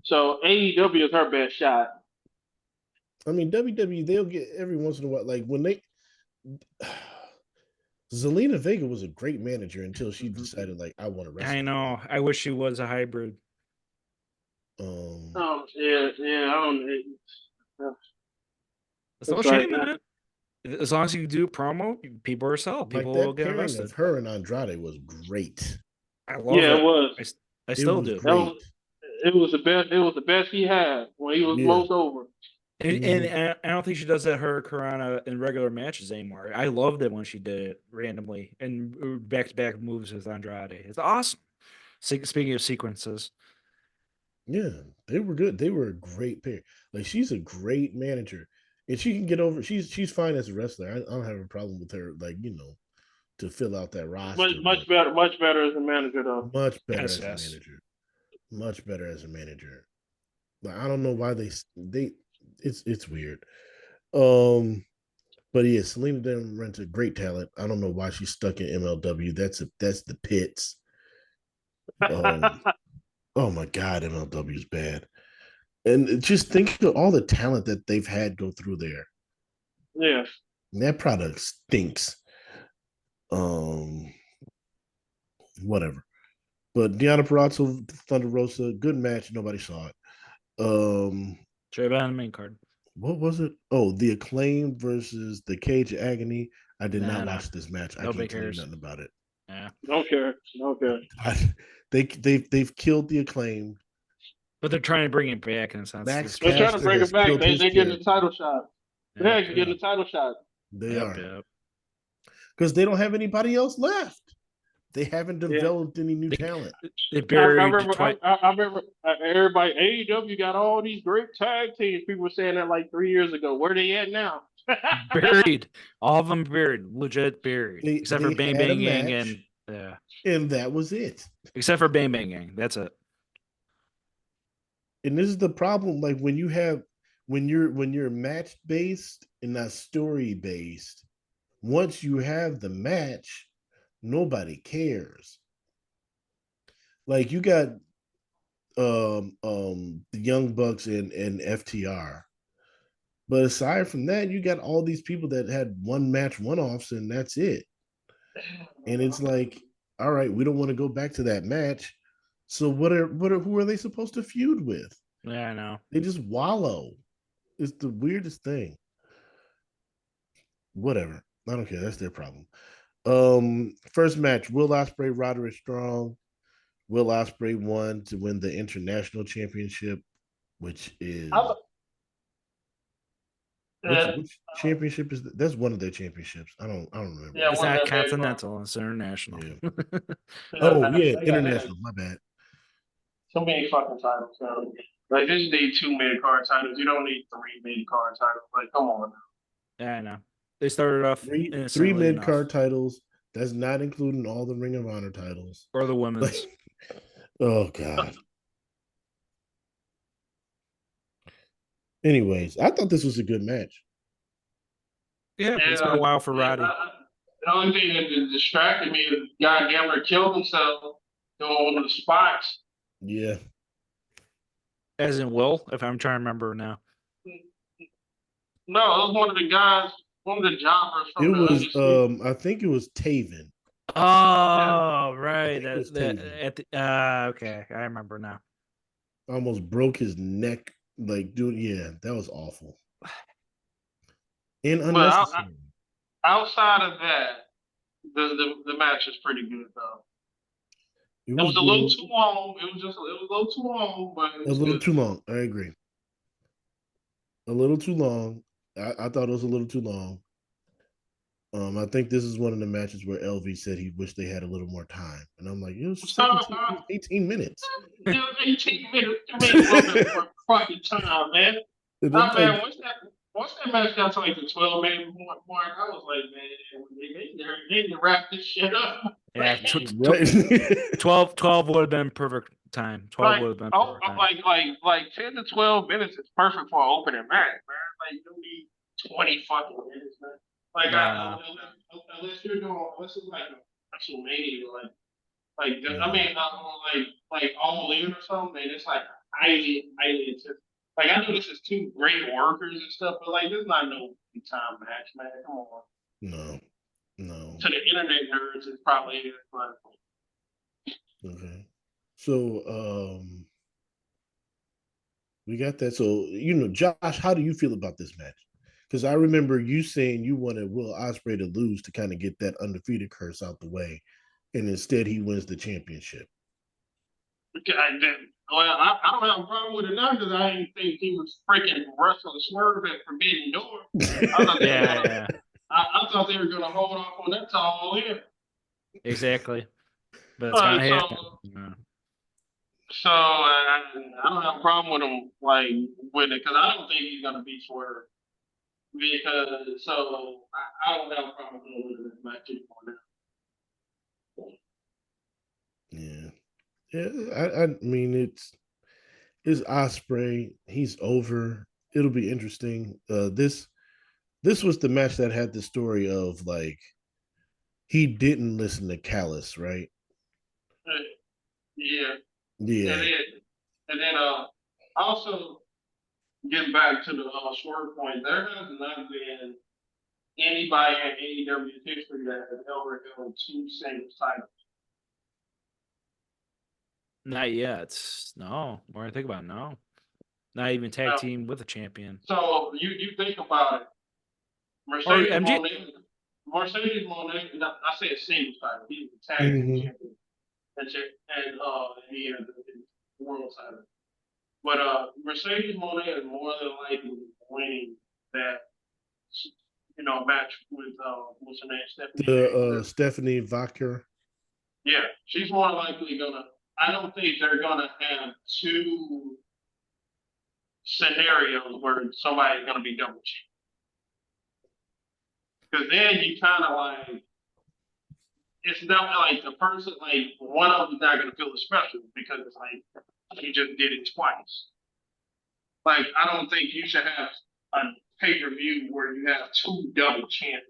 Speaker 1: So AEW is her best shot.
Speaker 2: I mean, WWE, they'll get every once in a while. Like when they Zelina Vega was a great manager until she decided, like, I want to wrestle.
Speaker 3: I know. I wish she was a hybrid.
Speaker 1: Yeah. I don't know.
Speaker 3: It's no shame in it. As long as you do promo, people are sell. People will get invested.
Speaker 2: Of her and Andrade was great.
Speaker 3: I love it.
Speaker 1: It was.
Speaker 3: I still do.
Speaker 1: It was the best. It was the best he had when he was most over.
Speaker 3: And I don't think she does that her Karana in regular matches anymore. I loved it when she did it randomly and back-to-back moves with Andrade. It's awesome. Speaking of sequences.
Speaker 2: Yeah, they were good. They were a great pair. Like, she's a great manager. And she can get over. She's fine as a wrestler. I don't have a problem with her, like, to fill out that roster.
Speaker 1: Much better as a manager, though.
Speaker 2: Much better as a manager. Much better as a manager. Like, I don't know why they it's weird. But yeah, Selena De La Renta, great talent. I don't know why she's stuck in MLW. That's the pits. Oh my God, MLW is bad. And just think of all the talent that they've had go through there.
Speaker 1: Yeah.
Speaker 2: And that product stinks. Whatever. But Deonna Purrazzo, Thunder Rosa, good match. Nobody saw it.
Speaker 3: Straight behind the main card.
Speaker 2: What was it? Oh, the Acclaim versus the Cage of Agony. I did not watch this match. I can't tell you nothing about it.
Speaker 3: Yeah.
Speaker 1: Don't care.
Speaker 2: They've killed the Acclaim.
Speaker 3: But they're trying to bring it back in a sense.
Speaker 1: They're trying to bring it back. They're getting the title shot. They're getting the title shot.
Speaker 2: They are. Because they don't have anybody else left. They haven't developed any new talent.
Speaker 3: They buried.
Speaker 1: I remember everybody. AEW got all these great tag teams. People were saying that like 3 years ago. Where they at now?
Speaker 3: Buried. All of them buried. Legit buried. Except for Bang Bang Gang
Speaker 2: and that was it.
Speaker 3: Except for Bang Bang Gang. That's it.
Speaker 2: And this is the problem. Like when you're match based and not story based, once you have the match, nobody cares. Like you got the Young Bucks and FTR. But aside from that, you got all these people that had one match one-offs and that's it. And it's like, all right, we don't want to go back to that match. So who are they supposed to feud with?
Speaker 3: Yeah, I know.
Speaker 2: They just wallow. It's the weirdest thing. Whatever. I don't care. That's their problem. First match, Will Ospreay, Roderick Strong. Will Ospreay won to win the international championship, which is which championship is that? That's one of their championships. I don't remember.
Speaker 3: Yeah, it's not continental, it's international.
Speaker 2: Yeah. Oh yeah, international. My bad.
Speaker 1: So many fucking titles now. Like this need 2 mid card titles. You don't need 3 mid card titles. Like, come on.
Speaker 3: Yeah, I know. They started off
Speaker 2: three mid card titles. That's not including all the Ring of Honor titles
Speaker 3: or the women's.
Speaker 2: Oh God. Anyways, I thought this was a good match.
Speaker 3: Yeah, it's been a while for Roddy.
Speaker 1: The only thing that distracted me is Guy Gammer killed himself doing one of the spots.
Speaker 2: Yeah.
Speaker 3: As in Will, if I'm trying to remember now.
Speaker 1: No, it was one of the guys, one of the jobbers from
Speaker 2: I think it was Taven.
Speaker 3: Oh, right. Okay, I remember now.
Speaker 2: Almost broke his neck. Like, dude, yeah, that was awful. And unnecessary.
Speaker 1: Outside of that, the match is pretty good though.
Speaker 2: It
Speaker 1: It was a
Speaker 2: good.
Speaker 1: little too long. It was a little too long, but it
Speaker 2: A
Speaker 1: was
Speaker 2: little
Speaker 1: good.
Speaker 2: too long. I agree. A little too long. I thought it was a little too long. I think this is one of the matches where LV said he wished they had a little more time. And I'm like, it was 18 minutes.
Speaker 1: It was 18 minutes. You made a little bit more fucking time, man.
Speaker 2: And I'm
Speaker 1: Man,
Speaker 2: like,
Speaker 1: once that match got to like the 12-minute mark, I was like, man, they need to wrap this shit up.
Speaker 3: Yeah,
Speaker 2: right?
Speaker 3: 12 would have been perfect time. 12 would have been perfect time.
Speaker 1: Like 10 to 12 minutes is perfect for an opening match, man. Like you don't need 20 fucking minutes, man. Like
Speaker 3: Nah.
Speaker 1: unless you're doing unless it's like a WrestleMania, like
Speaker 2: Yeah.
Speaker 1: I mean like All In or something, man, it's like highly intense. Like I know this is two great workers and stuff, but like there's not no time match, man. Come on.
Speaker 2: No.
Speaker 1: To the internet nerds, it probably is, but
Speaker 2: Okay. So we got that. So Josh, how do you feel about this match? Because I remember you saying you wanted Will Ospreay to lose to kind of get that undefeated curse out the way, and instead he wins the championship.
Speaker 1: I don't have a problem with it now because I didn't think he was freaking wrestling Swerve at Forbidden Door. I thought they were gonna hold off on that to All In.
Speaker 3: Exactly. But it's gonna happen.
Speaker 1: So I don't have a problem with him with it because I don't think he's gonna beat Swerve. Because I don't have a problem with this match anymore now.
Speaker 2: Yeah. I mean it's Ospreay. He's over. It'll be interesting. This was the match that had the story of like he didn't listen to Callis, right?
Speaker 1: Yeah.
Speaker 2: Yeah.
Speaker 1: And then also getting back to the Swerve point, there has not been anybody in AEW history that has ever held two singles titles.
Speaker 3: Not yet. No. More I think about it, no. Not even tag team with a champion.
Speaker 1: So you think about it. Mercedes Moné, I say a singles title. He's the tag team champion. And he has the world title. But Mercedes Moné is more than likely winning that match with what's her name,
Speaker 2: Stephanie Vacher.
Speaker 1: Yeah, she's more likely gonna. I don't think they're gonna have two scenarios where somebody's gonna be double champ. Because then you kind of like, it's not like the person, like one of them's not gonna feel as special because it's like he just did it twice. Like I don't think you should have a pay-per-view where you have two double champions.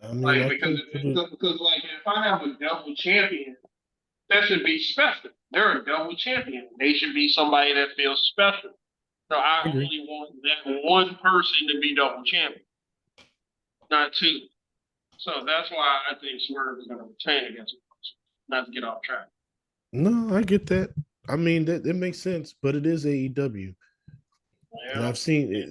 Speaker 2: I mean,
Speaker 1: because like if I have a double champion, that should be special. They're a double champion. They should be somebody that feels special. So I only want that one person to be double champion, not two. So that's why I think Swerve is going to retain against him, not to get off track.
Speaker 2: No, I get that. I mean, that makes sense, but it is AEW. Yeah. And I've seen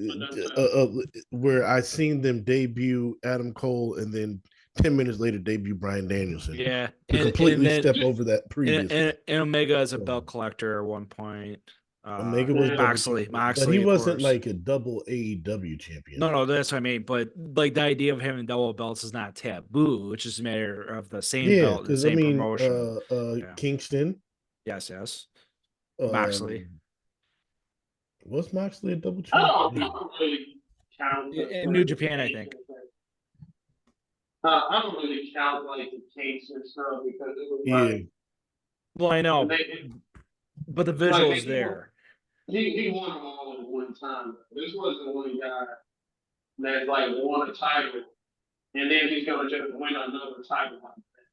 Speaker 2: where I've seen them debut Adam Cole and then 10 minutes later debut Bryan Danielson.
Speaker 3: Yeah.
Speaker 2: To completely step over that previous.
Speaker 3: And Omega as a belt collector at one point.
Speaker 2: Omega was
Speaker 3: Moxley,
Speaker 2: but he wasn't like a double AEW champion.
Speaker 3: No, that's what I mean. But like the idea of having double belts is not taboo. It's just a matter of the same belt, the same promotion.
Speaker 2: Kingston.
Speaker 3: Yes. Moxley.
Speaker 2: Was Moxley a double champion?
Speaker 1: I don't really count.
Speaker 3: In New Japan, I think.
Speaker 1: I don't really count like the Kingston stuff because it was like.
Speaker 3: Well, I know, but the visual is there.
Speaker 1: He won them all at one time. This wasn't one guy that like won a title and then he's gonna just win another title like that.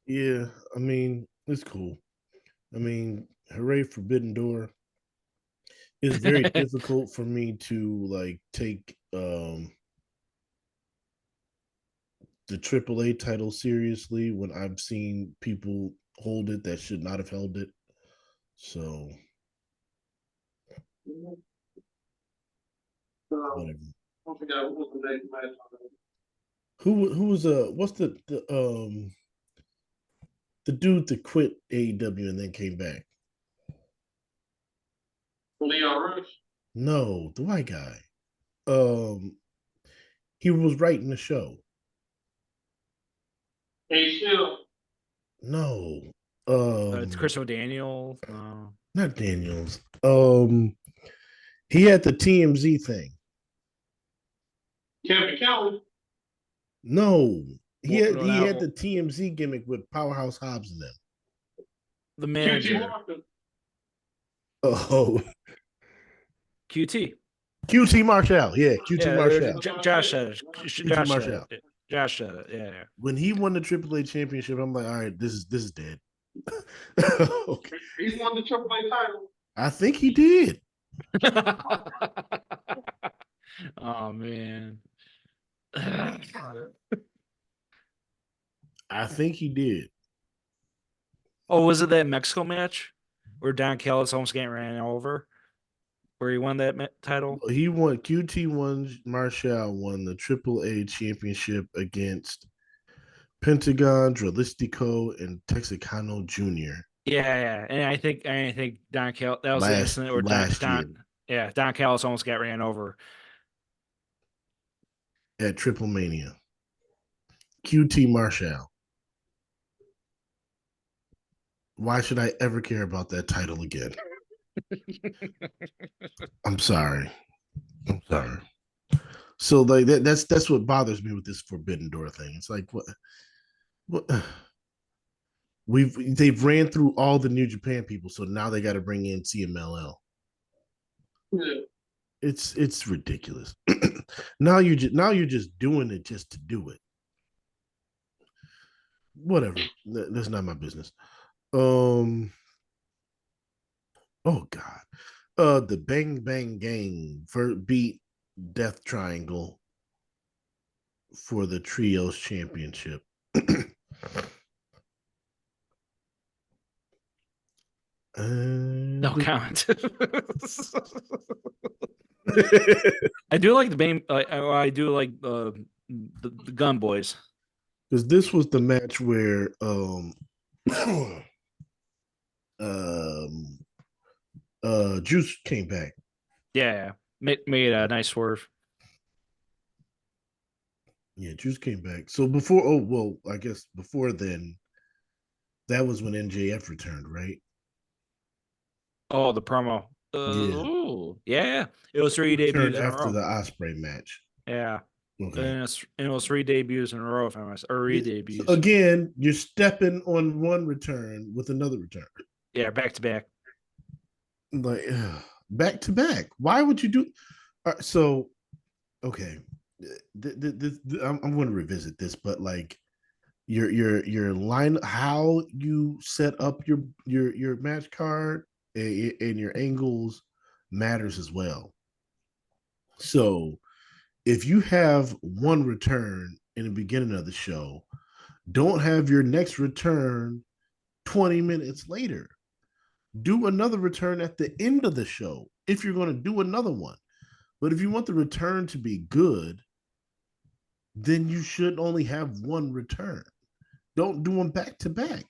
Speaker 2: Yeah, I mean, it's cool. I mean, hooray Forbidden Door. It's very difficult for me to like take the AAA title seriously when I've seen people hold it that should not have held it. So whatever.
Speaker 1: I forgot what was the next match.
Speaker 2: Who was what's the dude that quit AEW and then came back?
Speaker 1: Leon Rush.
Speaker 2: No, the white guy. Um, he was writing the show.
Speaker 1: Hey, still.
Speaker 2: No,
Speaker 3: It's Chris O'Daniel.
Speaker 2: not Daniels. He had the TMZ thing.
Speaker 1: Kevin Kelly.
Speaker 2: No, he had
Speaker 3: Well,
Speaker 2: the TMZ gimmick with Powerhouse Hobbs and them.
Speaker 3: the
Speaker 1: QT
Speaker 3: manager.
Speaker 1: Martin.
Speaker 2: Oh,
Speaker 3: QT.
Speaker 2: QT Marshall. Yeah, QT
Speaker 3: Yeah,
Speaker 2: Marshall.
Speaker 3: Josh said it. Josh said
Speaker 2: Marshall.
Speaker 3: it. Josh said it. Yeah.
Speaker 2: When he won the AAA championship, I'm like, all right, this is dead. Okay.
Speaker 1: He's won the AAA title.
Speaker 2: I think he did.
Speaker 3: Oh man.
Speaker 2: I think he did.
Speaker 3: Oh, was it that Mexico match where Don Callis almost getting ran over? Where he won that title?
Speaker 2: He won. QT won. Marshall won the AAA championship against Pentagon, Dralistico, and Texicano Jr.
Speaker 3: Yeah. And I think Don Callis, that was the incident where
Speaker 2: last year
Speaker 3: Don Callis almost got ran over
Speaker 2: at Triple Mania. QT Marshall. Why should I ever care about that title again? I'm sorry. So like that's what bothers me with this Forbidden Door thing. It's like what they've ran through all the New Japan people, so now they got to bring in CMLL.
Speaker 1: Yeah.
Speaker 2: It's ridiculous. now you're just doing it just to do it. Whatever. That's not my business. Oh God. The Bang Bang Gang beat Death Triangle for the Trios Championship.
Speaker 3: No comment. I do like the Bane. I do like the Gun Boys.
Speaker 2: Because this was the match where Juice came back.
Speaker 3: Yeah, made a nice swerve.
Speaker 2: Yeah, Juice came back. So before, I guess before then, that was when MJF returned, right?
Speaker 3: Oh, the promo. Yeah. It was 3 debuts in a
Speaker 2: after
Speaker 3: row.
Speaker 2: the Osprey match.
Speaker 3: Yeah.
Speaker 2: Okay.
Speaker 3: And it was 3 debuts in a row, or re-debuts.
Speaker 2: So again, you're stepping on one return with another return.
Speaker 3: Yeah, back to back.
Speaker 2: Like back to back. Why would you do? So, okay, I'm going to revisit this, but like your line, how you set up your match card and your angles matters as well. So, if you have one return in the beginning of the show, don't have your next return 20 minutes later. Do another return at the end of the show if you're going to do another one. But if you want the return to be good, then you should only have one return. Don't do them back to back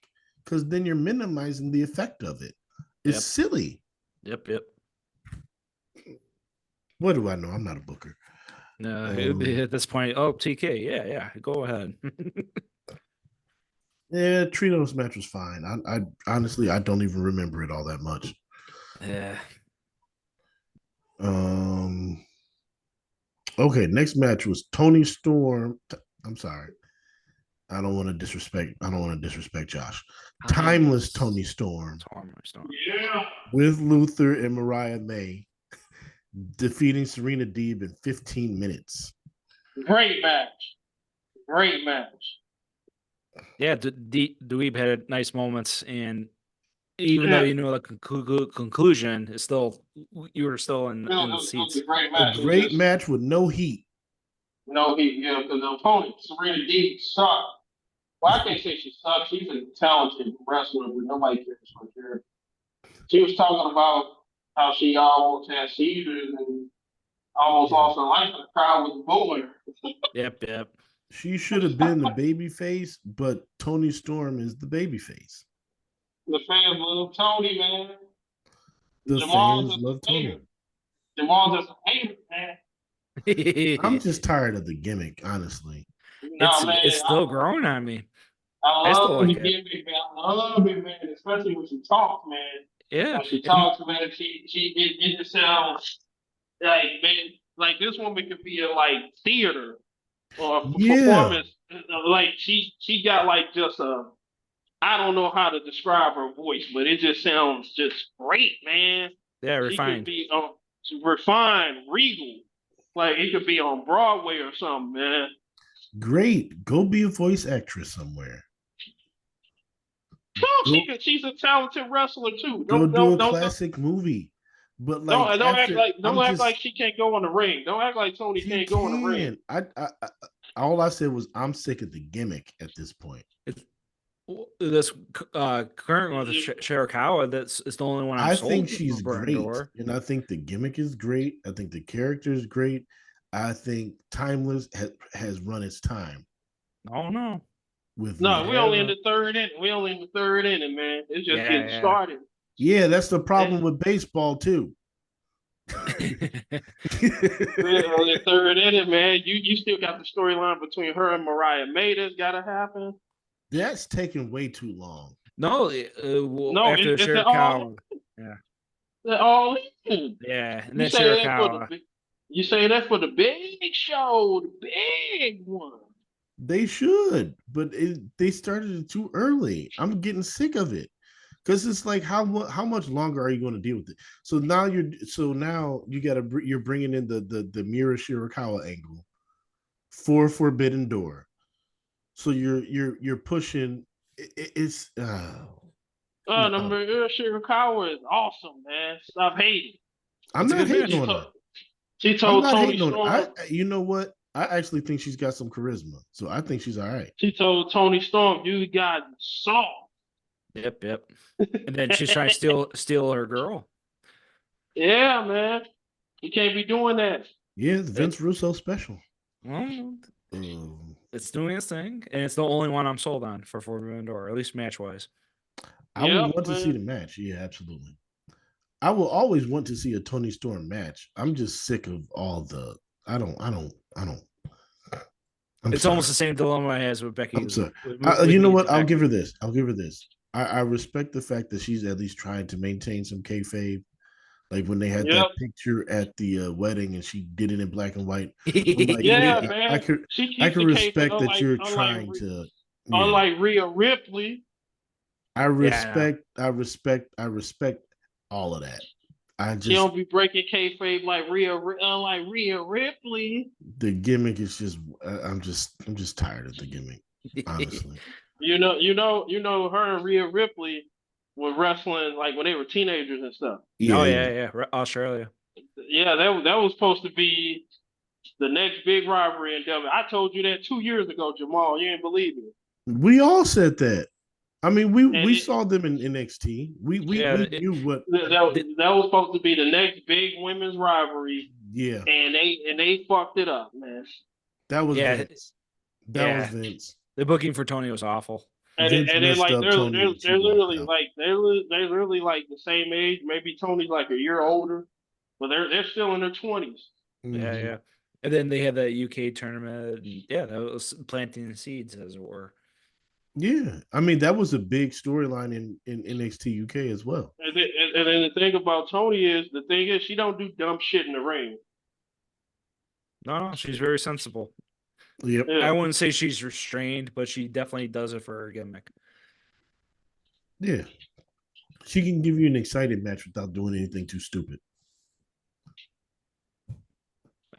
Speaker 2: because then you're minimizing the effect of it. It's silly.
Speaker 3: Yep.
Speaker 2: What do I know? I'm not a booker.
Speaker 3: No, at this point, TK, yeah, go ahead.
Speaker 2: Yeah, Trinos match was fine. I honestly I don't even remember it all that much.
Speaker 3: Yeah.
Speaker 2: Okay, next match was Tony Storm. I'm sorry. I don't want to disrespect Josh. Timeless Tony Storm.
Speaker 1: Yeah.
Speaker 2: With Luther and Mariah May defeating Serena Deeb in 15 minutes.
Speaker 1: Great match.
Speaker 3: Yeah, Dweeb had nice moments, and even though you know the conclusion is still, you were still in the seats.
Speaker 2: A great match with no heat.
Speaker 1: No heat, yeah, because the opponent, Serena Deeb, sucked. Well, I can't say she sucks. She's a talented wrestler, but nobody cares for her. She was talking about how she almost had seizures and almost lost her life. The crowd was booing her.
Speaker 3: Yep.
Speaker 2: She should have been the baby face, but Tony Storm is the baby face.
Speaker 1: The fans love Tony, man.
Speaker 2: The
Speaker 1: Jamal's
Speaker 2: fans
Speaker 1: just
Speaker 2: love
Speaker 1: a
Speaker 2: Tony.
Speaker 1: hater. Jamal's just a hater, man.
Speaker 2: I'm just tired of the gimmick, honestly.
Speaker 1: No, man,
Speaker 3: it's still growing on me.
Speaker 1: I
Speaker 3: still
Speaker 1: love
Speaker 3: like
Speaker 1: the gimmick, man. I love it, man. Especially when she talks, man.
Speaker 3: Yeah.
Speaker 1: When she talks, man, it just sounds like, man, like this woman could be in like theater or performance. Like she got like just a, I don't know how to describe her voice, but it just sounds just great, man.
Speaker 3: Yeah,
Speaker 1: She could
Speaker 3: refined.
Speaker 1: be refined, regal. Like it could be on Broadway or something, man.
Speaker 2: Great. Go be a voice actress somewhere.
Speaker 1: No, she's a talented wrestler too.
Speaker 2: Go do a
Speaker 1: Don't
Speaker 2: classic movie. But like,
Speaker 1: don't act like
Speaker 2: I'm just,
Speaker 1: she can't go in the ring. Don't act like Tony can't go in the ring.
Speaker 2: I all I said was I'm sick of the gimmick at this point.
Speaker 3: This current one with Shirakawa, that's is the only one
Speaker 2: I
Speaker 3: sold
Speaker 2: think she's great,
Speaker 3: door.
Speaker 2: and I think the gimmick is great. I think the character is great. I think Timeless has run its time.
Speaker 3: Oh no.
Speaker 2: With
Speaker 1: we
Speaker 2: Nahara.
Speaker 1: only in the third inning. We only in the third inning, man. It's just getting started.
Speaker 2: Yeah, that's the problem with baseball too.
Speaker 1: The third inning, man. You still got the storyline between her and Mariah May that's got to happen.
Speaker 2: That's taking way too long.
Speaker 3: No, after
Speaker 1: it's
Speaker 3: Shirakawa.
Speaker 1: They're all in.
Speaker 3: Yeah, and then Shirakawa.
Speaker 1: You say that for the big show, the big one.
Speaker 2: They should, but they started it too early. I'm getting sick of it because it's like how much longer are you going to deal with it? So now you're bringing in the Mira Shirakawa angle for Forbidden Door. So you're pushing. It's
Speaker 1: Mira Shirakawa is awesome, man. Stop hating.
Speaker 2: I'm not hating on her.
Speaker 1: She told Tony Storm.
Speaker 2: You know what? I actually think she's got some charisma, so I think she's all right.
Speaker 1: She told Tony Storm, "You got soft."
Speaker 3: Yep. And then she's trying to steal her girl.
Speaker 1: Yeah, man. You can't be doing that.
Speaker 2: Yeah, the Vince Russo special.
Speaker 3: Well, it's doing its thing, and it's the only one I'm sold on for Forbidden Door, at least match wise.
Speaker 2: I would want to see the match. Yeah, absolutely. I will always want to see a Tony Storm match. I'm just sick of all the. I don't.
Speaker 3: It's almost the same dilemma I has with Becky.
Speaker 2: I'm sorry. You know what? I'll give her this. I respect the fact that she's at least trying to maintain some kayfabe. Like when they had that picture at the wedding and she did it in black and white. Like,
Speaker 1: man.
Speaker 2: I could respect that you're trying to.
Speaker 1: Unlike Rhea Ripley.
Speaker 2: I respect all of that.
Speaker 1: She don't be breaking kayfabe like Rhea Ripley.
Speaker 2: The gimmick is just. I'm just tired of the gimmick. Honestly.
Speaker 1: You know, her and Rhea Ripley were wrestling like when they were teenagers and stuff.
Speaker 3: Yeah. Australia.
Speaker 1: Yeah, that was supposed to be the next big rivalry in WWE. I told you that 2 years ago, Jamaal. You didn't believe it.
Speaker 2: We all said that. I mean, we saw them in NXT. We knew what
Speaker 1: that was supposed to be the next big women's rivalry.
Speaker 2: Yeah,
Speaker 1: and they fucked it up, man.
Speaker 2: That was Vince. That was Vince.
Speaker 3: The booking for Tony was awful.
Speaker 1: And then like they're literally like the same age. Maybe Tony's like a year older, but they're still in their 20s.
Speaker 3: Yeah. And then they had that UK tournament. And that was planting the seeds, as it were.
Speaker 2: Yeah, I mean that was a big storyline in NXT UK as well.
Speaker 1: And then the thing about Tony is she don't do dumb shit in the ring.
Speaker 3: No, she's very sensible.
Speaker 2: Yep.
Speaker 3: Yeah. I wouldn't say she's restrained, but she definitely does it for her gimmick.
Speaker 2: Yeah, she can give you an exciting match without doing anything too stupid.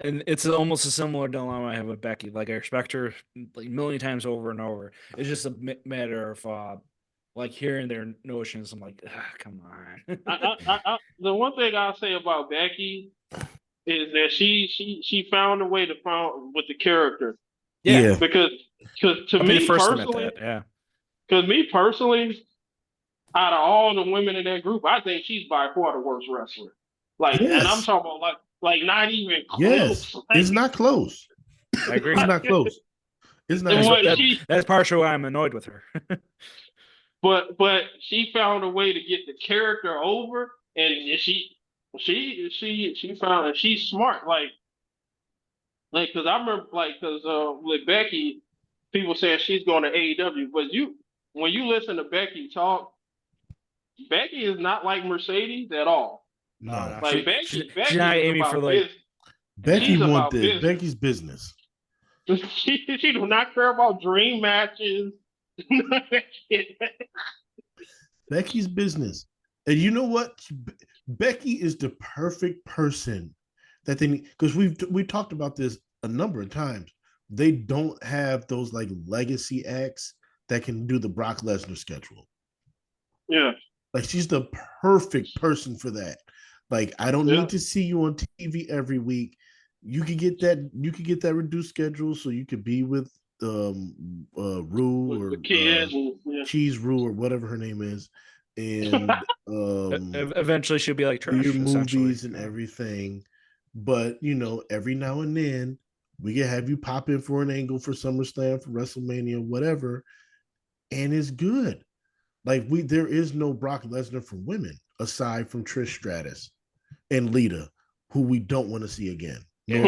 Speaker 3: And it's almost a similar dilemma I have with Becky. Like I respect her like a million times over and over. It's just a matter of like hearing their notions. I'm like, come on.
Speaker 1: The one thing I'll say about Becky is that she found a way to find with the character.
Speaker 3: Yeah.
Speaker 1: Because to me personally, because me personally, out of all the women in that group, I think she's by far the worst wrestler. Like, and I'm talking about like not even close.
Speaker 2: Yes, it's not close.
Speaker 3: I agree.
Speaker 2: It's not close. It's not.
Speaker 1: And what
Speaker 3: That's partially why I'm annoyed with her.
Speaker 1: but she found a way to get the character over, and she found, and she's smart. Like, cause I remember, with Becky, people saying she's going to AEW, but when you listen to Becky talk, Becky is not like Mercedes at all.
Speaker 3: No,
Speaker 2: No.
Speaker 1: Like
Speaker 3: she's
Speaker 1: Becky
Speaker 3: not
Speaker 1: is
Speaker 3: aiming for
Speaker 1: about
Speaker 3: like.
Speaker 1: business.
Speaker 2: Becky
Speaker 1: She's
Speaker 2: want
Speaker 1: about
Speaker 2: this.
Speaker 1: business.
Speaker 2: Becky's business.
Speaker 1: She do not care about dream matches.
Speaker 2: Becky's business. And you know what? Becky is the perfect person that they need, because we talked about this a number of times. They don't have those like legacy acts that can do the Brock Lesnar schedule.
Speaker 1: Yeah.
Speaker 2: Like she's the perfect person for that. Like I don't need to see you on TV every week. You could get that reduced schedule, so you could be with Rue or Cheese Rue or whatever her name is, and
Speaker 3: eventually she'll be like Trish,
Speaker 2: your movies and everything. But every now and then we can have you pop in for an angle for SummerSlam, for WrestleMania, whatever, and it's good. Like there is no Brock Lesnar for women aside from Trish Stratus and Lita, who we don't want to see again.
Speaker 1: Lita,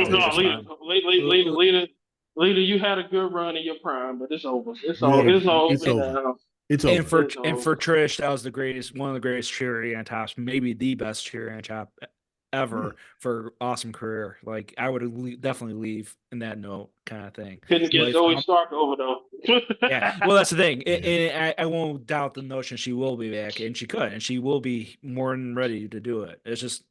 Speaker 1: you had a good run in your prime, but it's over. It's over.
Speaker 3: And for Trish, that was one of the greatest cheer on tops, maybe the best cheer on top ever for awesome career. Like I would definitely leave in that note kind of thing.
Speaker 1: Couldn't get Zoe Stark over though.
Speaker 3: Yeah, well that's the thing. And I won't doubt the notion she will be back, and she could, and she will be more than ready to do it. It's just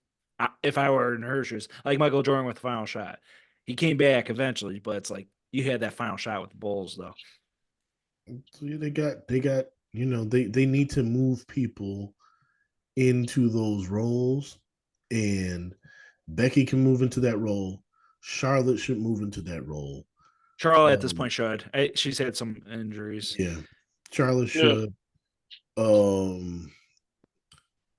Speaker 3: if I were in her shoes, like Michael Jordan with the final shot, he came back eventually, but it's like you had that final shot with the Bulls though.
Speaker 2: So yeah, they got they need to move people into those roles, and Becky can move into that role. Charlotte should move into that role.
Speaker 3: Charlotte at this point should. She's had some injuries.
Speaker 2: Yeah, Charlotte should.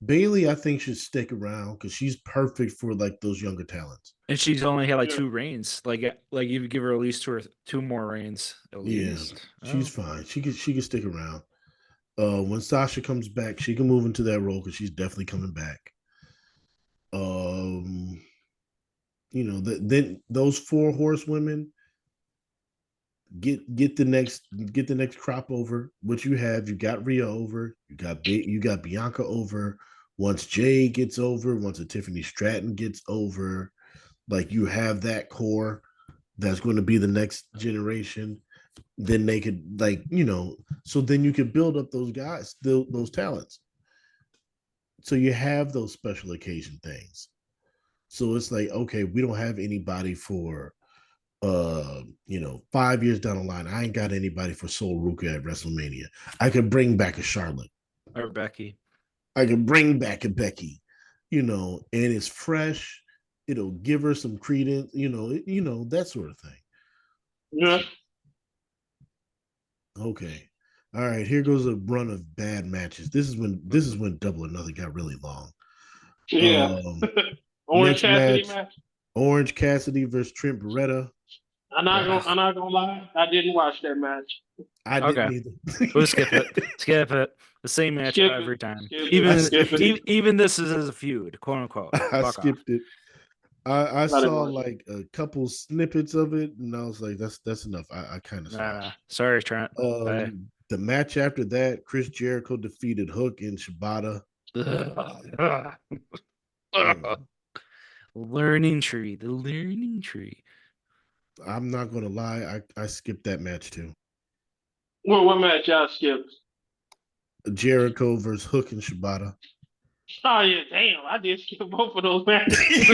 Speaker 2: Bailey, I think, should stick around because she's perfect for like those younger talents.
Speaker 3: And she's only had like 2 reigns. Like you give her at least 2 more reigns. At least.
Speaker 2: She's fine. She can stick around. When Sasha comes back, she can move into that role because she's definitely coming back. Then those 4 horsewomen get the next crop over. What you have, you got Rhea over, you got Bianca over. Once Jay gets over, once a Tiffany Stratton gets over, like you have that core that's going to be the next generation. Then they could so then you could build up those guys, those talents. So you have those special occasion things. So it's like, okay, we don't have anybody for 5 years down the line. I ain't got anybody for Sol Ruka at WrestleMania. I could bring back a Charlotte.
Speaker 3: Or Becky.
Speaker 2: I could bring back a Becky, and it's fresh. It'll give her some credence, that sort of thing.
Speaker 1: Yeah.
Speaker 2: Okay. All right. Here goes a run of bad matches. This is when Double or Nothing got really long.
Speaker 1: Yeah. Orange Cassidy match.
Speaker 2: Orange Cassidy versus Trent Beretta.
Speaker 1: I'm not gonna lie. I didn't watch that match.
Speaker 2: I didn't either.
Speaker 3: We'll skip it. Skip it. The same match every time. Even this is as a feud, quote unquote.
Speaker 2: I skipped it. I saw like a couple snippets of it, and I was like, "That's enough." I kind of
Speaker 3: sorry, Trent.
Speaker 2: The match after that, Chris Jericho defeated Hook and Shibata.
Speaker 3: Learning tree, the learning tree.
Speaker 2: I'm not gonna lie, I skipped that match too.
Speaker 1: Well, what match y'all skipped?
Speaker 2: Jericho versus Hook and Shibata.
Speaker 1: Oh yeah, damn! I did skip both of those matches.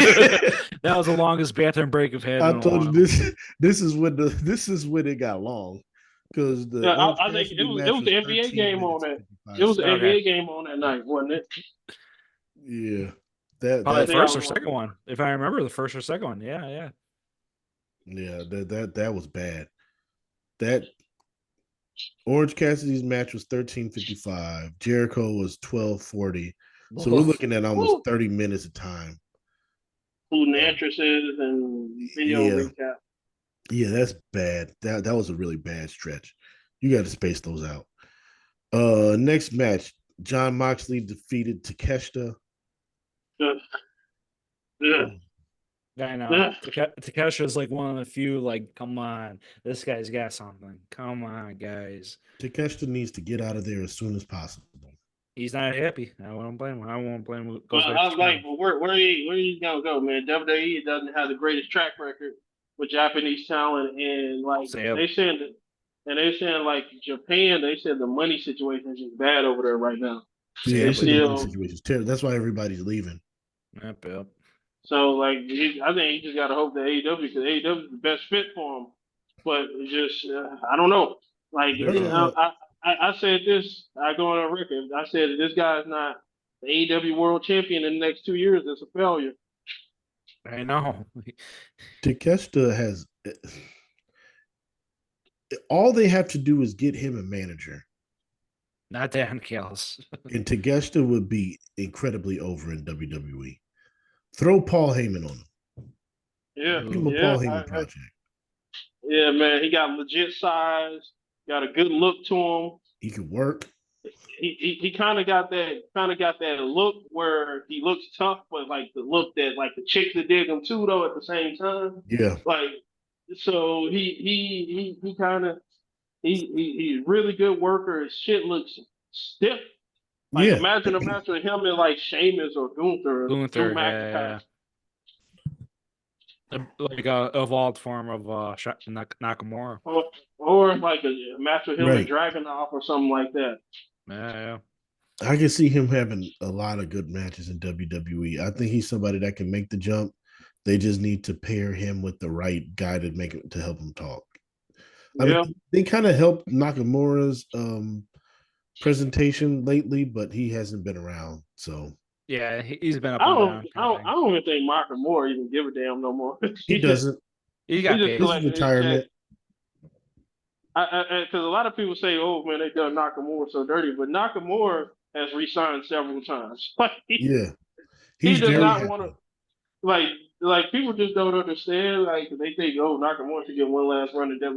Speaker 3: That was the longest bathroom break I've had.
Speaker 2: I told you this is when it got long, because
Speaker 1: I think it was the NBA game on that. It was the NBA game on that night, wasn't it?
Speaker 2: Yeah,
Speaker 3: the first or second one, if I remember, the first or second one. Yeah.
Speaker 2: That was bad. That Orange Cassidy's match was 13:55. Jericho was 12:40. So we're looking at almost 30 minutes of time.
Speaker 1: Food and entrances and video recap.
Speaker 2: Yeah, that's bad. That was a really bad stretch. You got to space those out. Next match, John Moxley defeated Takeshita.
Speaker 1: Yeah, yeah,
Speaker 3: I know.
Speaker 1: yeah.
Speaker 3: Takesha is like one of the few, like, come on, this guy's got something. Come on, guys.
Speaker 2: Takeshita needs to get out of there as soon as possible.
Speaker 3: He's not happy. I won't blame him. I won't blame him.
Speaker 1: But
Speaker 3: Goes back
Speaker 1: I
Speaker 3: to
Speaker 1: was like,
Speaker 3: Japan.
Speaker 1: well, where you gonna go, man? WWE doesn't have the greatest track record with Japanese talent, and like
Speaker 3: Sam.
Speaker 1: they saying that, and they saying like Japan, they said the money situation is just bad over there right now.
Speaker 2: Yeah,
Speaker 1: They
Speaker 2: they said the money
Speaker 1: still
Speaker 2: situation is terrible. That's why everybody's leaving.
Speaker 3: Yep.
Speaker 1: so like I think he just gotta hope that AEW because AEW is the best fit for him, but it's just I don't know. Like
Speaker 2: They're,
Speaker 1: I said this, I go on a record. I said this guy's not the AEW World Champion in the next 2 years. It's a failure.
Speaker 3: I know.
Speaker 2: Takeshita has all they have to do is get him a manager,
Speaker 3: Not Dan Kills.
Speaker 2: and Takeshita would be incredibly over in WWE. Throw Paul Heyman on him.
Speaker 1: Yeah,
Speaker 2: Give him a
Speaker 1: yeah,
Speaker 2: Paul Heyman project.
Speaker 1: yeah, man. He got legit size, got a good look to him.
Speaker 2: He could work.
Speaker 1: He kind of got that look where he looks tough, but like the look that like the chicks that dig him too though at the same time.
Speaker 2: Yeah.
Speaker 1: Like so he kind of he's really good worker. His shit looks stiff. Like
Speaker 2: Yeah.
Speaker 1: imagine a match with him and like Sheamus or Gunther, Drew
Speaker 3: Gunther,
Speaker 1: McIntyre.
Speaker 3: like a evolved form of Nakamura.
Speaker 1: Or like a match with him and
Speaker 2: Right.
Speaker 1: Dragunov or something like that.
Speaker 3: Yeah.
Speaker 2: I can see him having a lot of good matches in WWE. I think he's somebody that can make the jump. They just need to pair him with the right guy to make it to help him talk. I
Speaker 1: Yeah.
Speaker 2: mean, they kind of helped Nakamura's presentation lately, but he hasn't been around. So
Speaker 3: Yeah, he's been up
Speaker 1: I
Speaker 3: and
Speaker 1: don't,
Speaker 3: down.
Speaker 1: I don't, I don't even think Mark Moore even give a damn no more.
Speaker 2: he doesn't.
Speaker 3: He
Speaker 1: He
Speaker 3: got
Speaker 1: just
Speaker 3: paid.
Speaker 2: This is
Speaker 1: collecting his check.
Speaker 2: retirement.
Speaker 1: Because a lot of people say, "Oh man, they done Nakamura so dirty," but Nakamura has re-signed several times. Like
Speaker 2: Yeah,
Speaker 1: he
Speaker 2: he's
Speaker 1: does
Speaker 2: very
Speaker 1: not
Speaker 2: happy.
Speaker 1: want to. Like people just don't understand. Like they think, "Oh, Nakamura should get one last run at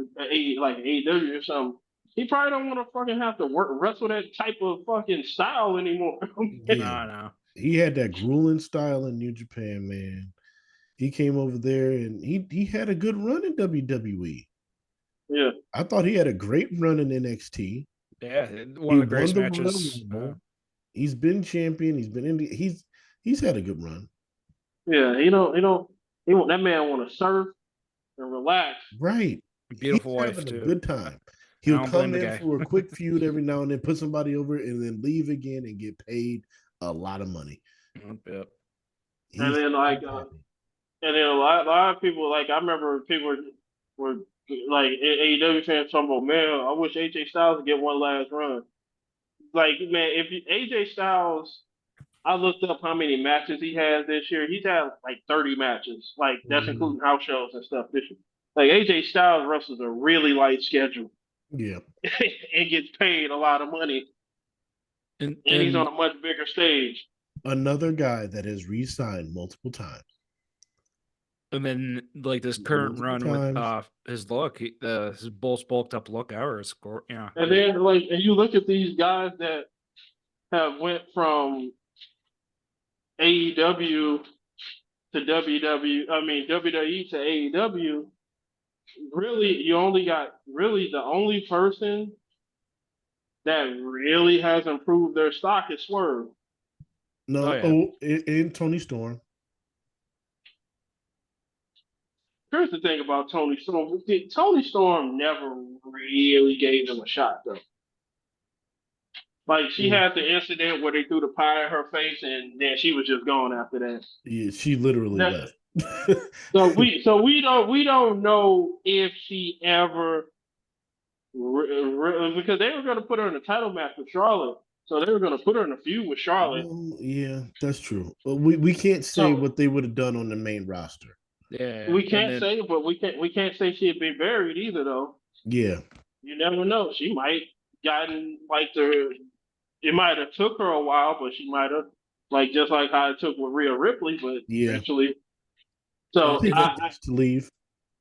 Speaker 1: like AEW or something." He probably don't want to fucking have to wrestle that type of fucking style anymore.
Speaker 2: Yeah,
Speaker 3: No.
Speaker 2: he had that grueling style in New Japan, man. He came over there and he had a good run in WWE.
Speaker 1: Yeah.
Speaker 2: I thought he had a great run in NXT.
Speaker 3: Yeah,
Speaker 2: He
Speaker 3: one of the
Speaker 2: won
Speaker 3: greatest
Speaker 2: the
Speaker 3: matches.
Speaker 2: Royal Rumble. He's been champion. He's been in. He's had a good run.
Speaker 1: Yeah, that man want to surf and relax.
Speaker 2: Right.
Speaker 3: Beautiful
Speaker 2: He's
Speaker 3: wife
Speaker 2: having a
Speaker 3: too.
Speaker 2: good time.
Speaker 3: I
Speaker 2: He'll
Speaker 3: don't blame
Speaker 2: come
Speaker 3: the
Speaker 2: in
Speaker 3: guy.
Speaker 2: for a quick feud every now and then, put somebody over, and then leave again and get paid a lot of money.
Speaker 3: Yep.
Speaker 1: And then like, and then a lot of people like I remember people were like AEW fans talking about, man, I wish AJ Styles would get one last run. Like man, AJ Styles, I looked up how many matches he has this year. He's had like 30 matches. Like that's including house shows and stuff this year. Like AJ Styles wrestles a really light schedule.
Speaker 2: Yeah.
Speaker 1: And gets paid a lot of money.
Speaker 3: And
Speaker 1: He's on a much bigger stage.
Speaker 2: Another guy that has re-signed multiple times.
Speaker 3: And then like this current run with his look, his bulked up look hours, yeah.
Speaker 1: And then like and you look at these guys that have went from AEW to WWE to AEW. Really, you only got really the only person that really has improved their stock is Swerve.
Speaker 2: No, in Tony Storm.
Speaker 1: Here's the thing about Tony Storm. Tony Storm never really gave him a shot though. Like she had the incident where they threw the pie in her face, and then she was just gone after that.
Speaker 2: Yeah, she literally left.
Speaker 1: so we don't know if she ever because they were going to put her in a title match with Charlotte, so they were going to put her in a feud with Charlotte.
Speaker 2: Yeah, that's true. But we can't say what they would have done on the main roster.
Speaker 3: Yeah,
Speaker 1: we can't say, but we can't say she'd been buried either, though.
Speaker 2: Yeah,
Speaker 1: you never know. She might gotten like it might have took her a while, but she might have like just like how it took with Rhea Ripley, but eventually. So
Speaker 2: I think to leave.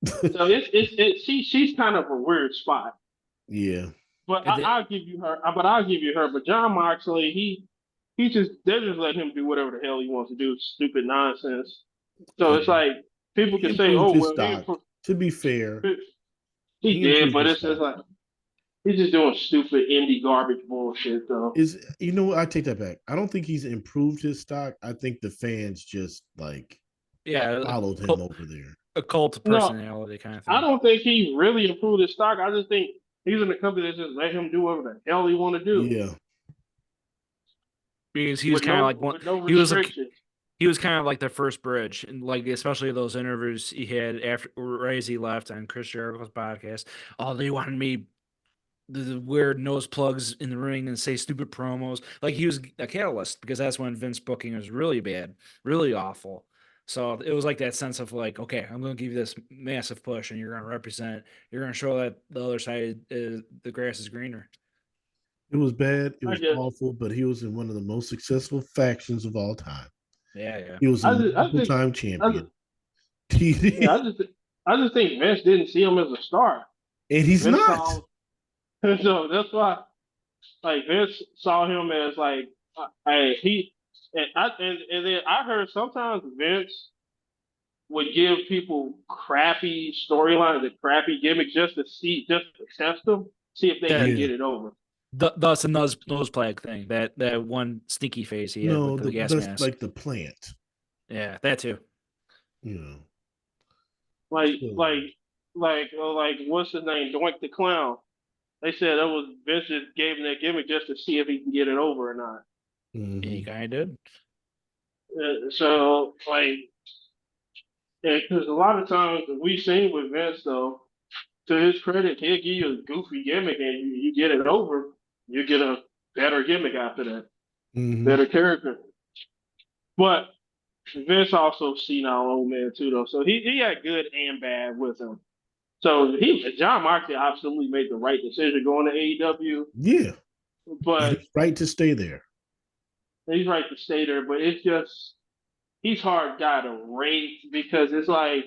Speaker 1: So she's kind of a weird spot.
Speaker 2: Yeah.
Speaker 1: But
Speaker 3: And
Speaker 1: I'll give you her. I'll give you her. But John Moxley, they're just letting him do whatever the hell he wants to do. Stupid nonsense. So it's like people
Speaker 2: He
Speaker 1: can say,
Speaker 2: improved
Speaker 1: "Oh
Speaker 2: his
Speaker 1: well,
Speaker 2: stock. To be fair,
Speaker 1: he
Speaker 2: he
Speaker 1: did,"
Speaker 2: improved
Speaker 1: but
Speaker 2: his
Speaker 1: it's just
Speaker 2: stock.
Speaker 1: like he's just doing stupid indie garbage bullshit though.
Speaker 2: You know what? I take that back. I don't think he's improved his stock. I think the fans just like
Speaker 3: yeah,
Speaker 2: followed him over there.
Speaker 3: a cult
Speaker 1: No,
Speaker 3: personality kind of
Speaker 1: I
Speaker 3: thing.
Speaker 1: don't think he really improved his stock. I just think he's in a company that just let him do whatever the hell he want to do
Speaker 2: Yeah.
Speaker 3: Because he was kind of like one.
Speaker 1: with no
Speaker 3: He was like
Speaker 1: restrictions.
Speaker 3: he was kind of like the first bridge, and like especially those interviews he had after right as he left on Chris Jericho's podcast. Oh, they wanted me the weird nose plugs in the ring and say stupid promos. Like he was a catalyst because that's when Vince booking was really bad, really awful. So it was like that sense of like, okay, I'm going to give you this massive push, and you're going to represent. You're going to show that the other side is the grass is greener.
Speaker 2: It was bad. It
Speaker 1: I
Speaker 2: was
Speaker 1: guess.
Speaker 2: awful, but he was in one of the most successful factions of all time.
Speaker 3: Yeah, yeah.
Speaker 2: He was a
Speaker 1: I
Speaker 2: multiple
Speaker 1: think.
Speaker 2: time
Speaker 1: I
Speaker 2: champion.
Speaker 1: just, yeah, I just think Vince didn't see him as a star.
Speaker 2: And he's
Speaker 1: Vince
Speaker 2: not.
Speaker 1: saw, so that's why, like Vince saw him as like, and then I heard sometimes Vince would give people crappy storylines and crappy gimmicks just to test them, see if they
Speaker 3: That
Speaker 1: can
Speaker 2: Yeah.
Speaker 1: get it over.
Speaker 3: thus the nose plug thing, that one stinky face he had
Speaker 2: No,
Speaker 3: with the gas
Speaker 2: that's
Speaker 3: mask.
Speaker 2: like the plant.
Speaker 3: Yeah, that too.
Speaker 2: You know.
Speaker 1: Like,
Speaker 2: So,
Speaker 1: like what's his name? Doink the Clown. They said that was Vince just gave him that gimmick just to see if he can get it over or not.
Speaker 3: He
Speaker 2: mhm.
Speaker 3: kind of did.
Speaker 1: So like, because a lot of times we've seen with Vince though, to his credit, he'll give you a goofy gimmick and you get it over, you get a better gimmick after that,
Speaker 2: Mhm.
Speaker 1: better character. But Vince also senile old man too though, so he had good and bad with him. So John Moxley absolutely made the right decision going to AEW,
Speaker 2: Yeah. And
Speaker 1: but
Speaker 2: he's right to stay there.
Speaker 1: he's right to stay there. But it's just he's hard guy to rate because it's like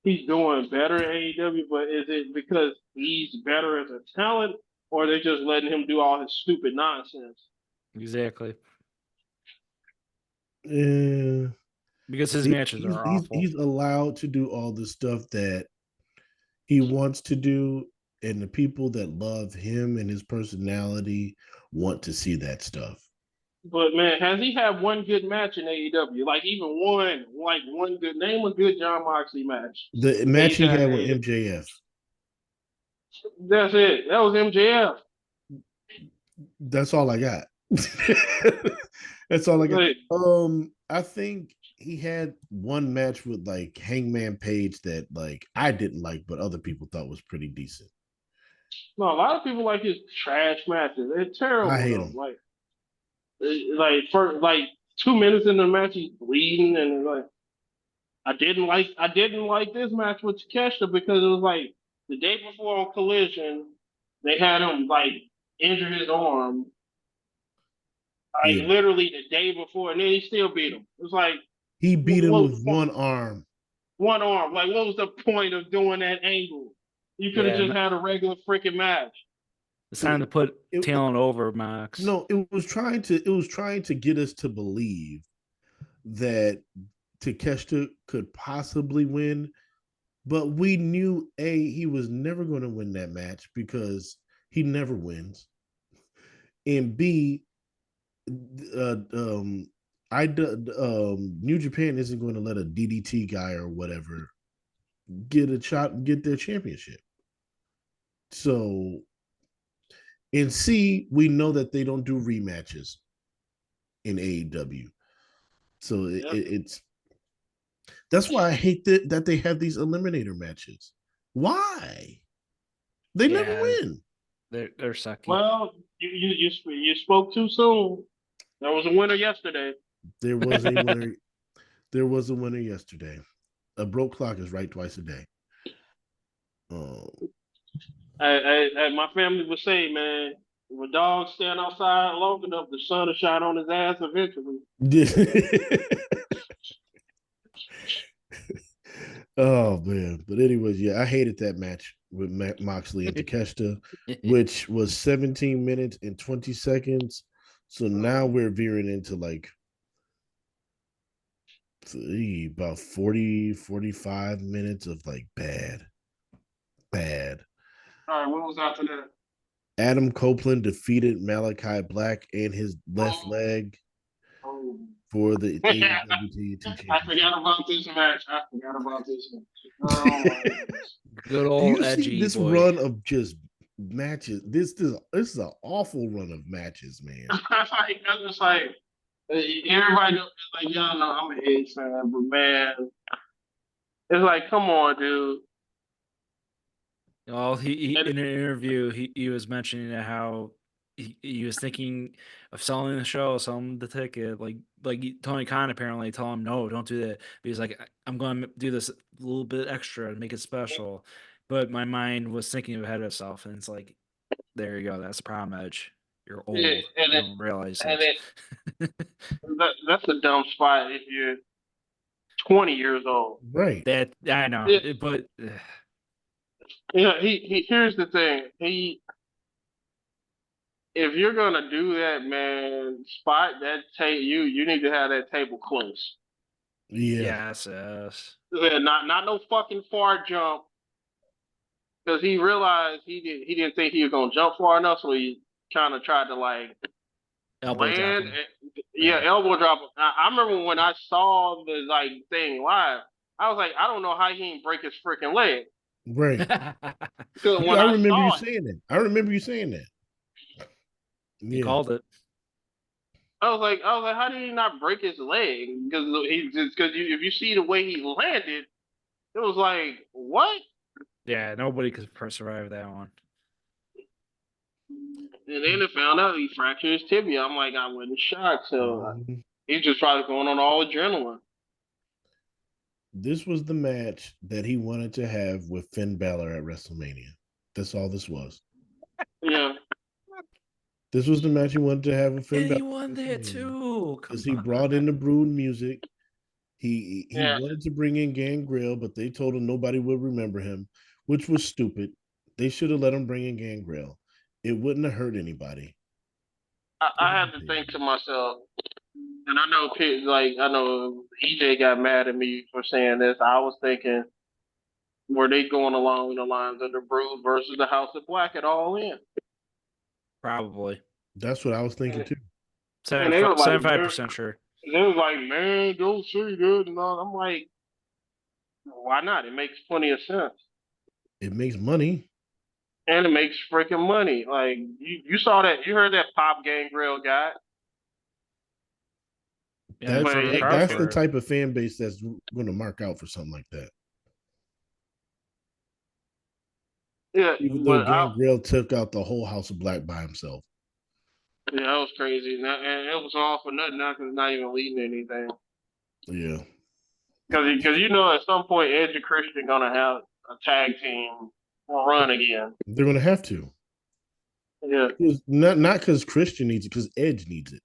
Speaker 1: he's doing better at AEW, but is it because he's better as a talent, or they just letting him do all his stupid nonsense?
Speaker 3: Exactly.
Speaker 2: Yeah.
Speaker 3: Because his
Speaker 2: He-
Speaker 3: matches
Speaker 2: he's
Speaker 3: are
Speaker 2: he's
Speaker 3: awful.
Speaker 2: he's allowed to do all the stuff that he wants to do, and the people that love him and his personality want to see that stuff.
Speaker 1: But man, has he had one good match in AEW? Like even one good name a good John Moxley match
Speaker 2: The
Speaker 1: that
Speaker 2: match
Speaker 1: he's
Speaker 2: he
Speaker 1: had
Speaker 2: had
Speaker 1: in
Speaker 2: with
Speaker 1: AEW.
Speaker 2: MJF,
Speaker 1: That's it. That was MJF.
Speaker 2: that's all I got. That's all I got.
Speaker 1: Like,
Speaker 2: I think he had one match with like Hangman Page that like I didn't like, but other people thought was pretty decent.
Speaker 1: no, a lot of people like his trash matches. They're
Speaker 2: I
Speaker 1: terrible
Speaker 2: hate
Speaker 1: though.
Speaker 2: him.
Speaker 1: Like for like 2 minutes in the match, he's bleeding, and like I didn't like this match with Takeshita because it was like the day before on Collision, they had him like injure his arm, like
Speaker 2: Yeah.
Speaker 1: literally the day before, and then he still beat him. It was like
Speaker 2: He beat him
Speaker 1: what was
Speaker 2: with
Speaker 1: the point?
Speaker 2: one arm.
Speaker 1: One arm. Like what was the point of doing that angle? You could have
Speaker 3: Yeah,
Speaker 1: just had a regular freaking match.
Speaker 3: it's time to put
Speaker 2: It,
Speaker 3: talent over Mox.
Speaker 2: no, it was trying to get us to believe that Takeshita could possibly win, but we knew he was never going to win that match because he never wins, and B, uh, um, New Japan isn't going to let a DDT guy or whatever get a shot, get their championship. So, and C, we know that they don't do rematches in AEW. So
Speaker 1: Yep.
Speaker 2: it's that's why I hate that they have these eliminator matches. Why? They never
Speaker 3: Yeah,
Speaker 2: win.
Speaker 3: they're sucky.
Speaker 1: Well, you spoke too soon. There was a winner yesterday.
Speaker 2: There was a winner. There was a winner yesterday. A broke clock is right twice a day. Um,
Speaker 1: My family would say, man, if a dog stand outside long enough, the sun will shine on his ass eventually.
Speaker 2: Oh man, but anyways, yeah, I hated that match with Moxley and Takeshita, which was 17 minutes and 20 seconds. So now we're veering into like about 40, 45 minutes of like bad.
Speaker 1: All right, what was after that?
Speaker 2: Adam Copeland defeated Malachi Black and his left
Speaker 1: Oh,
Speaker 2: leg
Speaker 1: oh.
Speaker 2: for the
Speaker 1: I
Speaker 2: AEW Championship.
Speaker 1: forgot about this match. I forgot about this match. Oh my goodness.
Speaker 3: Good
Speaker 2: Do
Speaker 3: old
Speaker 2: you see
Speaker 3: edgy
Speaker 2: this
Speaker 3: boy.
Speaker 2: run of just matches? This is an awful run of matches, man.
Speaker 1: I'm just like everybody knows, like y'all know I'm an Edge fan, but man, it's like come on, dude.
Speaker 3: Well, he
Speaker 1: And,
Speaker 3: in an interview he was mentioning how he was thinking of selling the show, selling the ticket. Tony Khan apparently told him no, don't do that. But he's like, I'm going to do this a little bit extra and make it special. But my mind was thinking ahead of itself, and it's like, there you go. That's the problem, Edge. You're
Speaker 1: yeah,
Speaker 3: old. You don't realize
Speaker 1: and
Speaker 3: it.
Speaker 1: that's a dumb spot if you're 20 years old.
Speaker 2: Right.
Speaker 3: That I know,
Speaker 1: Yeah,
Speaker 3: but
Speaker 1: he here's the thing. If you're gonna do that, man, spot that you need to have that table close.
Speaker 2: Yeah.
Speaker 3: yes.
Speaker 1: Yeah, not no fucking far jump because he realized he didn't think he was gonna jump far enough, so he kind of tried to like
Speaker 3: Elbow drop
Speaker 1: land.
Speaker 3: him.
Speaker 1: Yeah, elbow drop. I remember when I saw the like thing live, I was like, I don't know how he didn't break his freaking leg
Speaker 2: Right.
Speaker 1: because when
Speaker 2: I
Speaker 1: I
Speaker 2: remember you
Speaker 1: saw it,
Speaker 2: saying that. I remember you saying that.
Speaker 3: He
Speaker 2: Yeah.
Speaker 3: called it.
Speaker 1: I was like, how did he not break his leg? Because if you see the way he landed, it was like what?
Speaker 3: Yeah, nobody could survive that one.
Speaker 1: And then it found out he fractured his tibia. I'm like, I wasn't shocked. So
Speaker 2: Mhm.
Speaker 1: he's just probably going on all adrenaline.
Speaker 2: This was the match that he wanted to have with Finn Balor at WrestleMania. That's all this was.
Speaker 1: Yeah.
Speaker 2: This was the match he wanted to have with Finn
Speaker 3: And he
Speaker 2: Balor
Speaker 3: won that too.
Speaker 2: because
Speaker 3: Come
Speaker 2: he brought in
Speaker 3: on.
Speaker 2: the Brood music. He
Speaker 1: Yeah.
Speaker 2: wanted to bring in Gangrel, but they told him nobody would remember him, which was stupid. They should have let him bring in Gangrel. It wouldn't have hurt anybody.
Speaker 1: I had to think to myself, and I know, like, I know EJ got mad at me for saying this. I was thinking, were they going along the lines of the Brood versus the House of Black at All In?
Speaker 3: Probably.
Speaker 2: That's what I was thinking too.
Speaker 1: And they were like,
Speaker 3: 75% sure.
Speaker 1: they was like, man, don't say that and all. I'm like, why not? It makes plenty of sense.
Speaker 2: It makes money.
Speaker 1: And it makes freaking money. Like you saw that, you heard that Pop Gangrel guy.
Speaker 3: Yeah, they drove a crowd
Speaker 2: That's the
Speaker 3: for it.
Speaker 2: type of fan base that's going to mark out for something like that.
Speaker 1: Yeah,
Speaker 2: Even though
Speaker 1: but
Speaker 2: Gangrel took out the whole House of Black by himself.
Speaker 1: yeah, that was crazy. And it was all for nothing now because it's not even leading to anything.
Speaker 2: Yeah.
Speaker 1: Because you know at some point Edge and Christian gonna have a tag team run again.
Speaker 2: They're going to have to.
Speaker 1: Yeah,
Speaker 2: Not because Christian needs it, because Edge needs it.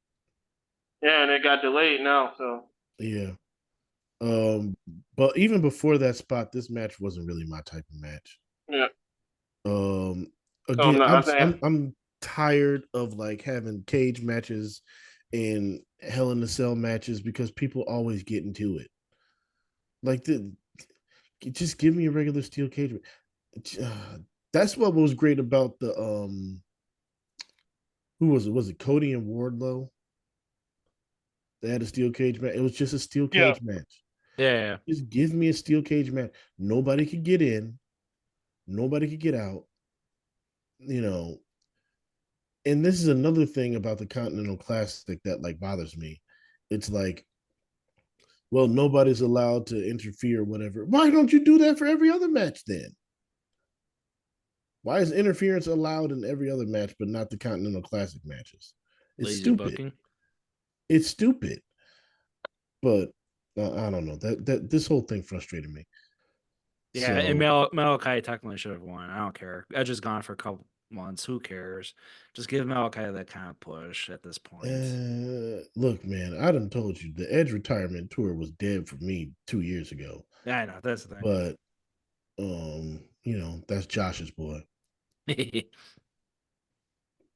Speaker 1: yeah, and it got delayed now. So
Speaker 2: Yeah. But even before that spot, this match wasn't really my type of match.
Speaker 1: yeah,
Speaker 2: Again,
Speaker 1: no, I
Speaker 2: I'm tired of like having cage matches and Hell in a Cell matches because people always get into it. Like just give me a regular steel cage. That's what was great about the who was it? Was it Cody and Wardlow? They had a steel cage match. It was just a steel
Speaker 1: yeah.
Speaker 2: cage match.
Speaker 3: Yeah.
Speaker 2: Just give me a steel cage match. Nobody could get in. Nobody could get out. You know, and this is another thing about the Continental Classic that like bothers me. It's like, well, nobody's allowed to interfere, whatever. Why don't you do that for every other match then? Why is interference allowed in every other match, but not the Continental Classic matches? It's
Speaker 3: Lazy
Speaker 2: stupid.
Speaker 3: booking.
Speaker 2: It's stupid. But I don't know. That this whole thing frustrated me.
Speaker 3: Yeah, and Malachi technically should have won. I don't care. Edge is gone for a couple months. Who cares? Just give Malachi that kind of push at this point.
Speaker 2: Look, man, I done told you the Edge retirement tour was dead for me 2 years ago.
Speaker 3: Yeah, I know that's the
Speaker 2: but that's Josh's boy.
Speaker 3: thing.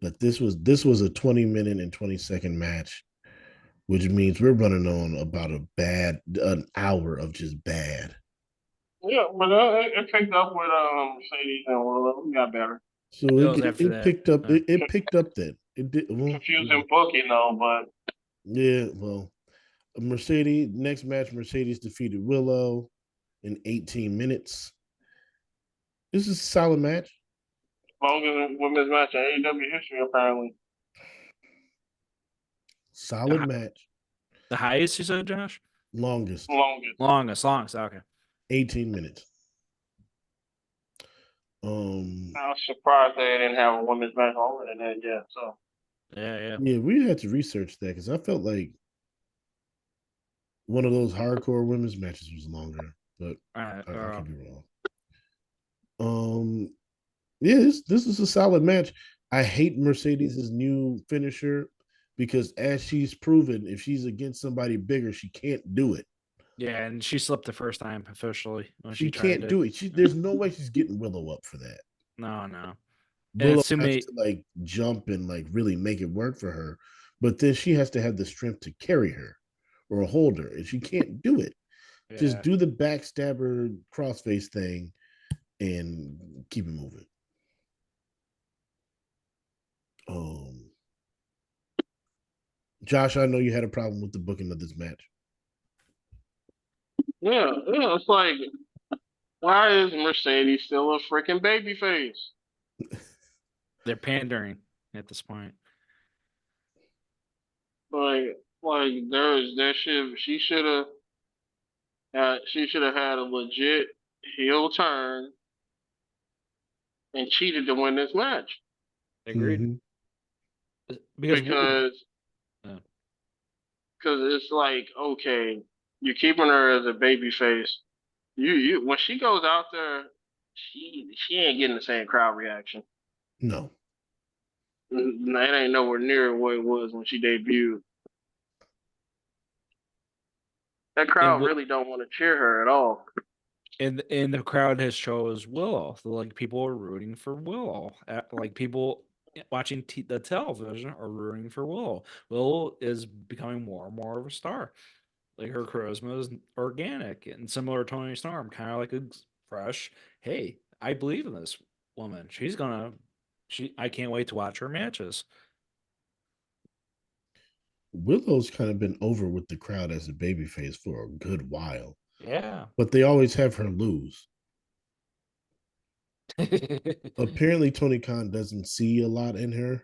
Speaker 2: But this was a 20-minute and 20-second match, which means we're running on about an hour of just bad.
Speaker 1: Yeah, but it picked up with Mercedes and we got better.
Speaker 2: So
Speaker 3: It was after
Speaker 2: it
Speaker 3: that.
Speaker 2: picked up it picked up then. It did well,
Speaker 1: Confusing booking though, but
Speaker 2: yeah, well, next match, Mercedes defeated Willow in 18 minutes. This is a solid match.
Speaker 1: longest women's match in AEW history apparently.
Speaker 2: Solid match.
Speaker 3: The highest you said, Josh?
Speaker 2: Longest.
Speaker 3: Longest. Okay.
Speaker 2: 18 minutes.
Speaker 1: I was surprised they didn't have a women's match longer than that yet. So
Speaker 3: Yeah.
Speaker 2: We had to research that because I felt like one of those hardcore women's matches was longer, but I could be wrong. This is a solid match. I hate Mercedes' new finisher because, as she's proven, if she's against somebody bigger, she can't do it.
Speaker 3: Yeah, and she slipped the first time officially when
Speaker 2: She
Speaker 3: tried
Speaker 2: can't do it. There's no way she's getting Willow up for that.
Speaker 3: No.
Speaker 2: Willow has to like jump and like really make it work for her, but then she has to have the strength to carry her or hold her, and she can't do it.
Speaker 3: Yeah.
Speaker 2: Just do the backstabber crossface thing and keep it moving. Josh, I know you had a problem with the booking of this match.
Speaker 1: yeah, it's like, why is Mercedes still a freaking babyface?
Speaker 3: They're pandering at this point.
Speaker 1: She should have had a legit heel turn and cheated to win this match.
Speaker 3: Agreed.
Speaker 2: Mm-hmm.
Speaker 1: Because it's like, okay, you're keeping her as a babyface. You when she goes out there, she ain't getting the same crowd reaction.
Speaker 2: No.
Speaker 1: It ain't nowhere near what it was when she debuted. That crowd really don't want to cheer her at all.
Speaker 3: And the crowd has chose Willow. So, like, people are rooting for Willow. Like, people watching the television are rooting for Willow. Willow is becoming more and more of a star. Like, her charisma is organic and similar to Tony Storm, kind of like a fresh, hey, I believe in this woman. I can't wait to watch her matches.
Speaker 2: Willow's kind of been over with the crowd as a babyface for a good while.
Speaker 3: Yeah.
Speaker 2: But they always have her lose. Apparently Tony Khan doesn't see a lot in her.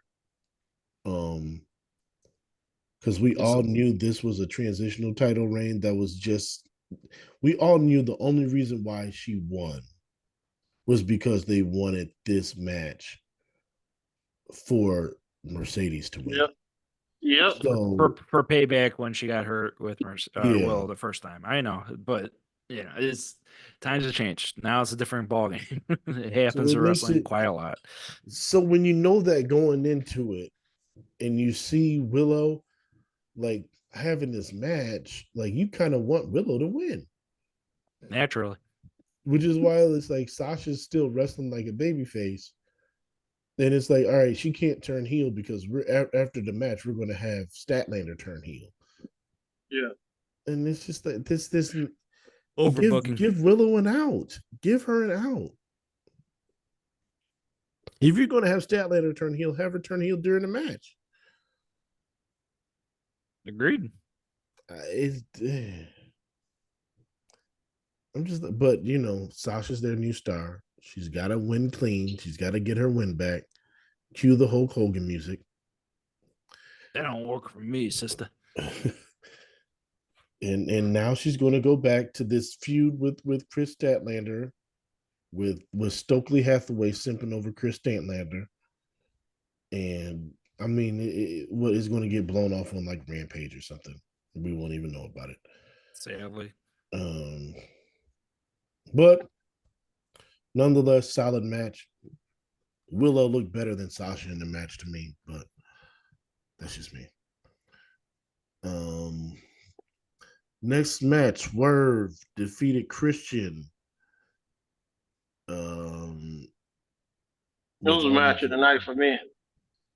Speaker 2: Because we all knew this was a transitional title reign that was just, we all knew the only reason why she won was because they wanted this match for Mercedes to win.
Speaker 1: Yep.
Speaker 2: So
Speaker 3: for payback when she got hurt with Will the first time. I know, but it's times have changed. Now it's a different ballgame. It happens in wrestling quite a lot.
Speaker 2: So when you know that going into it, and you see Willow like having this match, like you kind of want Willow to win.
Speaker 3: Naturally.
Speaker 2: Which is why it's like Sasha's still wrestling like a babyface. Then it's like, all right, she can't turn heel because after the match, we're going to have Statlander turn heel.
Speaker 1: Yeah.
Speaker 2: And it's just like this
Speaker 3: overbooking.
Speaker 2: Give Willow an out. Give her an out. If you're going to have Statlander turn heel, have her turn heel during the match.
Speaker 3: Agreed.
Speaker 2: But Sasha's their new star. She's got to win clean. She's got to get her win back. Cue the Hulk Hogan music.
Speaker 3: That don't work for me, sister.
Speaker 2: and now she's going to go back to this feud with Chris Statlander, with Stokely Hathaway simping over Chris Statlander, and I mean, what is going to get blown off on like Rampage or something? We won't even know about it.
Speaker 3: Sadly.
Speaker 2: But nonetheless, solid match. Willow looked better than Sasha in the match to me, but that's just me. Next match, Swerve defeated Christian.
Speaker 1: It was a match of the night for me.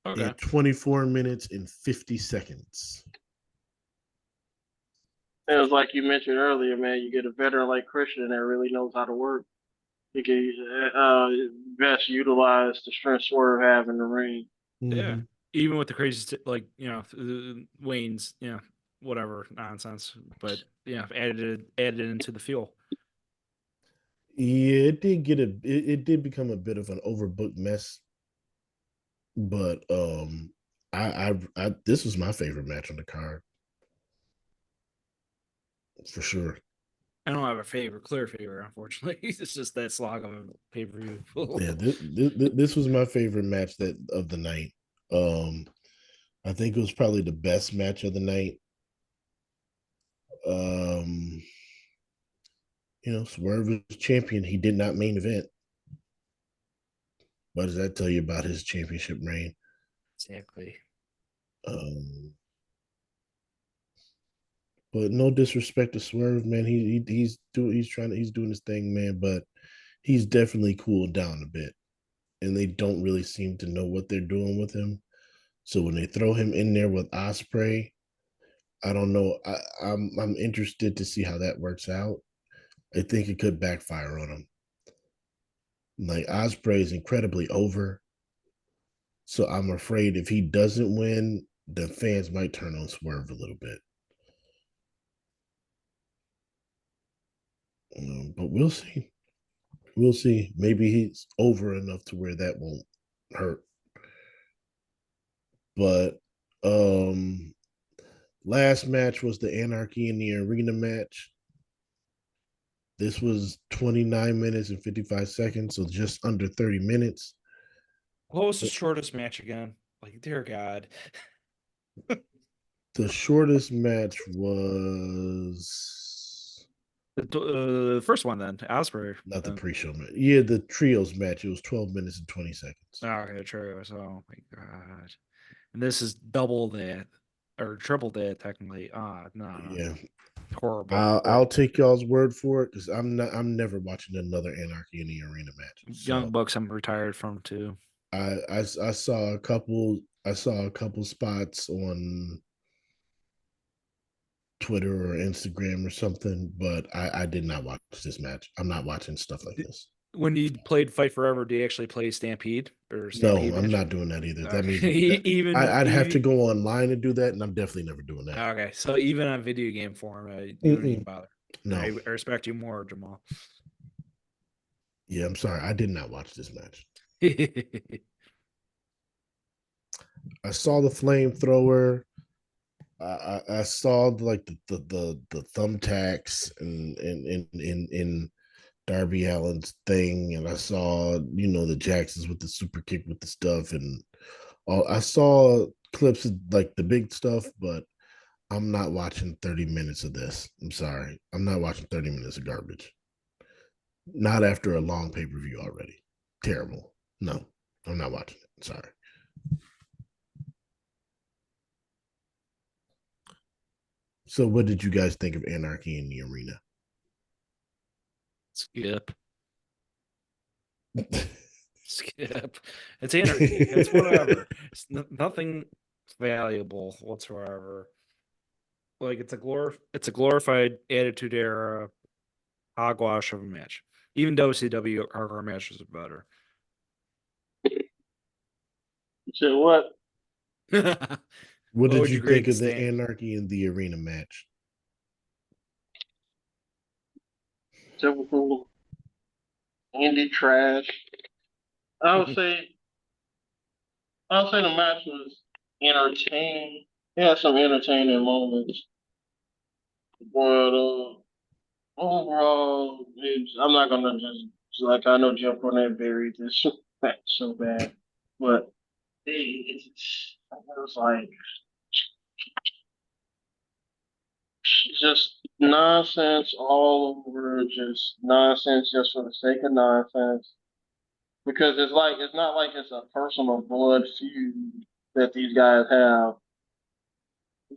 Speaker 3: Okay.
Speaker 2: In 24 minutes and 50 seconds.
Speaker 1: It was like you mentioned earlier, man. You get a veteran like Christian that really knows how to work. He can best utilize the strength Swerve have in the ring.
Speaker 3: Yeah. Even with the crazy, Wayne's, whatever nonsense, but added it into the fuel.
Speaker 2: Yeah, it did become a bit of an overbooked mess. But I this was my favorite match on the card. For sure.
Speaker 3: I don't have a clear favorite, unfortunately. It's just that slog of a pay-per-view.
Speaker 2: Yeah, this was my favorite match of the night. I think it was probably the best match of the night. Swerve was champion. He did not main event. What does that tell you about his championship reign?
Speaker 3: Exactly.
Speaker 2: But no disrespect to Swerve, man. He's doing his thing, man. But he's definitely cooled down a bit, and they don't really seem to know what they're doing with him. So when they throw him in there with Ospreay, I don't know. I'm interested to see how that works out. I think it could backfire on him. Like Ospreay is incredibly over, so I'm afraid if he doesn't win, the fans might turn on Swerve a little bit. But we'll see. We'll see. Maybe he's over enough to where that won't hurt. But last match was the Anarchy in the Arena match. This was 29 minutes and 55 seconds, so just under 30 minutes.
Speaker 3: What was the shortest match again? Like, dear God.
Speaker 2: The shortest match was
Speaker 3: the first one, then, Ospreay.
Speaker 2: not the pre-show match. Yeah, the trios match. It was 12 minutes and 20 seconds.
Speaker 3: Oh, okay, trios. Oh my God. And this is double that, or triple that, technically. No.
Speaker 2: Yeah.
Speaker 3: Horrible.
Speaker 2: I'll take y'all's word for it because I'm never watching another Anarchy in the Arena match.
Speaker 3: Young Bucks I'm retired from too.
Speaker 2: I saw a couple spots on Twitter or Instagram or something, but I did not watch this match. I'm not watching stuff like this.
Speaker 3: When you played Fight Forever, do you actually play Stampede or Stampede?
Speaker 2: No, I'm not doing that either. That means
Speaker 3: I'd
Speaker 2: have to go online and do that, and I'm definitely never doing that.
Speaker 3: Okay, so even on video game form, you don't even bother.
Speaker 2: No,
Speaker 3: I respect you more, Jamaal.
Speaker 2: Yeah, I'm sorry. I did not watch this match. I saw the flamethrower. I saw like the thumbtacks in Darby Allin's thing, and I saw the Jacksons with the super kick with the stuff, and I saw clips of like the big stuff, but I'm not watching 30 minutes of this. I'm sorry, I'm not watching 30 minutes of garbage. Not after a long pay-per-view already. Terrible. No, I'm not watching it. Sorry. So what did you guys think of Anarchy in the Arena?
Speaker 3: Skip. Skip. It's Anarchy. It's whatever. It's nothing valuable whatsoever. Like it's a glorified Attitude Era hogwash of a match. Even WCW hardcore matches are better.
Speaker 1: So what?
Speaker 2: What did you think of the Anarchy in the Arena match?
Speaker 1: Typical indie trash. I would say the match was entertaining. It had some entertaining moments, but overall, I'm not gonna just like I know Jeff Cornette buried this match so bad, but it was like just nonsense all over, just nonsense just for the sake of nonsense. Because it's not like it's a personal blood feud that these guys have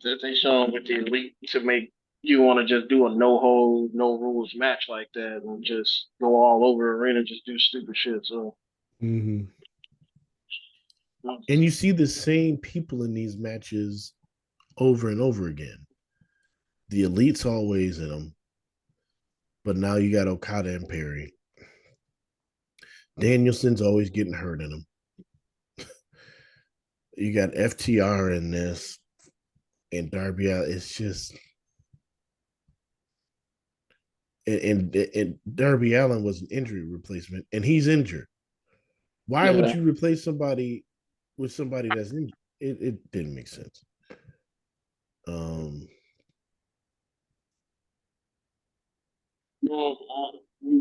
Speaker 1: that they show with the elite to make you want to just do a no hold, no rules match like that and just go all over the arena and just do stupid shit. So,
Speaker 2: And you see the same people in these matches over and over again. The Elite's always in them, but now you got Okada and Perry. Danielson's always getting hurt in them. You got FTR in this, and Darby Allin. It's just, and Darby Allin was an injury replacement, and he's injured. Why would you replace somebody with somebody that's injured? It didn't make sense.
Speaker 1: You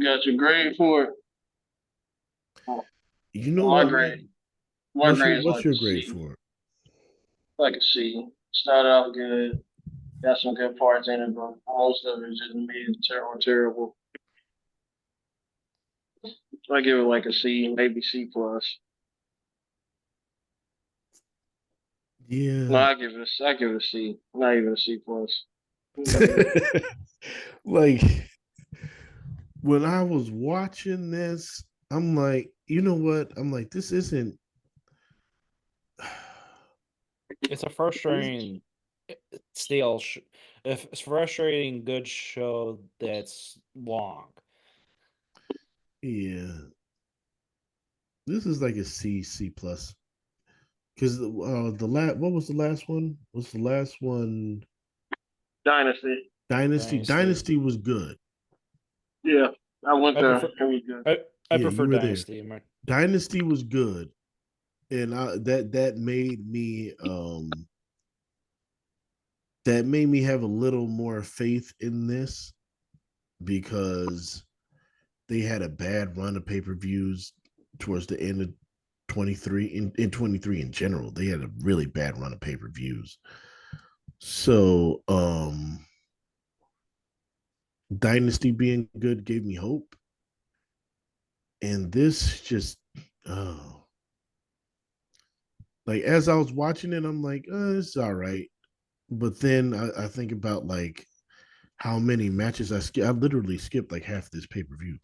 Speaker 1: got your grade for it.
Speaker 2: You know
Speaker 1: my
Speaker 2: what?
Speaker 1: grade. My grade is
Speaker 2: What's
Speaker 1: like
Speaker 2: your
Speaker 1: a
Speaker 2: grade
Speaker 1: C.
Speaker 2: for it?
Speaker 1: Like a C. Started off good. Got some good parts in it, but most of it is just mid or terrible. I give it like a C, maybe C plus.
Speaker 2: Yeah.
Speaker 1: No, I give it a C. Not even a C plus.
Speaker 2: Like when I was watching this, I'm like, you know what? I'm like, this isn't.
Speaker 3: It's a frustrating, stale. If it's frustrating, good show that's long.
Speaker 2: Yeah, this is like a C plus. Because the last, what was the last one? Was the last one
Speaker 1: Dynasty.
Speaker 2: Dynasty was good.
Speaker 1: Yeah, I went
Speaker 3: I
Speaker 1: there.
Speaker 3: prefer.
Speaker 1: It was good.
Speaker 3: I
Speaker 2: Yeah,
Speaker 3: prefer
Speaker 2: you were there.
Speaker 3: Dynasty.
Speaker 2: Dynasty was good, and that made me have a little more faith in this because they had a bad run of pay-per-views towards the end of 23 in 23 in general. They had a really bad run of pay-per-views. So Dynasty being good gave me hope. And this just like as I was watching it, I'm like, it's all right. But then I think about like how many matches I skipped. I literally skipped like half this pay-per-view.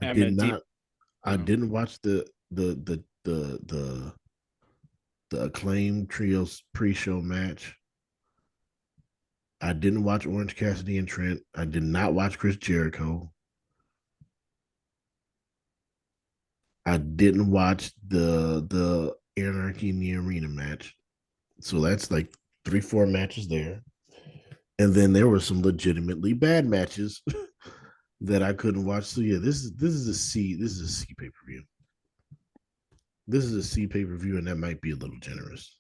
Speaker 2: I did not. I didn't watch the Acclaim Trios pre-show match. I didn't watch Orange Cassidy and Trent. I did not watch Chris Jericho. I didn't watch the Anarchy in the Arena match. So that's like 3-4 matches there. And then there were some legitimately bad matches that I couldn't watch. So yeah, this is a C. This is a C pay-per-view. This is a C pay-per-view, and that might be a little generous.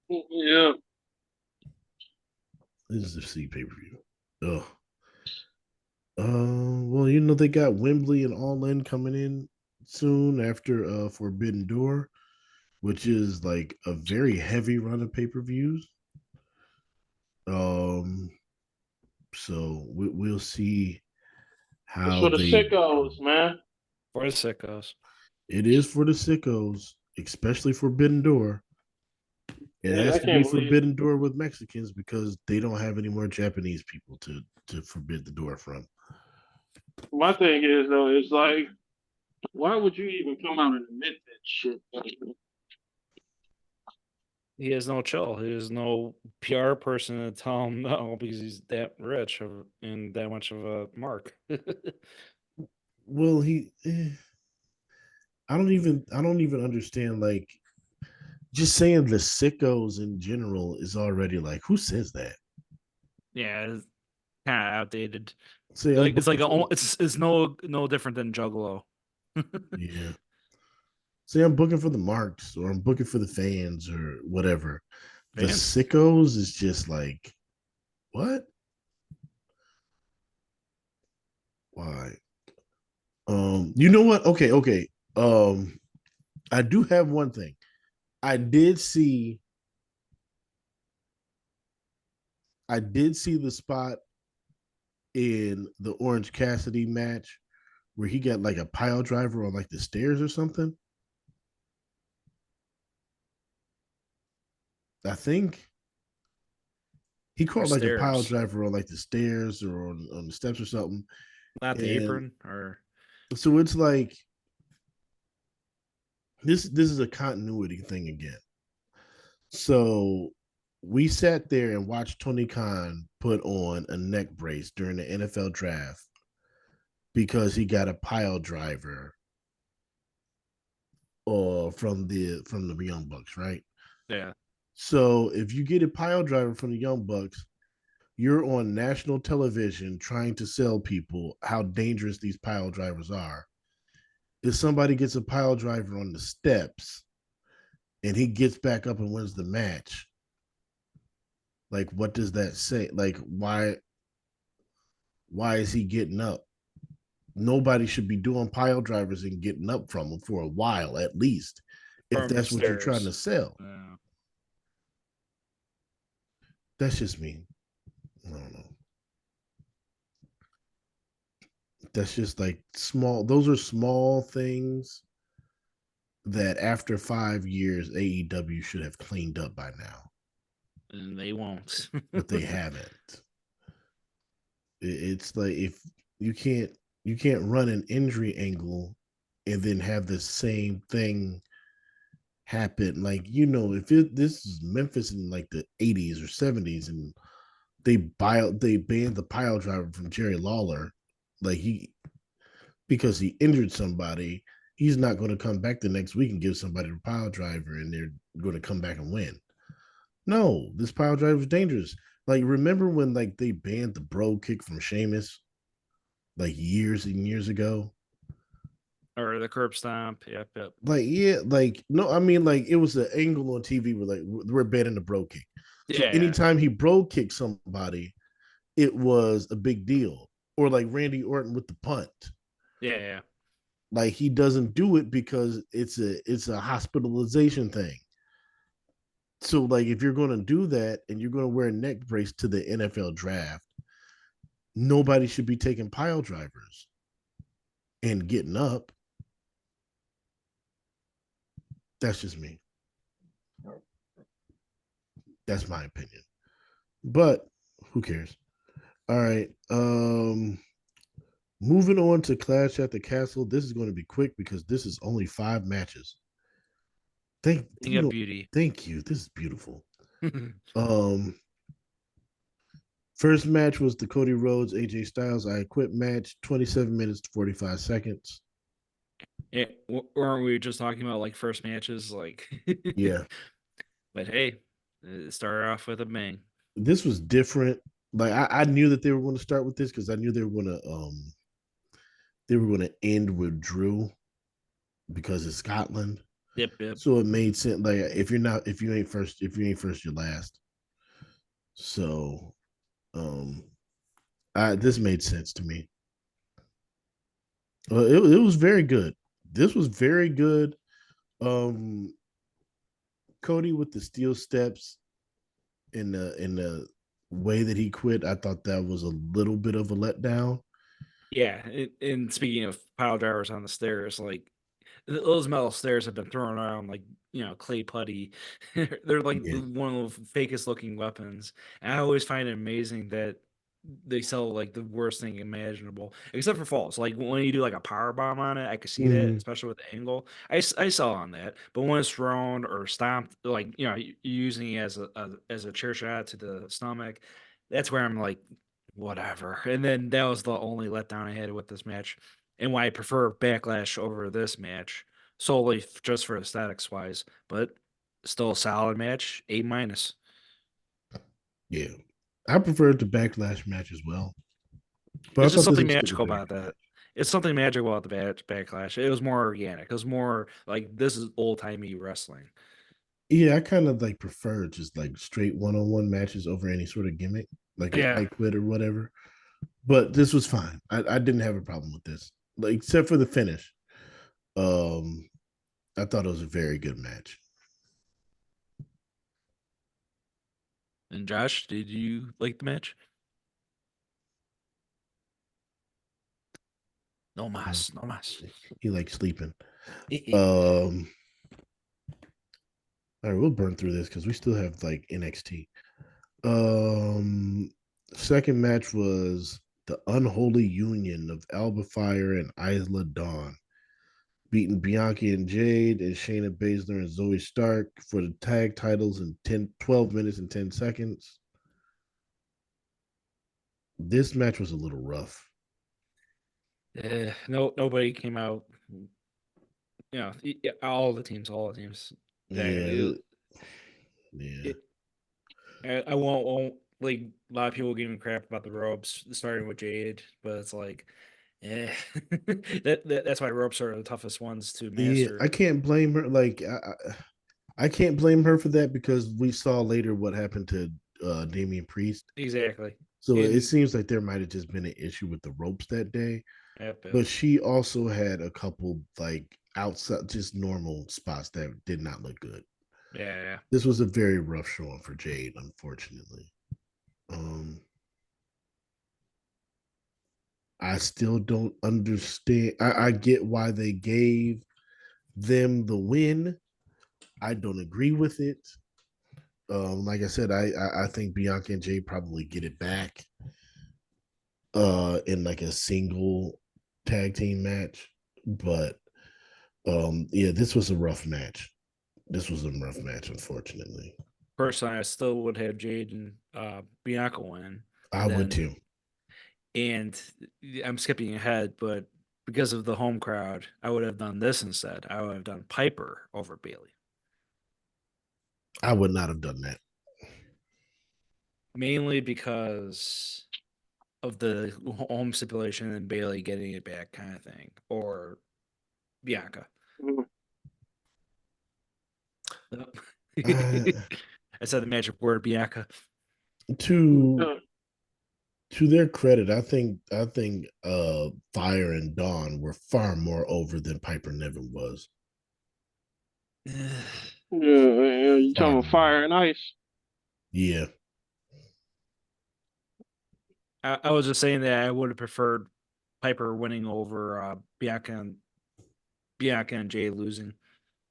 Speaker 1: Yeah.
Speaker 2: This is a C pay-per-view. Oh. Well, you know, they got Wembley and All In coming in soon after Forbidden Door, which is like a very heavy run of pay-per-views. So we'll see how
Speaker 1: it's for the sickos, man.
Speaker 3: For the sickos.
Speaker 2: It is for the sickos, especially Forbidden Door. It has to be Forbidden Door with Mexicans because they don't have any more Japanese people to forbid the door from.
Speaker 1: My thing is though, it's like, why would you even come out and admit that shit?
Speaker 3: He has no chill. He has no PR person to tell him no because he's that rich and that much of a mark.
Speaker 2: Well, I don't even understand. Like, just saying the sickos in general is already like, who says that?
Speaker 3: Yeah, it's kind of outdated.
Speaker 2: Say
Speaker 3: It's no different than Juggalo.
Speaker 2: Yeah. Say I'm booking for the marks or I'm booking for the fans or whatever. The sickos is just like, what? Why? You know what? Okay. I do have one thing. I did see the spot in the Orange Cassidy match where he got like a pile driver on like the stairs or something. I think. He
Speaker 3: Or
Speaker 2: caught like a pile
Speaker 3: stairs,
Speaker 2: driver on like the stairs or on the steps or something.
Speaker 3: not the
Speaker 2: And
Speaker 3: apron, or
Speaker 2: so it's like this is a continuity thing again. So we sat there and watched Tony Khan put on a neck brace during the NFL draft because he got a pile driver from the Young Bucks, right?
Speaker 3: yeah,
Speaker 2: So if you get a pile driver from the Young Bucks, you're on national television trying to sell people how dangerous these pile drivers are. If somebody gets a pile driver on the steps and he gets back up and wins the match, like what does that say? Like why is he getting up? Nobody should be doing pile drivers and getting up from them for a while at least, if
Speaker 3: from the
Speaker 2: that's what you're trying to
Speaker 3: stairs.
Speaker 2: sell.
Speaker 3: Yeah.
Speaker 2: That's just me. I don't know. That's just like small. Those are small things that after 5 years, AEW should have cleaned up by now,
Speaker 3: And they won't.
Speaker 2: but they haven't. It's like if you can't you can't run an injury angle and then have the same thing happen. Like this is Memphis in like the 80s or 70s, and they banned the pile driver from Jerry Lawler, like because he injured somebody. He's not going to come back the next week and give somebody a pile driver, and they're going to come back and win. No, this pile driver is dangerous. Like, remember when like they banned the bro kick from Sheamus, like years and years ago?
Speaker 3: Or the curb stomp. Yep, yep.
Speaker 2: Like, yeah, like no, I mean, like it was an angle on TV where like we're banning the bro kick. So
Speaker 3: Yeah,
Speaker 2: anytime he bro kicked somebody, it was a big deal. Or like Randy Orton with the punt.
Speaker 3: yeah, yeah.
Speaker 2: Like he doesn't do it because it's a hospitalization thing. So like if you're going to do that and you're going to wear a neck brace to the NFL draft, nobody should be taking pile drivers and getting up. That's just me. That's my opinion. But who cares? All right. Moving on to Clash at the Castle. This is going to be quick because this is only 5 matches. Thank
Speaker 3: Thing
Speaker 2: you
Speaker 3: of
Speaker 2: know,
Speaker 3: beauty.
Speaker 2: thank you. This is beautiful. Um First match was the Cody Rhodes AJ Styles I Quit match, 27 minutes 45 seconds.
Speaker 3: Yeah, weren't we just talking about like first matches? Like,
Speaker 2: Yeah.
Speaker 3: but hey, it started off with a bang.
Speaker 2: This was different. Like I knew that they were going to start with this because I knew they were gonna end with Drew because it's Scotland.
Speaker 3: Yep, yep.
Speaker 2: So it made sense. Like if you ain't first, you're last. So this made sense to me. It was very good. This was very good. Um Cody with the steel steps in the way that he quit, I thought that was a little bit of a letdown.
Speaker 3: Yeah, and speaking of pile drivers on the stairs, like those metal stairs have been thrown around like clay putty. They're like
Speaker 2: Yeah.
Speaker 3: one of the fakest looking weapons. And I always find it amazing that they sell like the worst thing imaginable, except for falls. Like when you do like a power bomb on it, I could see that,
Speaker 2: Mhm.
Speaker 3: especially with the angle. I saw on that, but when it's thrown or stomped, like using it as a chair shot to the stomach, that's where I'm like, whatever. And then that was the only letdown I had with this match, and why I prefer Backlash over this match solely just for aesthetics wise, but still a solid match. A minus.
Speaker 2: Yeah. I preferred the backlash match as well. But I
Speaker 3: It's just
Speaker 2: thought this
Speaker 3: something
Speaker 2: was still a
Speaker 3: magical
Speaker 2: very
Speaker 3: about
Speaker 2: good
Speaker 3: that.
Speaker 2: match.
Speaker 3: It's something magical about the backlash. It was more organic. It was more like this is old timey wrestling.
Speaker 2: Yeah, I kind of like prefer just like straight one-on-one matches over any sort of gimmick, like an
Speaker 3: Yeah,
Speaker 2: I quit or whatever. But this was fine. I didn't have a problem with this. Like except for the finish. Um I thought it was a very good match.
Speaker 3: and Josh, did you like the match? No
Speaker 2: No,
Speaker 3: mas, no mas.
Speaker 2: he likes sleeping. Um all right, we'll burn through this because we still have like NXT. Second match was the unholy union of Alba Fire and Isla Dawn, beating Bianca and Jade and Shayna Baszler and Zoe Stark for the tag titles in 12 minutes and 10 seconds. This match was a little rough.
Speaker 3: Nobody came out. All the teams.
Speaker 2: Yeah.
Speaker 3: I won't like a lot of people giving crap about the ropes, starting with Jade, but it's like, that's why ropes are the toughest ones to
Speaker 2: Yeah,
Speaker 3: master.
Speaker 2: I can't blame her. Like, I can't blame her for that because we saw later what happened to Damian Priest.
Speaker 3: Exactly.
Speaker 2: So it seems like there might have just been an issue with the ropes that day.
Speaker 3: Yep.
Speaker 2: But she also had a couple like outside, just normal spots that did not look good.
Speaker 3: Yeah.
Speaker 2: This was a very rough showing for Jade, unfortunately. I still don't understand. I get why they gave them the win. I don't agree with it. Like I said, I think Bianca and Jade probably get it back in like a single tag team match. But yeah, this was a rough match. Unfortunately.
Speaker 3: Personally, I still would have Jade and Bianca win.
Speaker 2: I would too.
Speaker 3: And I'm skipping ahead, but because of the home crowd, I would have done this instead. I would have done Piper over Bailey.
Speaker 2: I would not have done that.
Speaker 3: Mainly because of the home stipulation and Bailey getting it back kind of thing. Or Bianca. I said the magic word, Bianca.
Speaker 2: To their credit, I think Fire and Dawn were far more over than Piper Niven was.
Speaker 1: Yeah, you talking about Fire and Ice?
Speaker 2: Yeah.
Speaker 3: I was just saying that I would have preferred Piper winning over Bianca and Jay losing.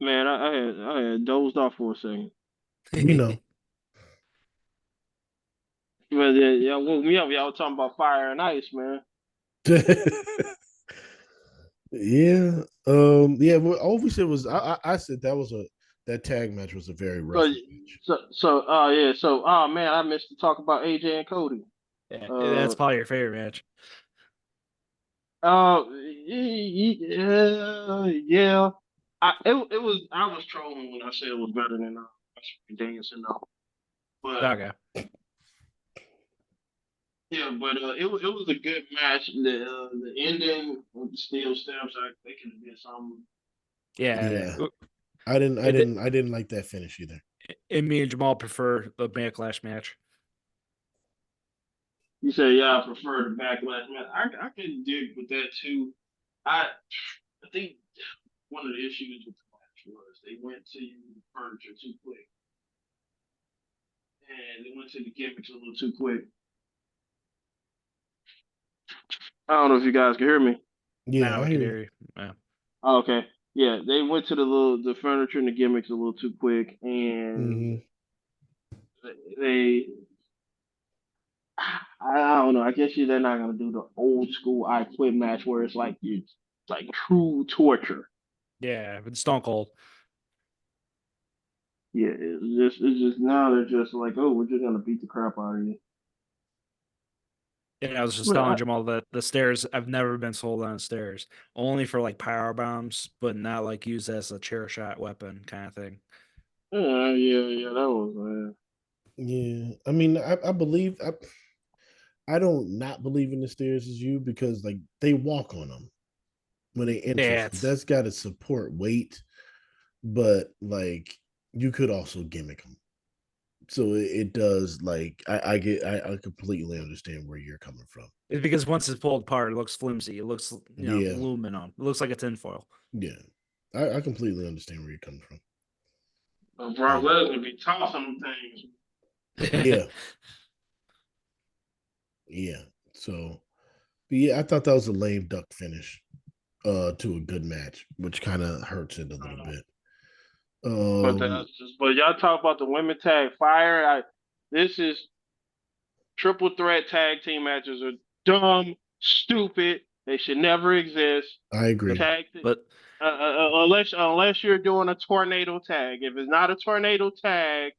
Speaker 1: Man, I had dozed off for a second.
Speaker 2: We know.
Speaker 1: But yeah, woke me up. Y'all were talking about Fire and Ice, man.
Speaker 2: Yeah. Yeah. Well, all we said was I said that tag match was a very rough match.
Speaker 1: Yeah. So, oh man, I missed to talk about AJ and Cody.
Speaker 3: Yeah, that's probably your favorite match.
Speaker 1: Yeah. I was trolling when I said it was better than dancing though. But
Speaker 3: Okay.
Speaker 1: yeah, but it was a good match. The ending with the steel steps, they could have did something.
Speaker 3: Yeah.
Speaker 2: I didn't like that finish either.
Speaker 3: And me and Jamaal prefer the Backlash match.
Speaker 1: You say, yeah, I prefer the backlash match. I can dig with that too. I think one of the issues with the match was they went to the furniture too quick. And they went to the gimmicks a little too quick. I don't know if you guys can hear me.
Speaker 2: Yeah,
Speaker 3: now
Speaker 2: I
Speaker 3: I
Speaker 2: hear
Speaker 3: can
Speaker 2: you.
Speaker 3: hear you. Yeah.
Speaker 1: Oh, okay. Yeah, they went to the furniture and the gimmicks a little too quick, and they I don't know. I guess they're not gonna do the old school I Quit match where it's like true torture.
Speaker 3: Yeah, but Stone Cold.
Speaker 1: Yeah, it's just now they're just like, oh, we're just gonna beat the crap out of you.
Speaker 3: And I was just
Speaker 1: But
Speaker 3: telling Jamal that the stairs, I've never been sold on stairs. Only for like power bombs, but not like used as a chair shot weapon kind of thing.
Speaker 1: Yeah, that was
Speaker 2: Yeah. I mean, I believe I don't not believe in the stairs as you because like they walk on them when they enter. So
Speaker 3: That's
Speaker 2: that's got to support weight, but like you could also gimmick them. So it does like I completely understand where you're coming from.
Speaker 3: it's because once it's pulled apart, it looks flimsy. It looks
Speaker 2: Yeah.
Speaker 3: aluminum. It looks like a tinfoil.
Speaker 2: Yeah. I completely understand where you're coming from.
Speaker 1: Brock Lesnar gonna be tossing them things.
Speaker 2: Yeah. Yeah. So but yeah, I thought that was a lame duck finish to a good match, which kind of hurts it a little bit.
Speaker 1: But y'all talk about the women tag fire. This is Triple threat tag team matches are dumb, stupid. They should never exist.
Speaker 2: I agree.
Speaker 3: But
Speaker 1: Unless you're doing a tornado tag. If it's not a tornado tag,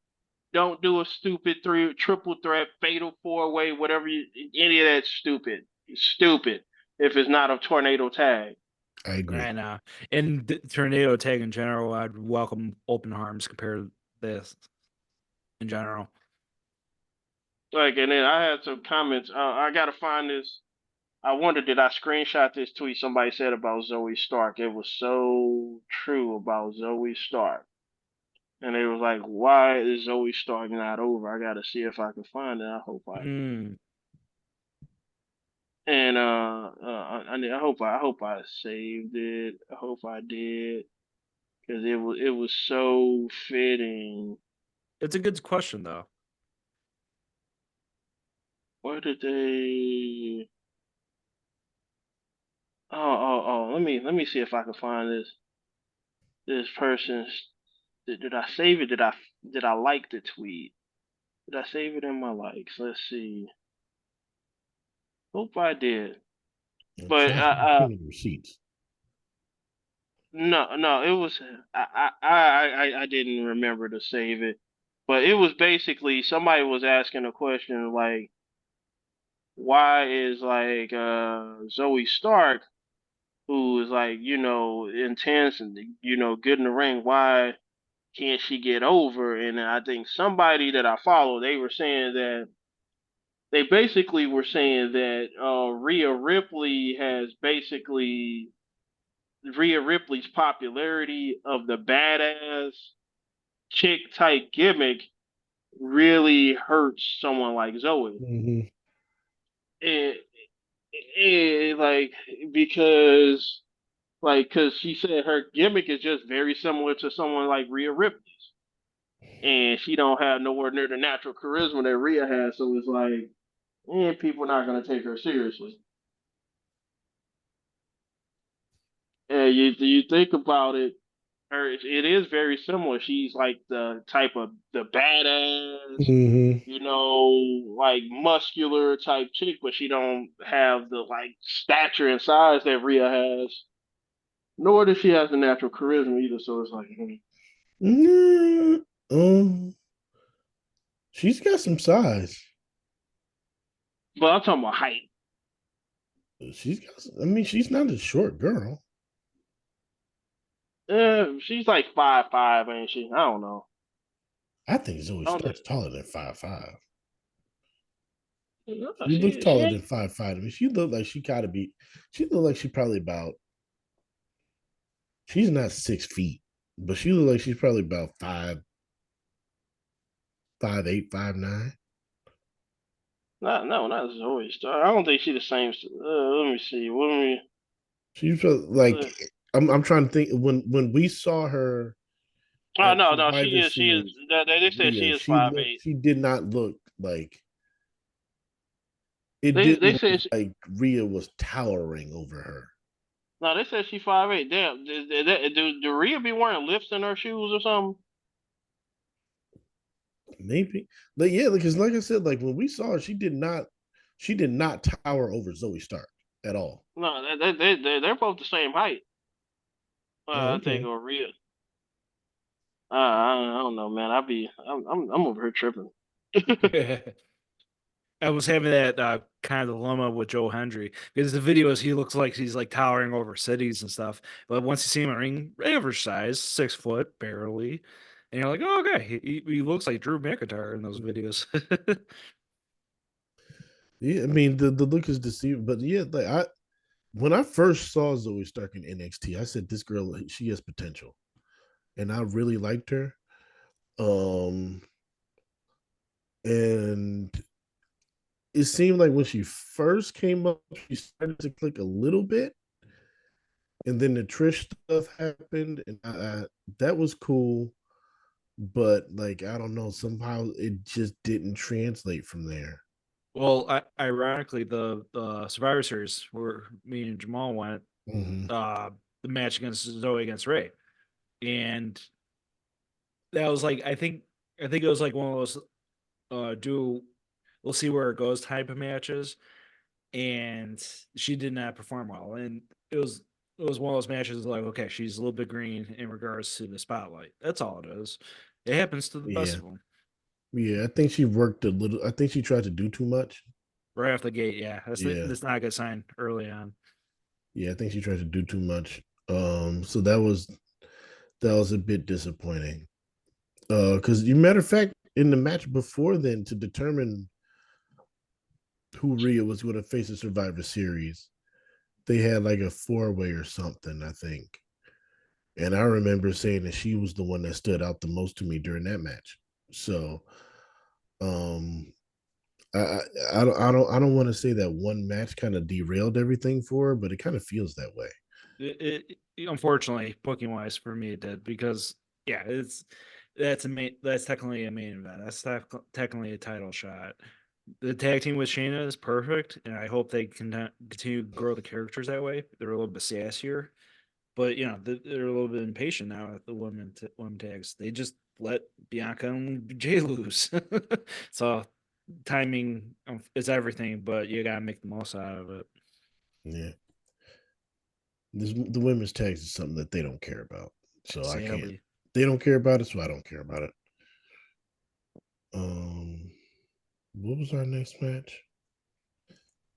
Speaker 1: don't do a stupid triple threat, fatal 4-way, whatever. Any of that's stupid. It's stupid if it's not a tornado tag.
Speaker 2: I agree.
Speaker 3: And the tornado tag in general, I'd welcome open arms compared to this in general.
Speaker 1: Like, and then I had some comments. I gotta find this. I wonder, did I screenshot this tweet somebody said about Zoe Stark? It was so true about Zoe Stark. And it was like, why is Zoe Stark not over? I gotta see if I can find it. I hope I. And I hope I saved it. I hope I did, because it was so fitting.
Speaker 3: It's a good question though.
Speaker 1: Where did they? Oh. Let me see if I can find this person's. Did I save it? Did I like the tweet? Did I save it in my likes? Let's see. Hope I did. But
Speaker 2: receipts.
Speaker 1: No, it was I didn't remember to save it, but it was basically somebody was asking a question like, why is like Zoe Stark, who is like, intense and good in the ring, why can't she get over? And I think somebody that I follow, they were saying that they basically were saying that Rhea Ripley's popularity of the badass chick type gimmick really hurts someone like Zoe.
Speaker 2: Mm-hmm.
Speaker 1: And like, because she said her gimmick is just very similar to someone like Rhea Ripley's, and she don't have nowhere near the natural charisma that Rhea has. So it's like, people not gonna take her seriously. And you think about it, it is very similar. She's like the type of the badass, like muscular type chick, but she don't have the like stature and size that Rhea has. Nor does she have the natural charisma either. So it's like,
Speaker 2: she's got some size.
Speaker 1: But I'm talking about height.
Speaker 2: She's not a short girl.
Speaker 1: She's like 5'5", ain't she? I don't know.
Speaker 2: I think Zoe Stark's taller than 5'5".
Speaker 1: No,
Speaker 2: she looks taller than 5'5". I mean, she looked like she gotta be. She looked like she probably about. She's not 6 feet, but she looked like she's probably about 5'8", 5'9".
Speaker 1: No, not Zoe Stark. I don't think she's the same. Let me see.
Speaker 2: She's like, I'm trying to think when we saw her.
Speaker 1: Oh no, she is. They said she is 5'8".
Speaker 2: She did not look like. It
Speaker 1: They
Speaker 2: didn't
Speaker 1: said
Speaker 2: look like Rhea was towering over her.
Speaker 1: No, they said she's 5'8". Damn, do Rhea be wearing lifts in her shoes or something?
Speaker 2: Maybe, but yeah, because like I said, like when we saw her, she did not tower over Zoe Stark at all.
Speaker 1: No, they're both the same height.
Speaker 2: Okay.
Speaker 1: I think or Rhea. I don't know, man. I'm over here tripping.
Speaker 3: I was having that kind of dilemma with Joe Hendry because the videos he looks like he's like towering over cities and stuff, but once you see him in a ring, average size, 6 foot barely, and you're like, oh, okay, he looks like Drew McIntyre in those videos.
Speaker 2: Yeah, I mean the look is deceiving, but yeah, like when I first saw Zoe Stark in NXT, I said this girl, she has potential, and I really liked her. And it seemed like when she first came up, she started to click a little bit, and then the Trish stuff happened, and that was cool, but like I don't know, somehow it just didn't translate from there.
Speaker 3: Well, ironically, the Survivor Series where me and Jamaal went, the match against Zoe against Ray, and that was like I think it was like one of those we'll see where it goes type of matches. And she did not perform well. And it was one of those matches like, okay, she's a little bit green in regards to the spotlight. That's all it is. It happens to the best
Speaker 2: Yeah.
Speaker 3: of them.
Speaker 2: Yeah, I think she worked a little. I think she tried to do too much.
Speaker 3: Right off the gate, yeah.
Speaker 2: Yeah.
Speaker 3: That's not a good sign early on.
Speaker 2: Yeah, I think she tried to do too much. So that was a bit disappointing. Because you matter of fact, in the match before then, to determine who Rhea was going to face the Survivor Series, they had like a 4-way or something, I think. And I remember saying that she was the one that stood out the most to me during that match. So, um, I don't want to say that one match kind of derailed everything for her, but it kind of feels that way.
Speaker 3: Unfortunately, booking wise for me, it did because yeah, that's technically a main event. That's technically a title shot. The tag team with Shayna is perfect, and I hope they can continue to grow the characters that way. They're a little bit sassier, but you know they're a little bit impatient now at the women tags. They just let Bianca and Jay lose. So timing is everything, but you gotta make the most out of it.
Speaker 2: Yeah. The women's tags is something that they don't care about. So I can't.
Speaker 3: Sadly,
Speaker 2: They don't care about it, so I don't care about it. What was our next match?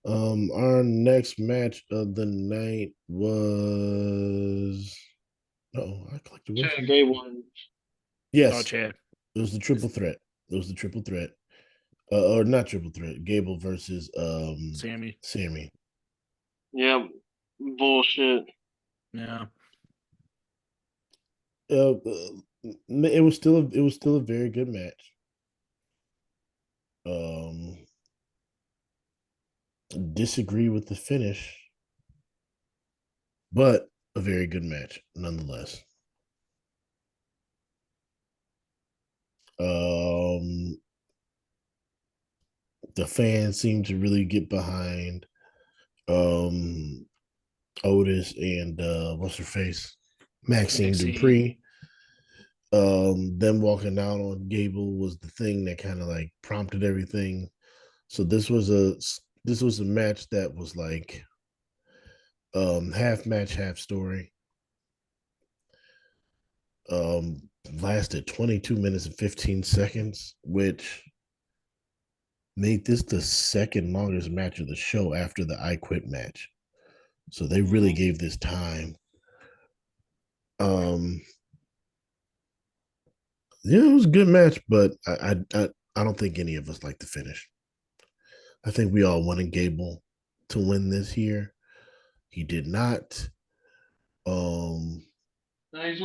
Speaker 2: Our next match of the night was. Oh, I clicked away
Speaker 1: Chad
Speaker 2: from.
Speaker 1: Gable.
Speaker 3: oh
Speaker 2: Yes,
Speaker 3: Chad,
Speaker 2: it was the triple threat. It was the triple threat. Or not triple threat. Gable versus
Speaker 3: Sammy,
Speaker 2: Sammy.
Speaker 1: Yeah, bullshit.
Speaker 3: yeah.
Speaker 2: It was still a very good match. Um, disagree with the finish, but a very good match nonetheless. Um, the fans seem to really get behind um Otis and what's her face, Maxine
Speaker 3: Maxine.
Speaker 2: Dupree. Them walking out on Gable was the thing that kind of like prompted everything. So this was a match that was like half match, half story. Lasted 22 minutes and 15 seconds, which made this the second longest match of the show after the I Quit match. So they really
Speaker 1: Mhm.
Speaker 2: gave this time. Um, yeah, it was a good match, but I don't think any of us like the finish. I think we all wanted Gable to win this year. He did not. Um,
Speaker 1: Now he's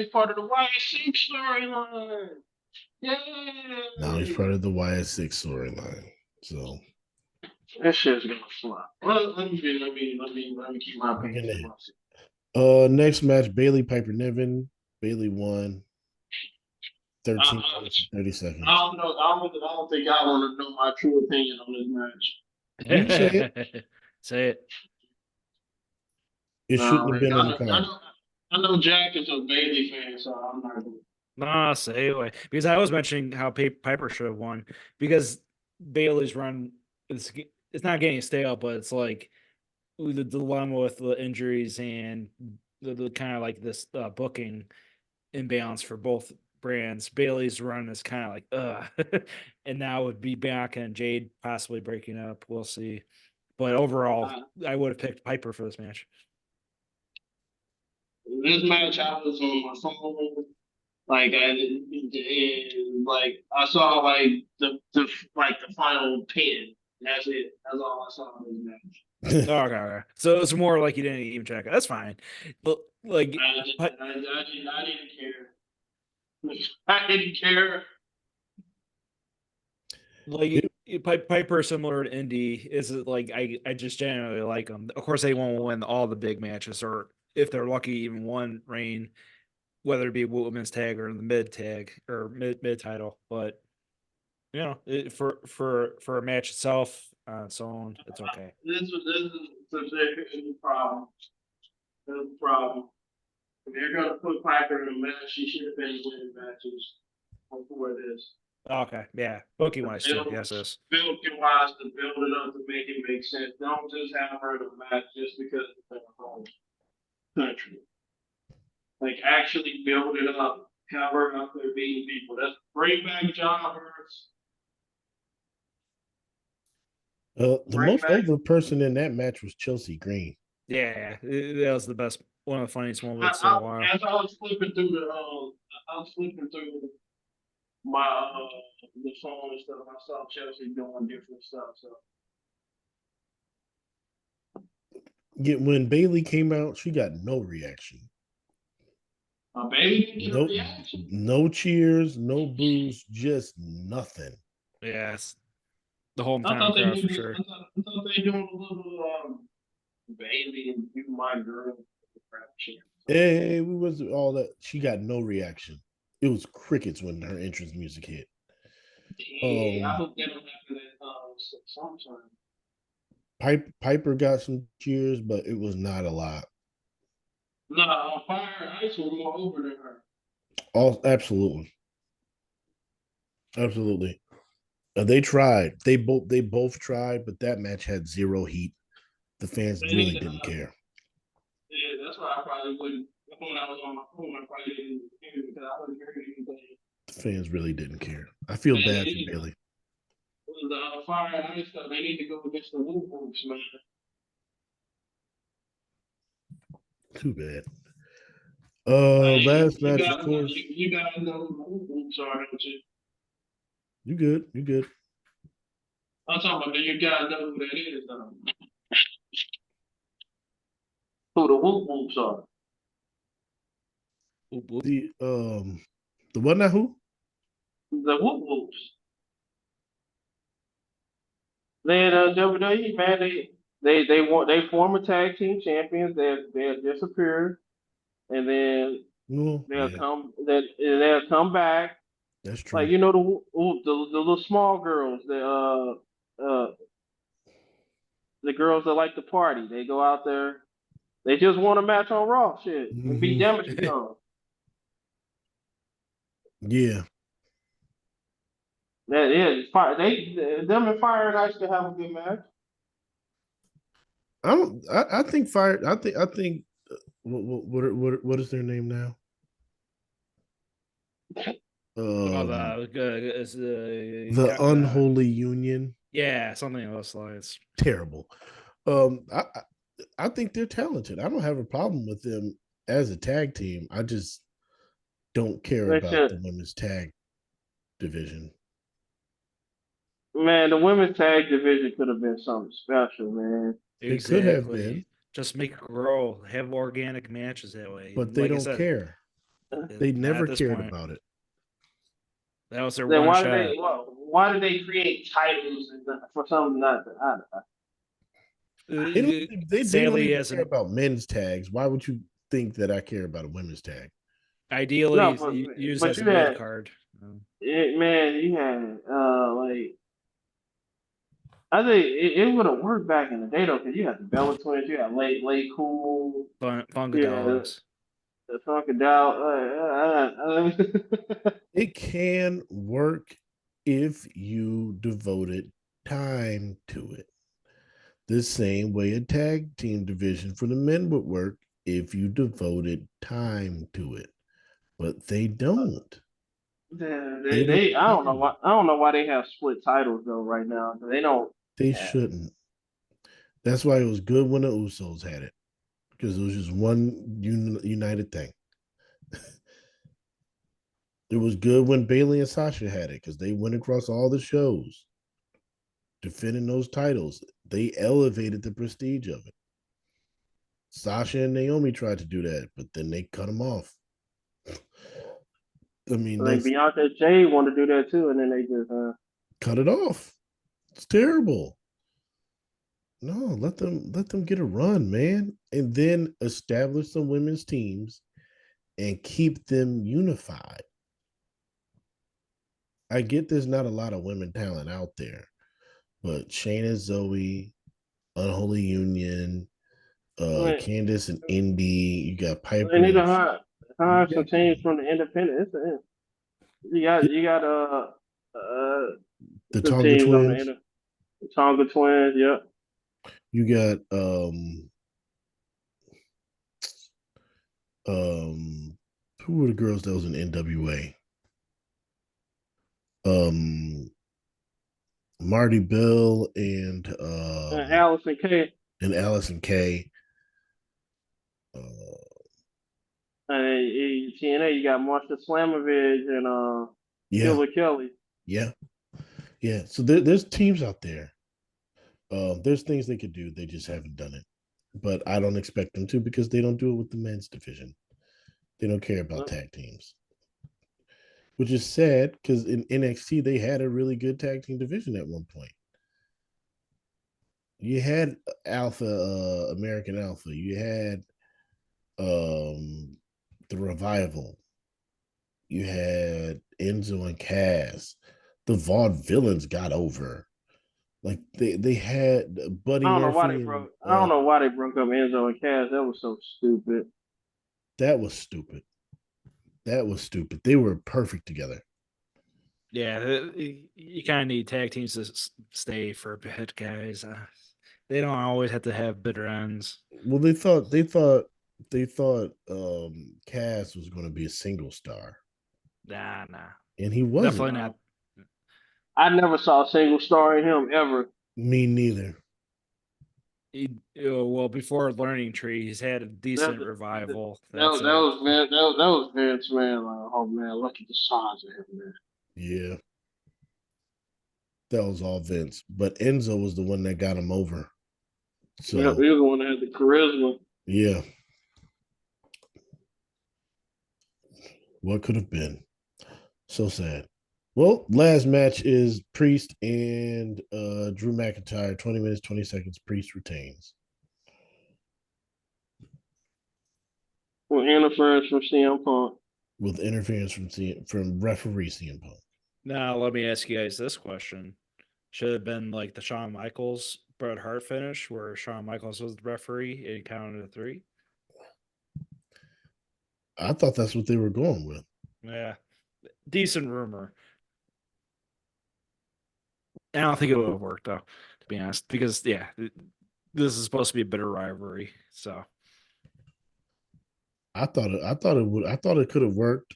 Speaker 1: part of the YC storyline.
Speaker 2: Now he's
Speaker 1: Yay!
Speaker 2: part of the YS6 storyline. So
Speaker 1: That shit's gonna fly. Well, let me keep my
Speaker 2: we're
Speaker 1: opinion to
Speaker 2: gonna
Speaker 1: myself.
Speaker 2: next match, Bailey Piper Niven. Bailey won
Speaker 1: I,
Speaker 2: 13
Speaker 1: I,
Speaker 2: minutes and 30
Speaker 1: I
Speaker 2: seconds.
Speaker 1: don't know. I don't think I want to know my true opinion on this match.
Speaker 2: You can say it.
Speaker 3: Say it.
Speaker 2: It
Speaker 1: No,
Speaker 2: shouldn't have
Speaker 1: like,
Speaker 2: been on the card.
Speaker 1: I know Jack is a Bailey fan, so I'm not gonna.
Speaker 3: Nah, say away. Because I was mentioning how Piper should have won because Bailey's run is it's not getting stale, but it's like the dilemma with the injuries and the kind of like this booking imbalance for both brands. Bailey's run is kind of like and now would be Bianca and Jade possibly breaking up. We'll see. But overall,
Speaker 1: Uh,
Speaker 3: I would have picked Piper for this match.
Speaker 1: this match, I was on my phone. Like like I saw like the final 10. That's it. That's all I saw in this match.
Speaker 3: Oh, okay, okay. So it's more like you didn't even check it. That's fine. But like,
Speaker 1: I didn't care. I didn't care.
Speaker 2: It-
Speaker 3: Piper similar to Indy is it like I just generally like them. Of course, they won't win all the big matches, or if they're lucky, even one reign, whether it be women's tag or the mid tag or mid title. But you know, for a match itself on its own, it's okay.
Speaker 1: This is the problem. This is the problem. If you're gonna put Piper in a match, she should have been winning matches before this.
Speaker 3: Okay, yeah, booking wise too.
Speaker 1: Build,
Speaker 3: Yes, yes.
Speaker 1: building wise to build it up to make it make sense. Don't just have her in a match just because it's in her home country. Like actually build it up. Have her out there beating people. That's bring back John Hurts.
Speaker 2: The
Speaker 1: Bring
Speaker 2: most
Speaker 1: back.
Speaker 2: over person in that match was Chelsea Green.
Speaker 3: Yeah, that was the best, one of the funniest
Speaker 1: I,
Speaker 3: moments in a while.
Speaker 1: as I was flipping through I was flipping through my the phone and stuff. I saw Chelsea doing different stuff. So
Speaker 2: Yet when Bailey came out, she got no reaction.
Speaker 1: baby didn't get a
Speaker 2: No,
Speaker 1: reaction.
Speaker 2: no cheers, no boos, just nothing.
Speaker 3: Yes, the whole
Speaker 1: I
Speaker 3: entire
Speaker 1: thought they
Speaker 3: crowd
Speaker 1: did.
Speaker 3: for sure.
Speaker 1: I thought they doing a little Bailey and you my girl.
Speaker 2: Hey, we was all that. She got no reaction. It was crickets when her entrance music hit.
Speaker 1: Yeah, I hope they don't happen at sometime.
Speaker 2: Piper got some cheers, but it was not a lot.
Speaker 1: No, Fire and Ice were more over than her.
Speaker 2: Absolutely. They tried. They both tried, but that match had zero heat. The fans really didn't care.
Speaker 1: Yeah, that's why I probably wouldn't. When I was on my phone, I probably didn't hear because I wasn't hearing anything.
Speaker 2: The fans really didn't care. I feel bad for Bailey.
Speaker 1: The Fire and Ice stuff, they need to go against the Woo Wolves, man.
Speaker 2: Too bad.
Speaker 1: Like,
Speaker 2: Last match, of course.
Speaker 1: You guys know who the Woo Wolves are, don't you?
Speaker 2: You good? You good?
Speaker 1: I'm talking about you guys know who that is, though. Who the Woo Wolves are?
Speaker 2: The what now? Who?
Speaker 1: The Woo Wolves. They WWE, man. They former tag team champions. They'll disappear, and then they'll come back.
Speaker 2: That's true.
Speaker 1: Like you know the little small girls, the girls that like to party. They go out there. They just want a match on Raw, shit, and beat Damage Control.
Speaker 2: Yeah.
Speaker 1: That is fire. Them and Fire and Ice can have a good match.
Speaker 2: I think Fire. I think. What is their name now? The Unholy Union.
Speaker 3: Yeah, something of those lines.
Speaker 2: Terrible. I think they're talented. I don't have a problem with them as a tag team. I just don't care about the women's tag division.
Speaker 1: Man, the women's tag division could have been something special, man.
Speaker 2: It could have been.
Speaker 3: Just make it grow, have organic matches that way.
Speaker 2: But they don't care. They never cared about it.
Speaker 3: That was their one shot.
Speaker 1: Why did they create titles for something not?
Speaker 2: They don't even care about men's tags. Why would you think that I care about a women's tag?
Speaker 3: Ideally, use as a mid card.
Speaker 1: Man, you had like. I think it would have worked back in the day though, because you had the Bella Twins, you had Late Cool,
Speaker 3: Funkadelics.
Speaker 1: The Funkadelics.
Speaker 2: It can work if you devoted time to it. The same way a tag team division for the men would work if you devoted time to it, but they don't.
Speaker 1: I don't know why. I don't know why they have split titles though right now. They don't.
Speaker 2: They shouldn't. That's why it was good when the Usos had it, because it was just one united thing. It was good when Bailey and Sasha had it, because they went across all the shows defending those titles. They elevated the prestige of it. Sasha and Naomi tried to do that, but then they cut them off. I mean,
Speaker 1: like Bianca and Jay want to do that too, and then they just
Speaker 2: cut it off. It's terrible. No, let them get a run, man, and then establish some women's teams and keep them unified. I get there's not a lot of women talent out there, but Shayna, Zoe, Unholy Union, Candice and Indy, you got Piper.
Speaker 1: They need to hire some teams from the independents. You got
Speaker 2: The
Speaker 1: The
Speaker 2: Tonga
Speaker 1: teams on the
Speaker 2: twins.
Speaker 1: Tonga twins. Yep.
Speaker 2: You got who were the girls that was in NWA? Marty Bell
Speaker 1: Allison K.
Speaker 2: and Allison Kay.
Speaker 1: TNA, you got Marsha Slamovich and
Speaker 2: Yeah,
Speaker 1: Killer Kelly.
Speaker 2: yeah, yeah. So there's teams out there. There's things they could do. They just haven't done it. But I don't expect them to because they don't do it with the men's division. They don't care about tag teams, which is sad because in NXT they had a really good tag team division at one point. You had Alpha, American Alpha. You had the Revival. You had Enzo and Cass. The Vaudevillains got over. Like they had Buddy
Speaker 1: I don't know why
Speaker 2: Murphy
Speaker 1: they
Speaker 2: and
Speaker 1: broke. I don't know why they broke up Enzo and Cass. That was so stupid.
Speaker 2: that was stupid. That was stupid. They were perfect together.
Speaker 3: Yeah, you kind of need tag teams to stay for a bit, guys. They don't always have to have bitter ends.
Speaker 2: Well, they thought Cass was going to be a single star,
Speaker 3: Nah,
Speaker 2: and he wasn't.
Speaker 3: definitely not.
Speaker 1: I never saw a single star in him ever.
Speaker 2: Me neither.
Speaker 3: Well, before Learning Tree, he's had a decent
Speaker 1: That,
Speaker 3: revival.
Speaker 1: that was Vince. That was Vince, man. Like, oh man, look at the size of him, man.
Speaker 2: Yeah, that was all Vince. But Enzo was the one that got him over. So
Speaker 1: Yeah, he was the one that had the charisma.
Speaker 2: yeah, what could have been? So sad. Well, last match is Priest and Drew McIntyre. 20 minutes, 20 seconds. Priest retains.
Speaker 1: With interference from CM Punk.
Speaker 2: With interference from referee CM Punk.
Speaker 3: Now, let me ask you guys this question. Should have been like the Shawn Michaels Bret Hart finish where Shawn Michaels was the referee and counted to 3?
Speaker 2: I thought that's what they were going with.
Speaker 3: Yeah. Decent rumor. I don't think it would have worked though, to be honest, because this is supposed to be a bitter rivalry. So
Speaker 2: I thought it could have worked.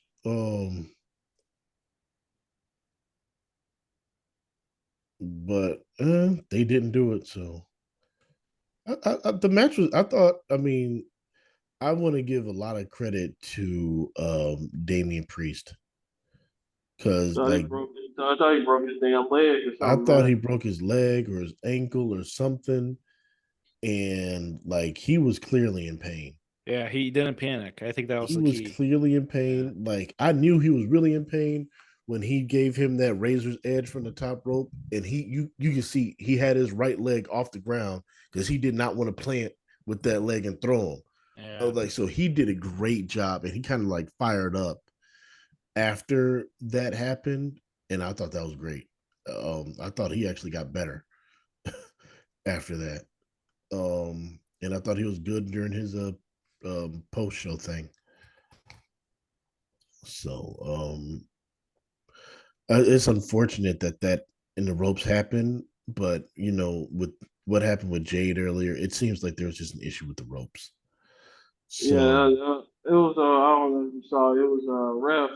Speaker 2: But they didn't do it. So the match was. I want to give a lot of credit to Damian Priest because
Speaker 1: I thought he broke his damn leg or
Speaker 2: I
Speaker 1: something.
Speaker 2: thought he broke his leg or his ankle or something, and like he was clearly in pain.
Speaker 3: yeah, he didn't panic. I think that was
Speaker 2: He
Speaker 3: the
Speaker 2: was
Speaker 3: key.
Speaker 2: clearly in pain.
Speaker 3: Yeah.
Speaker 2: Like I knew he was really in pain when he gave him that razor's edge from the top rope, and you can see he had his right leg off the ground because he did not want to plant with that leg and throw him.
Speaker 3: Yeah.
Speaker 2: So he did a great job, and he kind of like fired up after that happened, and I thought that was great. I thought he actually got better after that, and I thought he was good during his post show thing. So it's unfortunate that in the ropes happened, but with what happened with Jade earlier, it seems like there was just an issue with the ropes. So
Speaker 1: it was I don't know if you saw it was a ref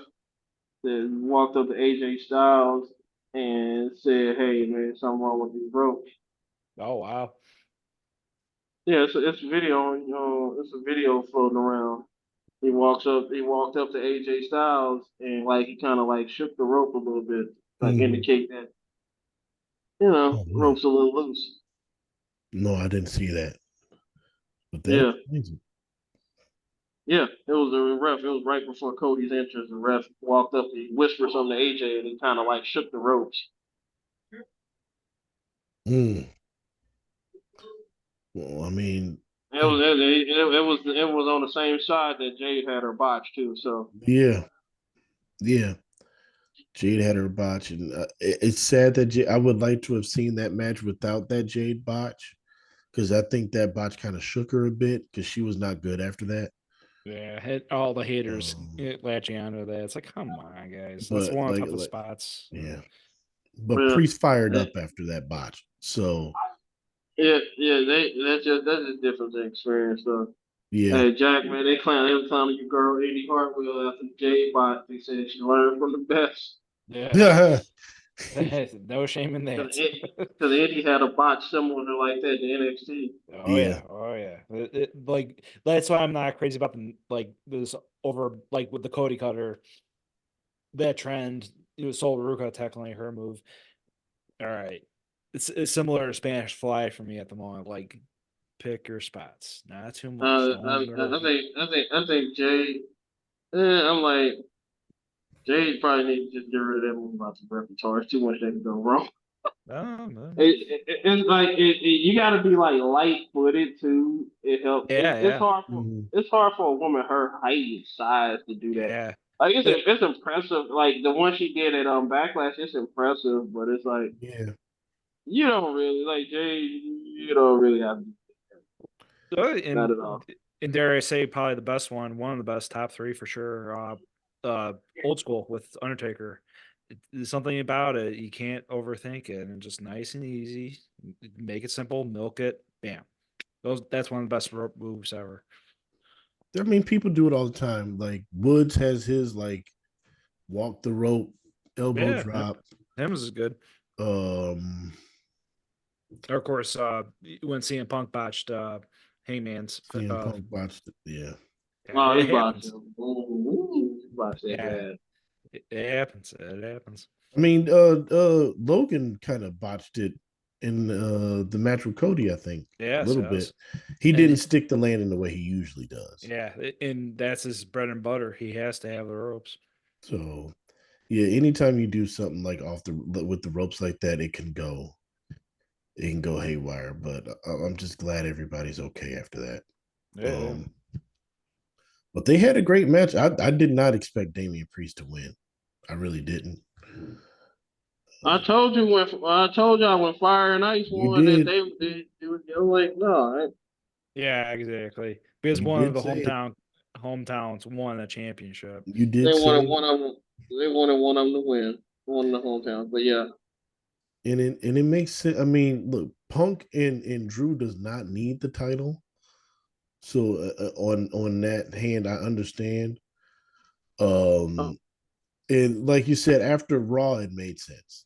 Speaker 1: that walked up to AJ Styles and said, "Hey man, something wrong with these ropes."
Speaker 3: Oh wow.
Speaker 1: Yeah, it's a video. It's a video floating around. He walked up to AJ Styles and like he kind of like shook the rope a little bit, like indicate that
Speaker 2: oh,
Speaker 1: rope's a little loose.
Speaker 2: no, I didn't see that. But
Speaker 1: Yeah.
Speaker 2: that's crazy.
Speaker 1: Yeah, it was a ref. It was right before Cody's entrance. The ref walked up, he whispered something to AJ, and he kind of like shook the ropes.
Speaker 2: Mm. Well, I mean,
Speaker 1: It was on the same side that Jade had her botch too. So
Speaker 2: yeah. Jade had her botch, and it's sad that I would like to have seen that match without that Jade botch because I think that botch kind of shook her a bit because she was not good after that.
Speaker 3: Yeah, hit all the haters
Speaker 2: Um,
Speaker 3: latching onto that. It's like, come on, guys. That's
Speaker 2: but
Speaker 3: one of the
Speaker 2: like,
Speaker 3: toughest
Speaker 2: like,
Speaker 3: spots.
Speaker 2: yeah. But
Speaker 1: Well,
Speaker 2: Priest fired
Speaker 1: eh,
Speaker 2: up after that botch. So
Speaker 1: yeah, that's just different experience. So,
Speaker 2: yeah.
Speaker 1: hey, Jack, man, they were clowning your girl Eddie Hartwell after the J bot. They said she learned from the best.
Speaker 3: Yeah,
Speaker 2: Yeah.
Speaker 3: no shame in that.
Speaker 1: Because Eddie had a bot similar like that in NXT.
Speaker 3: Oh
Speaker 2: Yeah.
Speaker 3: yeah, oh yeah. Like that's why I'm not crazy about the like this over like with the Cody Cutter that trend. It was Sol Ruca technically her move. All right, it's similar to Spanish Fly for me at the moment. Like pick your spots, not too much.
Speaker 1: I,
Speaker 3: Don't
Speaker 1: I
Speaker 3: go.
Speaker 1: think I think I think Jay. I'm like Jay probably needs to just get rid of that move about the repertoire. It's too much that can go wrong.
Speaker 3: No, no.
Speaker 1: It's like you got to be like light footed too. It helps.
Speaker 3: Yeah, yeah,
Speaker 2: Mhm.
Speaker 1: It's hard for a woman her height and size to do that.
Speaker 3: yeah.
Speaker 1: Like
Speaker 3: It-
Speaker 1: it's impressive. Like the one she did at Backlash, it's impressive. But it's like
Speaker 2: Yeah.
Speaker 1: you don't really like Jay. You don't really have to, not
Speaker 3: and
Speaker 1: at all.
Speaker 3: dare I say, probably the best one of the best top three for sure. Old school with Undertaker. There's something about it you can't overthink it, and just nice and easy. Make it simple, milk it, bam. That's one of the best moves ever.
Speaker 2: I mean, people do it all the time. Like Woods has his like walk the rope, elbow
Speaker 3: Yeah,
Speaker 2: drop.
Speaker 3: him is good.
Speaker 2: Um,
Speaker 3: Or of course, when CM Punk botched Hangman's,
Speaker 2: CM Punk botched it. Yeah.
Speaker 3: yeah,
Speaker 1: Oh,
Speaker 3: it
Speaker 1: he botched
Speaker 3: happens.
Speaker 1: him. Ooh, he botched that
Speaker 3: Yeah,
Speaker 1: bad.
Speaker 3: it happens. It happens.
Speaker 2: I mean, Logan kind of botched it in the match with Cody, I think, a
Speaker 3: Yes,
Speaker 2: little bit.
Speaker 3: yes.
Speaker 2: He
Speaker 3: And
Speaker 2: didn't stick the landing the way he usually does.
Speaker 3: yeah, and that's his bread and butter. He has to have the ropes.
Speaker 2: So yeah, anytime you do something like off the with the ropes like that, it can go haywire. But I'm just glad everybody's okay after that.
Speaker 3: Yeah, yeah.
Speaker 2: Um, but they had a great match. I did not expect Damian Priest to win. I really didn't.
Speaker 1: I told y'all when Fire and Ice
Speaker 2: You
Speaker 1: won that
Speaker 2: did.
Speaker 1: they were like, no,
Speaker 3: Yeah, exactly. Because
Speaker 2: You
Speaker 3: one of
Speaker 2: did
Speaker 3: the
Speaker 2: say it.
Speaker 3: hometowns won a championship.
Speaker 2: You
Speaker 1: they
Speaker 2: did say
Speaker 1: wanted
Speaker 2: it.
Speaker 1: one of them. They wanted one of them to win, one of the hometowns. But yeah,
Speaker 2: And it makes sense. I mean, look, Punk and Drew does not need the title. So on that hand, I understand.
Speaker 1: uh,
Speaker 2: Um, and like you said, after Raw, it made sense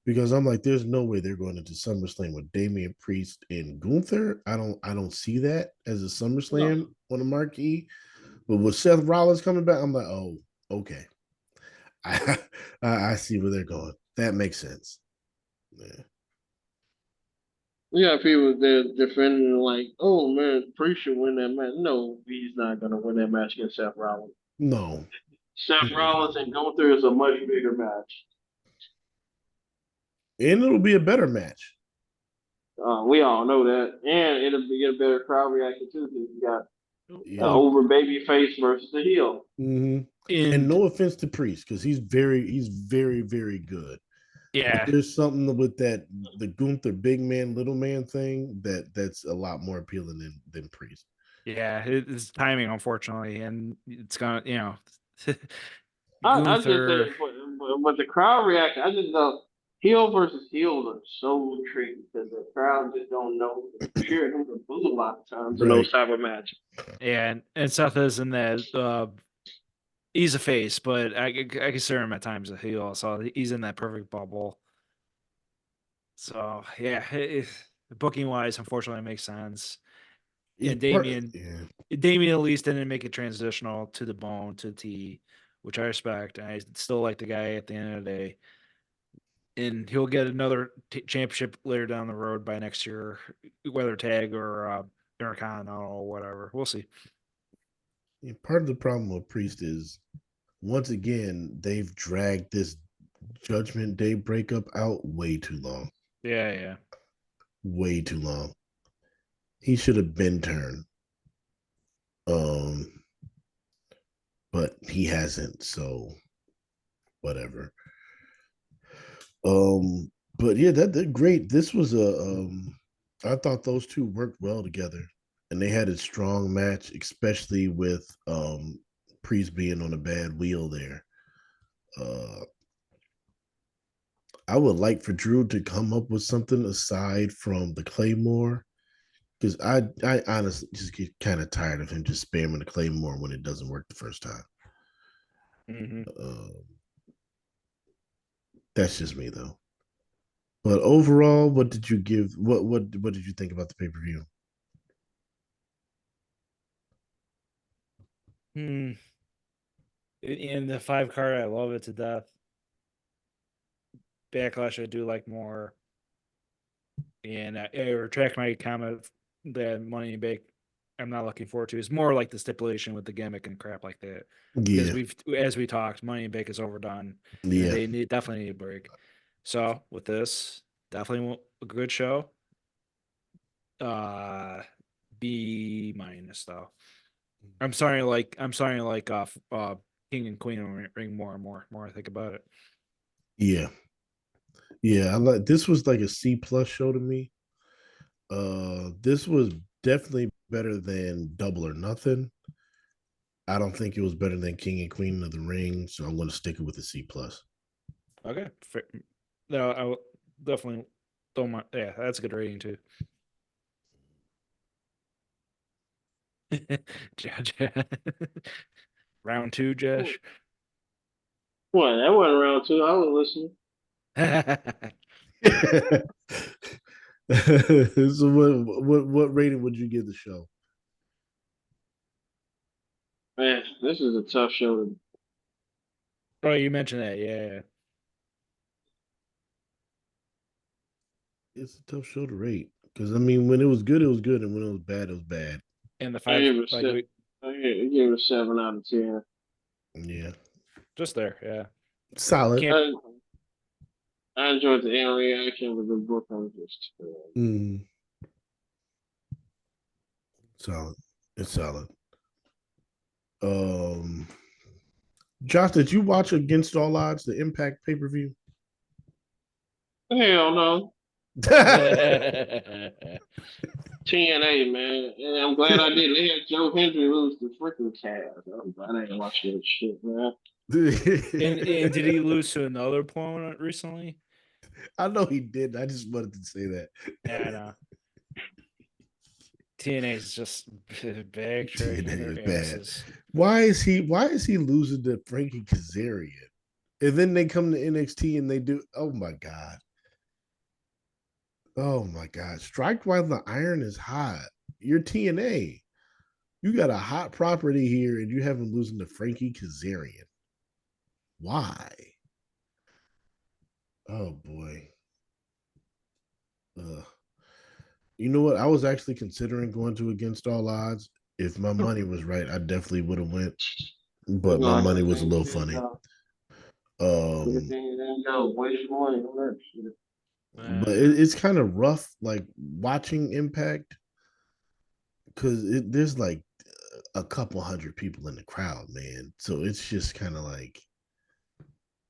Speaker 2: because I'm like, there's no way they're going into SummerSlam with Damian Priest and Gunther. I don't see that as a
Speaker 1: no,
Speaker 2: SummerSlam on the marquee. But with Seth Rollins coming back, I'm like, oh, okay. I I see where they're going. That makes sense. Yeah.
Speaker 1: we got people that defending like, oh man, Priest should win that match. No, he's not gonna win that match against Seth Rollins.
Speaker 2: No.
Speaker 1: Seth Rollins and Gunther is a much bigger match.
Speaker 2: And it'll be a better match.
Speaker 1: We all know that, and it'll get a better crowd reaction too because you got an
Speaker 2: Yeah.
Speaker 3: Well,
Speaker 1: over baby face versus the heel.
Speaker 2: hmm And
Speaker 3: and
Speaker 2: no offense to Priest, because he's very, very good. But
Speaker 3: yeah,
Speaker 2: there's something with that the Gunther big man, little man thing that's a lot more appealing than Priest.
Speaker 3: yeah, it's timing, unfortunately, and it's gonna,
Speaker 1: I just
Speaker 3: Gunther.
Speaker 1: say, but the crowd reaction, I just know heel versus heel are so tricky because the crowd just don't know to cheer him to boo a lot of times in
Speaker 2: Right.
Speaker 1: those type of matches.
Speaker 3: And Seth is in that. He's a face, but I consider him at times a heel. So he's in that perfect bubble. So yeah, booking wise, unfortunately, it makes sense.
Speaker 2: It's
Speaker 3: And
Speaker 2: yeah.
Speaker 3: Damien at least didn't make it transitional to the bone to the T, which I respect. I still like the guy at the end of the day, and he'll get another championship later down the road by next year, whether tag or Intercontinental or whatever. We'll see.
Speaker 2: Yeah, part of the problem with Priest is once again they've dragged this Judgment Day breakup out way too long.
Speaker 3: Yeah, yeah.
Speaker 2: Way too long. He should have been turned. Um, but he hasn't, so whatever. But yeah, that great. This was a I thought those two worked well together. and they had a strong match, especially with Priest being on a bad wheel there. I would like for Drew to come up with something aside from the Claymore, because I honestly just get kind of tired of him just spamming the Claymore when it doesn't work the first time.
Speaker 3: Mm-hmm.
Speaker 2: That's just me though. But overall, what did you give? What did you think about the pay per view?
Speaker 3: In the 5 card, I love it to death. Backlash, I do like more. And I retract my comment that Money in Bank I'm not looking forward to. It's more like the stipulation with the gimmick and crap like that. Because
Speaker 2: Yeah,
Speaker 3: as we talked, Money in Bank is overdone. And
Speaker 2: yeah,
Speaker 3: they definitely need a break. So with this, definitely a good show. B minus though. I'm sorry, King and Queen ring more and more. More I think about it.
Speaker 2: yeah, yeah. I like this was like a C plus show to me. This was definitely better than Double or Nothing. I don't think it was better than King and Queen of the Ring, so I'm going to stick it with a C plus.
Speaker 3: Okay. No, I will definitely don't mind. Yeah, that's a good rating too. Josh. Round 2, Josh.
Speaker 1: What? That wasn't round two. I was listening.
Speaker 2: So what rating would you give the show?
Speaker 1: Man, this is a tough show.
Speaker 3: Oh, you mentioned that, yeah.
Speaker 2: It's a tough show to rate because I mean, when it was good, and when it was bad, it was bad.
Speaker 3: And the
Speaker 1: I
Speaker 3: 5,
Speaker 1: give it a
Speaker 3: like
Speaker 1: seven. I give it a 7 out of 10.
Speaker 2: Yeah,
Speaker 3: just there, yeah.
Speaker 2: solid.
Speaker 3: Can't.
Speaker 1: I enjoyed the end reaction with the book. I'm just.
Speaker 2: Mm, solid. It's solid. Um, Josh, did you watch Against All Odds, the Impact pay per view?
Speaker 1: Hell no. TNA, man. And I'm glad I did. They had Joe Hendry lose the freaking Cavs. I'm glad I didn't watch that shit, man.
Speaker 3: And did he lose to another opponent recently?
Speaker 2: I know he did. I just wanted to say that.
Speaker 3: Yeah, I know. TNA is just bag tracking
Speaker 2: TNA is
Speaker 3: their
Speaker 2: bad.
Speaker 3: asses.
Speaker 2: Why is he losing to Frankie Kazarian? And then they come to NXT and they do. Oh my god. Oh my god. Strike while the iron is hot. You're TNA. You got a hot property here, and you have him losing to Frankie Kazarian. Why? Oh boy. Ugh. You know what? I was actually considering going to Against All Odds. If my money was right, I definitely would have went. But my
Speaker 1: No,
Speaker 2: money was a
Speaker 1: everything
Speaker 2: little
Speaker 1: you didn't
Speaker 2: funny.
Speaker 1: go.
Speaker 2: Um,
Speaker 1: Everything you didn't go. Waste your money on that shit.
Speaker 2: but
Speaker 3: Yeah.
Speaker 2: it's kind of rough, like watching Impact, because there's like a couple hundred people in the crowd, man. So it's just kind of like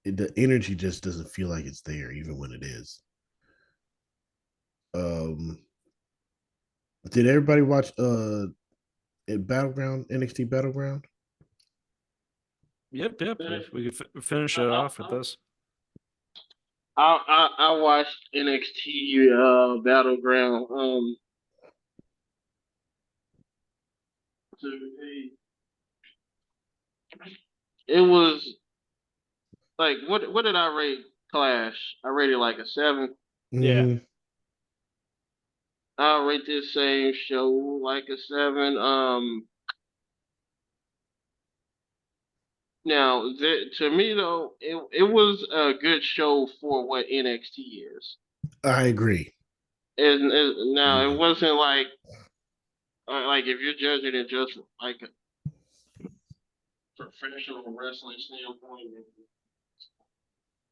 Speaker 2: the energy just doesn't feel like it's there, even when it is. Um, did everybody watch Battleground, NXT Battleground?
Speaker 3: Yep. If we could finish it
Speaker 1: I,
Speaker 3: off with this.
Speaker 1: I watched NXT Battleground. It was like what did I rate Clash? I rated like a 7.
Speaker 3: Yeah.
Speaker 2: Mm-hmm.
Speaker 1: I'll rate this same show like a 7. Now to me though, it was a good show for what NXT is.
Speaker 2: I agree.
Speaker 1: Now it
Speaker 2: Agree.
Speaker 1: wasn't like if you're judging it just like a professional wrestling standpoint,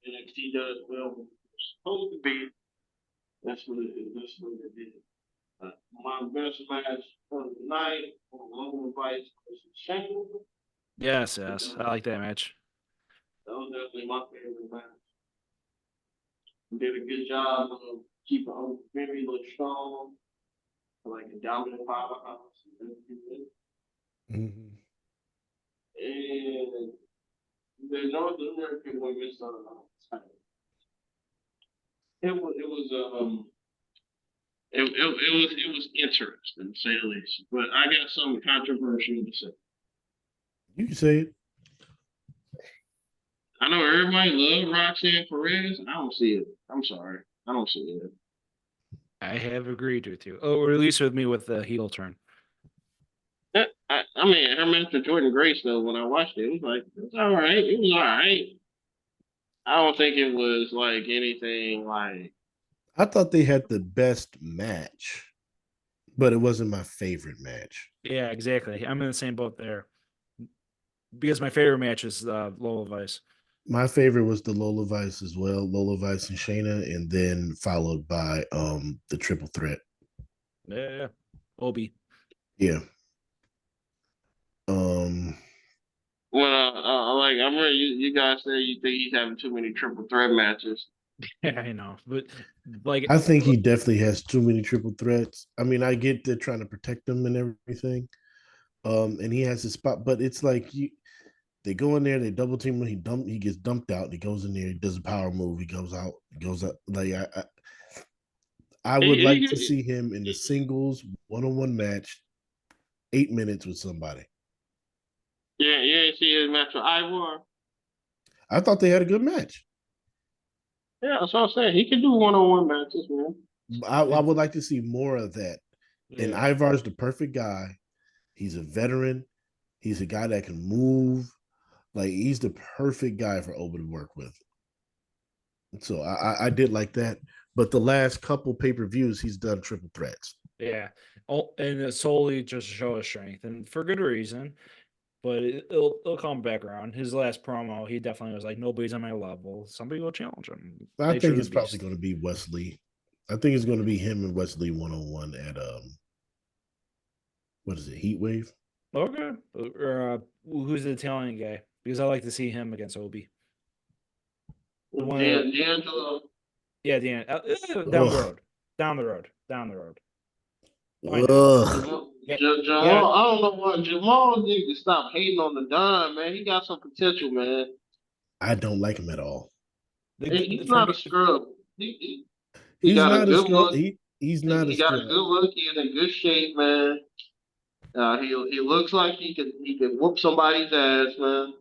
Speaker 1: NXT does well what it's supposed to be. That's what it is. That's what it did. My best match of the night for Logan Vice versus Shane.
Speaker 3: Yes.
Speaker 1: That
Speaker 3: I like that match.
Speaker 1: was definitely my favorite match. Did a good job of keeping Uncle Jimmy look strong. like a dominant powerhouse.
Speaker 2: Mm-hmm.
Speaker 1: And the North American women's title. It was interesting to say the least. But I got something controversial to say.
Speaker 2: You can say it.
Speaker 1: I know everybody loves Roxanne Perez. I don't see it. I'm sorry. I don't see it.
Speaker 3: I have agreed with you. Oh, or at least with me with the heel turn.
Speaker 1: I mean, her match with Jordan Grace, though, when I watched it, it was like, it was all right. It was all right. I don't think it was like anything like.
Speaker 2: I thought they had the best match, but it wasn't my favorite match.
Speaker 3: Yeah, exactly. I'm in the same boat there. Because my favorite match is Lola Vice.
Speaker 2: My favorite was the Lola Vice as well, Lola Vice and Shayna, and then followed by the triple threat.
Speaker 3: Yeah. Obi.
Speaker 2: Yeah.
Speaker 1: Well, like I remember you guys say you think he's having too many triple threat matches.
Speaker 3: Yeah, I know. But like
Speaker 2: I think he definitely has too many triple threats. I mean, I get they're trying to protect him and everything. And he has his spot, but it's like they go in there, they double team him, he gets dumped out, he goes in there, he does a power move, he goes out, he goes up. Like I would like to see him in the singles one-on-one match, 8 minutes with somebody.
Speaker 1: Yeah, see his match with Ivor.
Speaker 2: I thought they had a good match.
Speaker 1: Yeah, that's what I'm saying. He can do one-on-one matches, man.
Speaker 2: I would like to see more of that.
Speaker 3: yeah.
Speaker 2: And Ivar's the perfect guy. He's a veteran. He's a guy that can move. Like he's the perfect guy for Oba to work with. So I did like that. But the last couple pay-per-views, he's done triple threats.
Speaker 3: Yeah. Oh, and it's solely just to show his strength, and for good reason. But it'll come back around. His last promo, he definitely was like, "Nobody's on my level. Somebody will challenge him."
Speaker 2: I
Speaker 3: They
Speaker 2: think
Speaker 3: showed
Speaker 2: it's
Speaker 3: a
Speaker 2: probably
Speaker 3: beast.
Speaker 2: going to be Wesley. I think it's going to be him and Wesley one-on-one at what is it, Heat Wave?
Speaker 3: Okay. Who's the Italian guy? Because I like to see him against Obi. The one that,
Speaker 1: D'Angelo.
Speaker 3: yeah, Dan. Down the road. Down the road. Down the road. Why not?
Speaker 2: Ugh.
Speaker 1: Jamaal, I don't know why Jamaal need to stop hating on the DoN, man. He got some potential, man.
Speaker 2: I don't like him at all.
Speaker 1: He's
Speaker 3: For
Speaker 1: not a
Speaker 3: me,
Speaker 1: scrub. He
Speaker 2: He's
Speaker 1: got a
Speaker 2: not a
Speaker 1: good
Speaker 2: scrub.
Speaker 1: look.
Speaker 2: He's not a
Speaker 1: He got a
Speaker 2: scrub.
Speaker 1: good look. He's in good shape, man. He looks like he could whoop somebody's ass, man.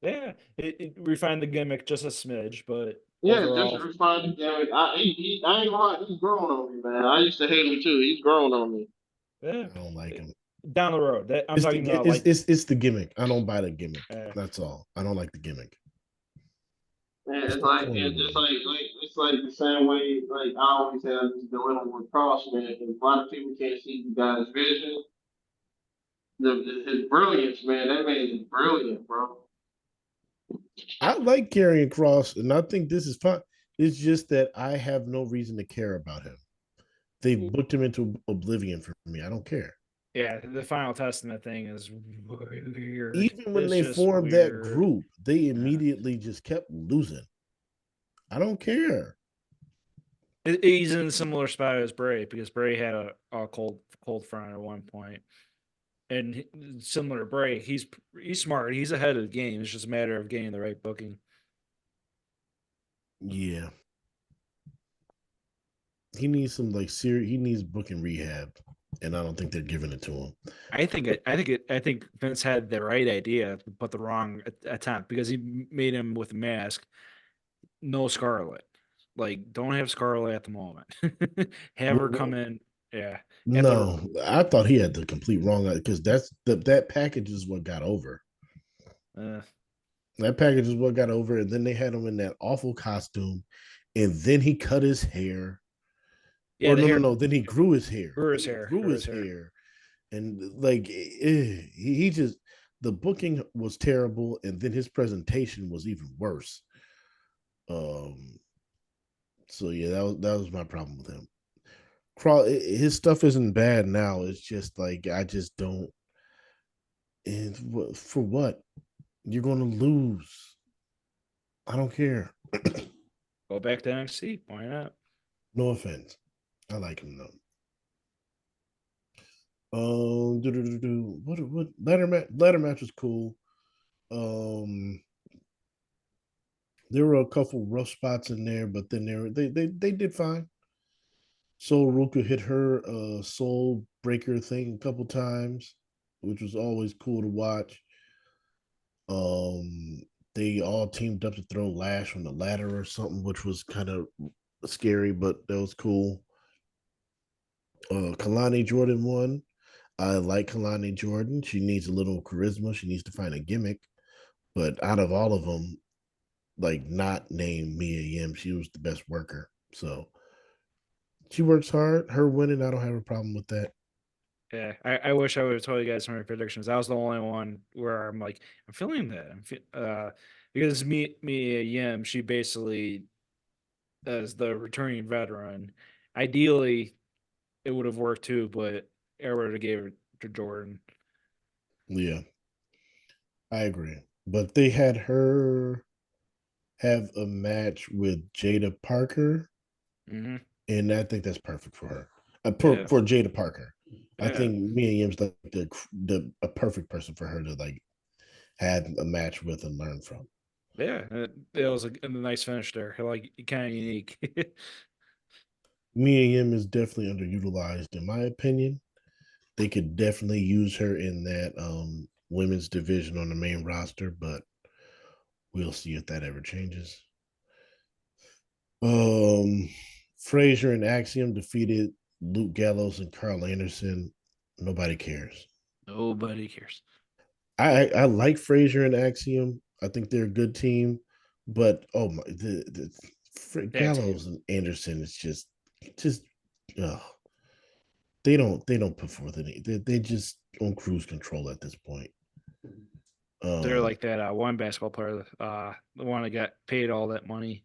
Speaker 3: yeah, it refined the gimmick just a smidge, but
Speaker 1: Yeah, just
Speaker 3: overall,
Speaker 1: refined the gimmick. I ain't gonna lie, he's growing on me, man. I used to hate him too. He's growing on me.
Speaker 3: yeah,
Speaker 2: I don't like him.
Speaker 3: down the road. I'm
Speaker 2: It's
Speaker 3: talking
Speaker 2: the
Speaker 3: about like,
Speaker 2: it's the gimmick. I don't buy the gimmick.
Speaker 3: uh,
Speaker 2: That's all. I don't like the gimmick.
Speaker 1: Man,
Speaker 2: It's
Speaker 1: it's
Speaker 2: the
Speaker 1: like
Speaker 2: corny
Speaker 1: it's just
Speaker 2: one.
Speaker 1: like it's like the same way like I always have this dilemma with Cross, man. A lot of people can't see the guy's vision, his brilliance, man. That man is brilliant, bro.
Speaker 2: I like carrying Cross, and I think this is fine. It's just that I have no reason to care about him. They booked him into oblivion for me. I don't care.
Speaker 3: yeah, the Final Testament thing is weird.
Speaker 2: Even when
Speaker 3: It's
Speaker 2: they
Speaker 3: just
Speaker 2: formed that
Speaker 3: weird.
Speaker 2: group, they
Speaker 3: Yeah.
Speaker 2: immediately just kept losing. I don't care.
Speaker 3: He's in a similar spot as Bray because Bray had a cold front at one point, and similar to Bray, he's smart. He's ahead of the game. It's just a matter of getting the right booking.
Speaker 2: Yeah. He needs some like serious. He needs booking rehab, and I don't think they're giving it to him.
Speaker 3: I think Vince had the right idea, but the wrong attempt because he made him with a mask, no Scarlet. Like, don't have Scarlet at the moment. Have her come in. Yeah, at the
Speaker 2: No, I thought he had the complete wrong because that package is what got over.
Speaker 3: uh,
Speaker 2: That package is what got over, and then they had him in that awful costume, and then he cut his hair.
Speaker 3: yeah,
Speaker 2: Or
Speaker 3: the hair,
Speaker 2: no. Then he grew his hair.
Speaker 3: grew his
Speaker 2: Then he
Speaker 3: hair,
Speaker 2: grew
Speaker 3: grew
Speaker 2: his
Speaker 3: his hair.
Speaker 2: hair, and like he just the booking was terrible, and then his presentation was even worse. Um. So yeah, that was my problem with him. His stuff isn't bad now. It's just like I just don't. And for what? You're going to lose. I don't care.
Speaker 3: Go back to NXT. Why not?
Speaker 2: No offense. I like him though. What ladder match was cool. There were a couple rough spots in there, but then they did fine. So Ruka hit her soul breaker thing a couple times, which was always cool to watch. Um, they all teamed up to throw Lash from the ladder or something, which was kind of scary, but that was cool. Kalani Jordan won. I like Kalani Jordan. She needs a little charisma. She needs to find a gimmick. But out of all of them, like not named Mia Yim, she was the best worker. So she works hard. Her winning, I don't have a problem with that.
Speaker 3: Yeah, I wish I would have told you guys some of my predictions. That was the only one where I'm like, I'm feeling that. Because me Yim, she basically as the returning veteran. Ideally, it would have worked too, but everybody gave it to Jordan.
Speaker 2: Yeah, I agree. But they had her have a match with Jada Parker,
Speaker 3: Hmm.
Speaker 2: and I think that's perfect for her.
Speaker 3: Yeah,
Speaker 2: For Jada Parker, I
Speaker 3: yeah,
Speaker 2: think Mia Yim's like the a perfect person for her to like have a match with and learn from.
Speaker 3: yeah. It was a nice finish there. Like kind of unique.
Speaker 2: Mia Yim is definitely underutilized, in my opinion. They could definitely use her in that women's division on the main roster, but we'll see if that ever changes. Um, Frazier and Axiom defeated Luke Gallows and Carl Anderson. Nobody cares.
Speaker 3: Nobody cares.
Speaker 2: I like Frazier and Axiom. I think they're a good team, but oh my,
Speaker 3: Tag team.
Speaker 2: Gallows and Anderson is just oh, they don't put forth any. They just on cruise control at this point.
Speaker 3: They're
Speaker 2: Um,
Speaker 3: like that one basketball player, the one that got paid all that money,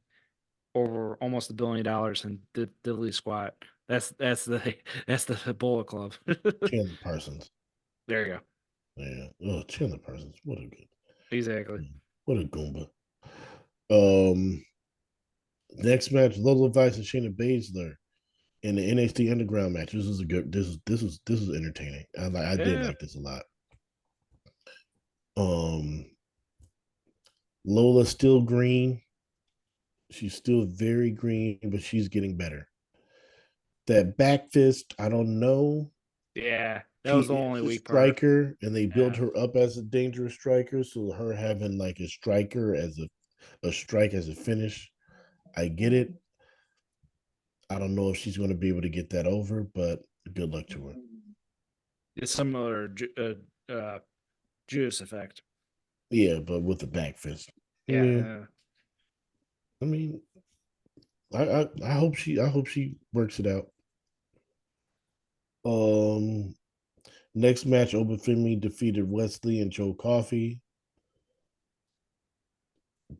Speaker 3: over almost $1 billion, and did diddly squat. That's the that's the Bullet Club.
Speaker 2: Chandler Parsons.
Speaker 3: There you go.
Speaker 2: Yeah. Oh, Chandler Parsons.
Speaker 3: Exactly.
Speaker 2: What a goomba. Um, next match, Lola Vice and Shayna Baszler in the NXT Underground match. This is a good. This is entertaining. I did
Speaker 3: Yeah.
Speaker 2: like this a lot. Um, Lola still green. She's still very green, but she's getting better. That back fist, I don't know.
Speaker 3: Yeah. That
Speaker 2: She
Speaker 3: was the
Speaker 2: is
Speaker 3: only
Speaker 2: a
Speaker 3: weak part.
Speaker 2: striker, and they build
Speaker 3: Yeah.
Speaker 2: her up as a dangerous striker. So her having like a striker as a strike as a finish, I get it. I don't know if she's going to be able to get that over, but good luck to her.
Speaker 3: It's similar Juice effect.
Speaker 2: Yeah, but with the back fist. Yeah,
Speaker 3: Yeah.
Speaker 2: I mean, I hope she works it out. Um, next match, Obafemi defeated Wesley and Joe Coffey.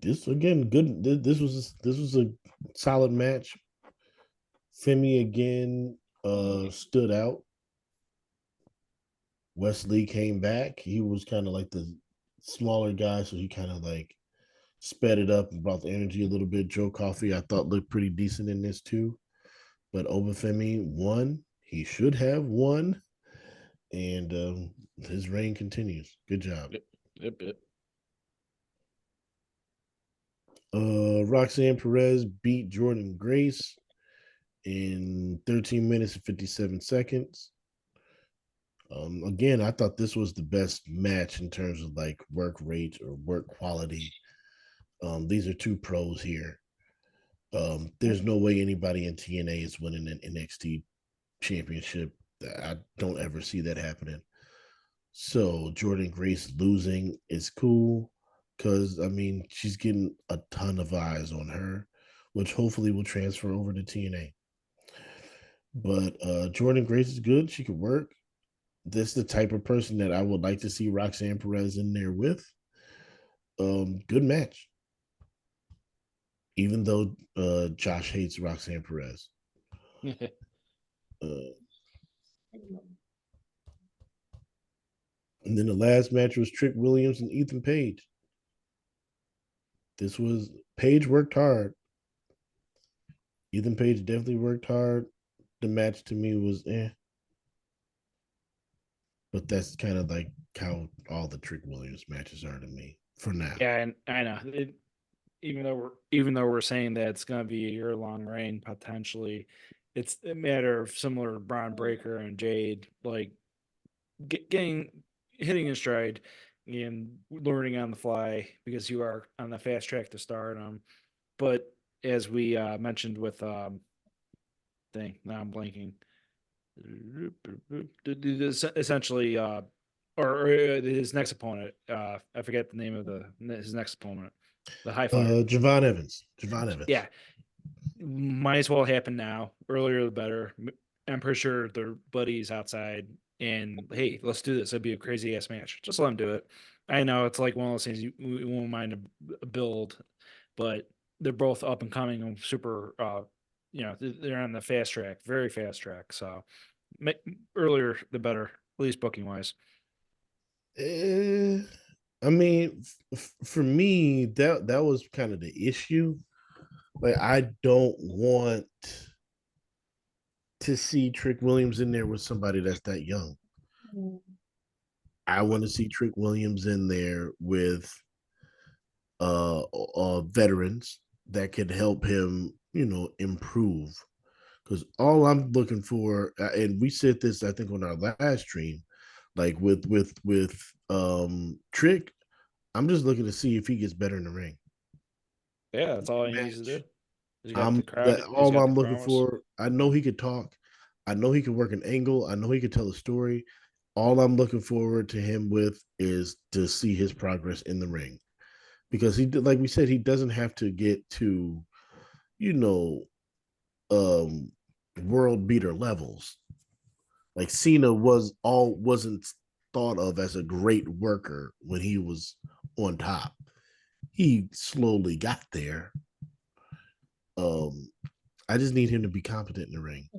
Speaker 2: This again, good. This was a solid match. Femi again stood out. Wesley came back. He was kind of like the smaller guy, so he kind of like sped it up and brought the energy a little bit. Joe Coffey, I thought looked pretty decent in this too. But Obafemi won. He should have won. And his reign continues. Good job.
Speaker 3: Yep. Yep. Yep.
Speaker 2: Roxanne Perez beat Jordan Grace in 13 minutes and 57 seconds. Again, I thought this was the best match in terms of like work rate or work quality. These are two pros here. There's no way anybody in TNA is winning an NXT championship. I don't ever see that happening. So Jordan Grace losing is cool because I mean she's getting a ton of eyes on her, which hopefully will transfer over to TNA. But Jordan Grace is good. She could work. This is the type of person that I would like to see Roxanne Perez in there with. Good match. Even though Josh hates Roxanne Perez. Uh, and then the last match was Trick Williams and Ethan Page. This was Page worked hard. Ethan Page definitely worked hard. The match to me was but that's kind of like how all the Trick Williams matches are to me for now.
Speaker 3: Yeah, and I know. Even though we're saying that it's going to be a year-long reign potentially, it's a matter of similar to Braun Breaker and Jade, like getting hitting in stride and learning on the fly because you are on the fast track to stardom. But as we mentioned with now I'm blanking. Essentially, or his next opponent. I forget the name of his next opponent. The high flyer.
Speaker 2: Javon Evans. Javon Evans.
Speaker 3: Yeah, might as well happen now. Earlier the better. I'm pretty sure their buddies outside, and hey, let's do this. It'd be a crazy ass match. Just let them do it. I know it's like one of those things we won't mind a build, but they're both up and coming and super. They're on the fast track, very fast track. So earlier the better, at least booking wise.
Speaker 2: I mean, for me, that was kind of the issue. Like, I don't want to see Trick Williams in there with somebody that's that young. I want to see Trick Williams in there with veterans that could help him, improve. Because all I'm looking for, and we said this, I think, on our last stream, like with Trick, I'm just looking to see if he gets better in the ring.
Speaker 3: Yeah, that's all he needs to do. He's got
Speaker 2: I'm
Speaker 3: the crowd.
Speaker 2: all I'm looking for. I know he could talk. I know he could work an angle. I know he could tell a story. All I'm looking forward to him with is to see his progress in the ring, because he, like we said, he doesn't have to get to, world beater levels. Like Cena wasn't thought of as a great worker when he was on top. He slowly got there. I just need him to be competent in the ring.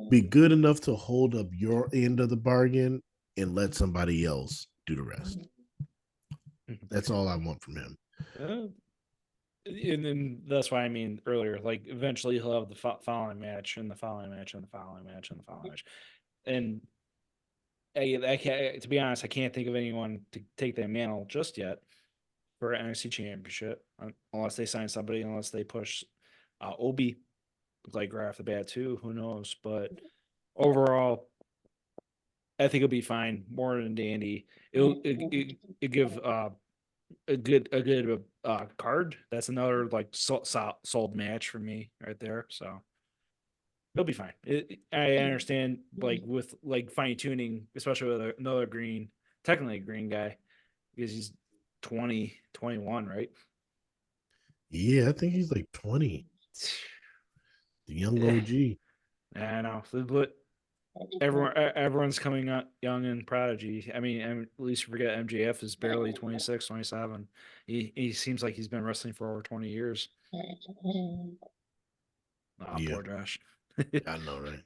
Speaker 2: Be good enough to hold up your end of the bargain and let somebody else do the rest. That's all I want from him.
Speaker 3: And then that's why I mean earlier, like eventually he'll have the following match and the following match and the following match and the following match. And I can't, to be honest, I can't think of anyone to take that mantle just yet for NXT Championship, unless they sign somebody, unless they push Obi like right off the bat too. Who knows? But overall, I think it'll be fine. More than dandy. It'll give a good card. That's another like sold match for me right there. So it'll be fine. I understand like with like fine tuning, especially with another green, technically a green guy, because he's 20, 21, right?
Speaker 2: Yeah, I think he's like 20. The young OG.
Speaker 3: I know, but everyone's coming up young and prodigy. I mean, at least forget MJF is barely 26, 27. He seems like he's been wrestling for over 20 years. Oh,
Speaker 2: Yeah.
Speaker 3: poor Josh.
Speaker 2: I know, right?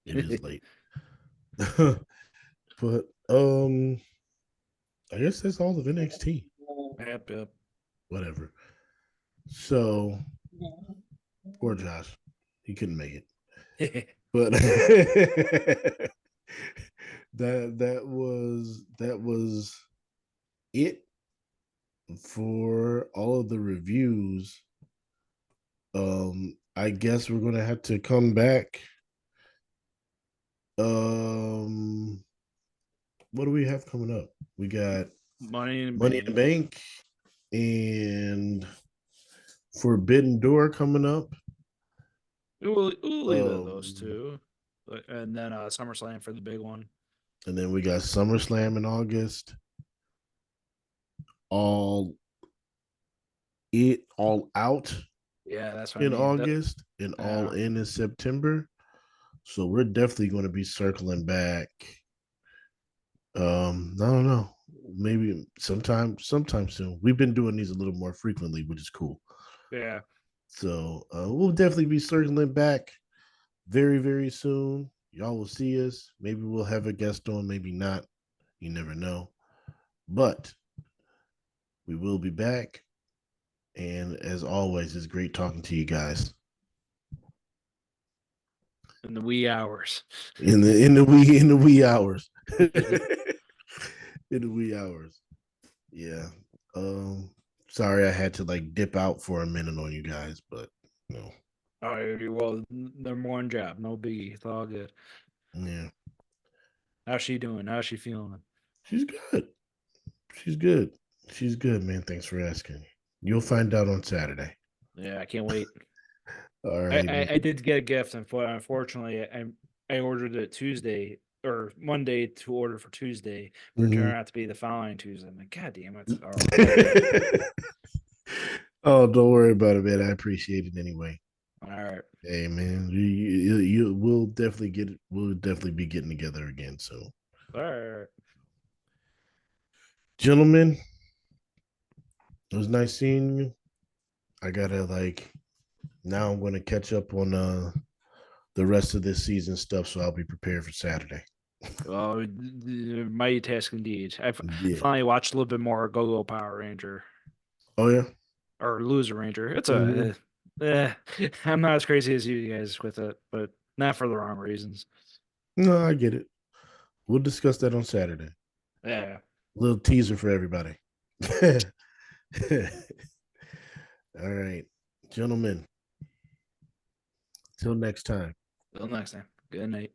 Speaker 2: It is late. But I guess that's all of NXT.
Speaker 3: Yep.
Speaker 2: Whatever. So poor Josh. He couldn't make it. But that was it for all of the reviews. I guess we're gonna have to come back. What do we have coming up? We got
Speaker 3: Money in
Speaker 2: the Bank and Forbidden Door coming up.
Speaker 3: We'll leave it at those two. And then SummerSlam for the big one.
Speaker 2: And then we got SummerSlam in August. All out.
Speaker 3: Yeah, that's what
Speaker 2: in
Speaker 3: I mean.
Speaker 2: August and all in September. So we're definitely going to be circling back. I don't know. Maybe sometime soon. We've been doing these a little more frequently, which is cool.
Speaker 3: Yeah.
Speaker 2: So we'll definitely be circling back very, very soon. Y'all will see us. Maybe we'll have a guest on, maybe not. You never know. But we will be back. And as always, it's great talking to you guys.
Speaker 3: In the wee hours.
Speaker 2: In the wee hours. in the wee hours. Yeah. Sorry I had to like dip out for a minute on you guys, but no.
Speaker 3: All right, well, number one job, no biggie. It's all good.
Speaker 2: Yeah.
Speaker 3: How's she doing? How's she feeling?
Speaker 2: She's good. She's good. She's good, man. Thanks for asking. You'll find out on Saturday.
Speaker 3: Yeah, I can't wait.
Speaker 2: All
Speaker 3: I,
Speaker 2: right.
Speaker 3: I, I did get a gift, and unfortunately, I ordered it Tuesday or Monday to order for Tuesday, but it
Speaker 2: Mhm.
Speaker 3: turned out to be the following Tuesday. I'm like, God damn it! Oh,
Speaker 2: Oh, don't worry about it, man. I appreciate it anyway.
Speaker 3: all right.
Speaker 2: Hey, man, we'll definitely get it. We'll definitely be getting together again soon,
Speaker 3: All right.
Speaker 2: gentlemen. It was nice seeing you. I gotta like now. I'm gonna catch up on the rest of this season stuff, so I'll be prepared for Saturday.
Speaker 3: Well, mighty task indeed. I
Speaker 2: Yeah.
Speaker 3: finally watched a little bit more Go Go Power Ranger
Speaker 2: Oh yeah.
Speaker 3: or Loser Ranger. It's
Speaker 2: Mhm.
Speaker 3: I'm not as crazy as you guys with it, but not for the wrong reasons.
Speaker 2: No, I get it. We'll discuss that on Saturday.
Speaker 3: Yeah.
Speaker 2: Little teaser for everybody. All right, gentlemen. Till next time.
Speaker 3: Till next time. Good night.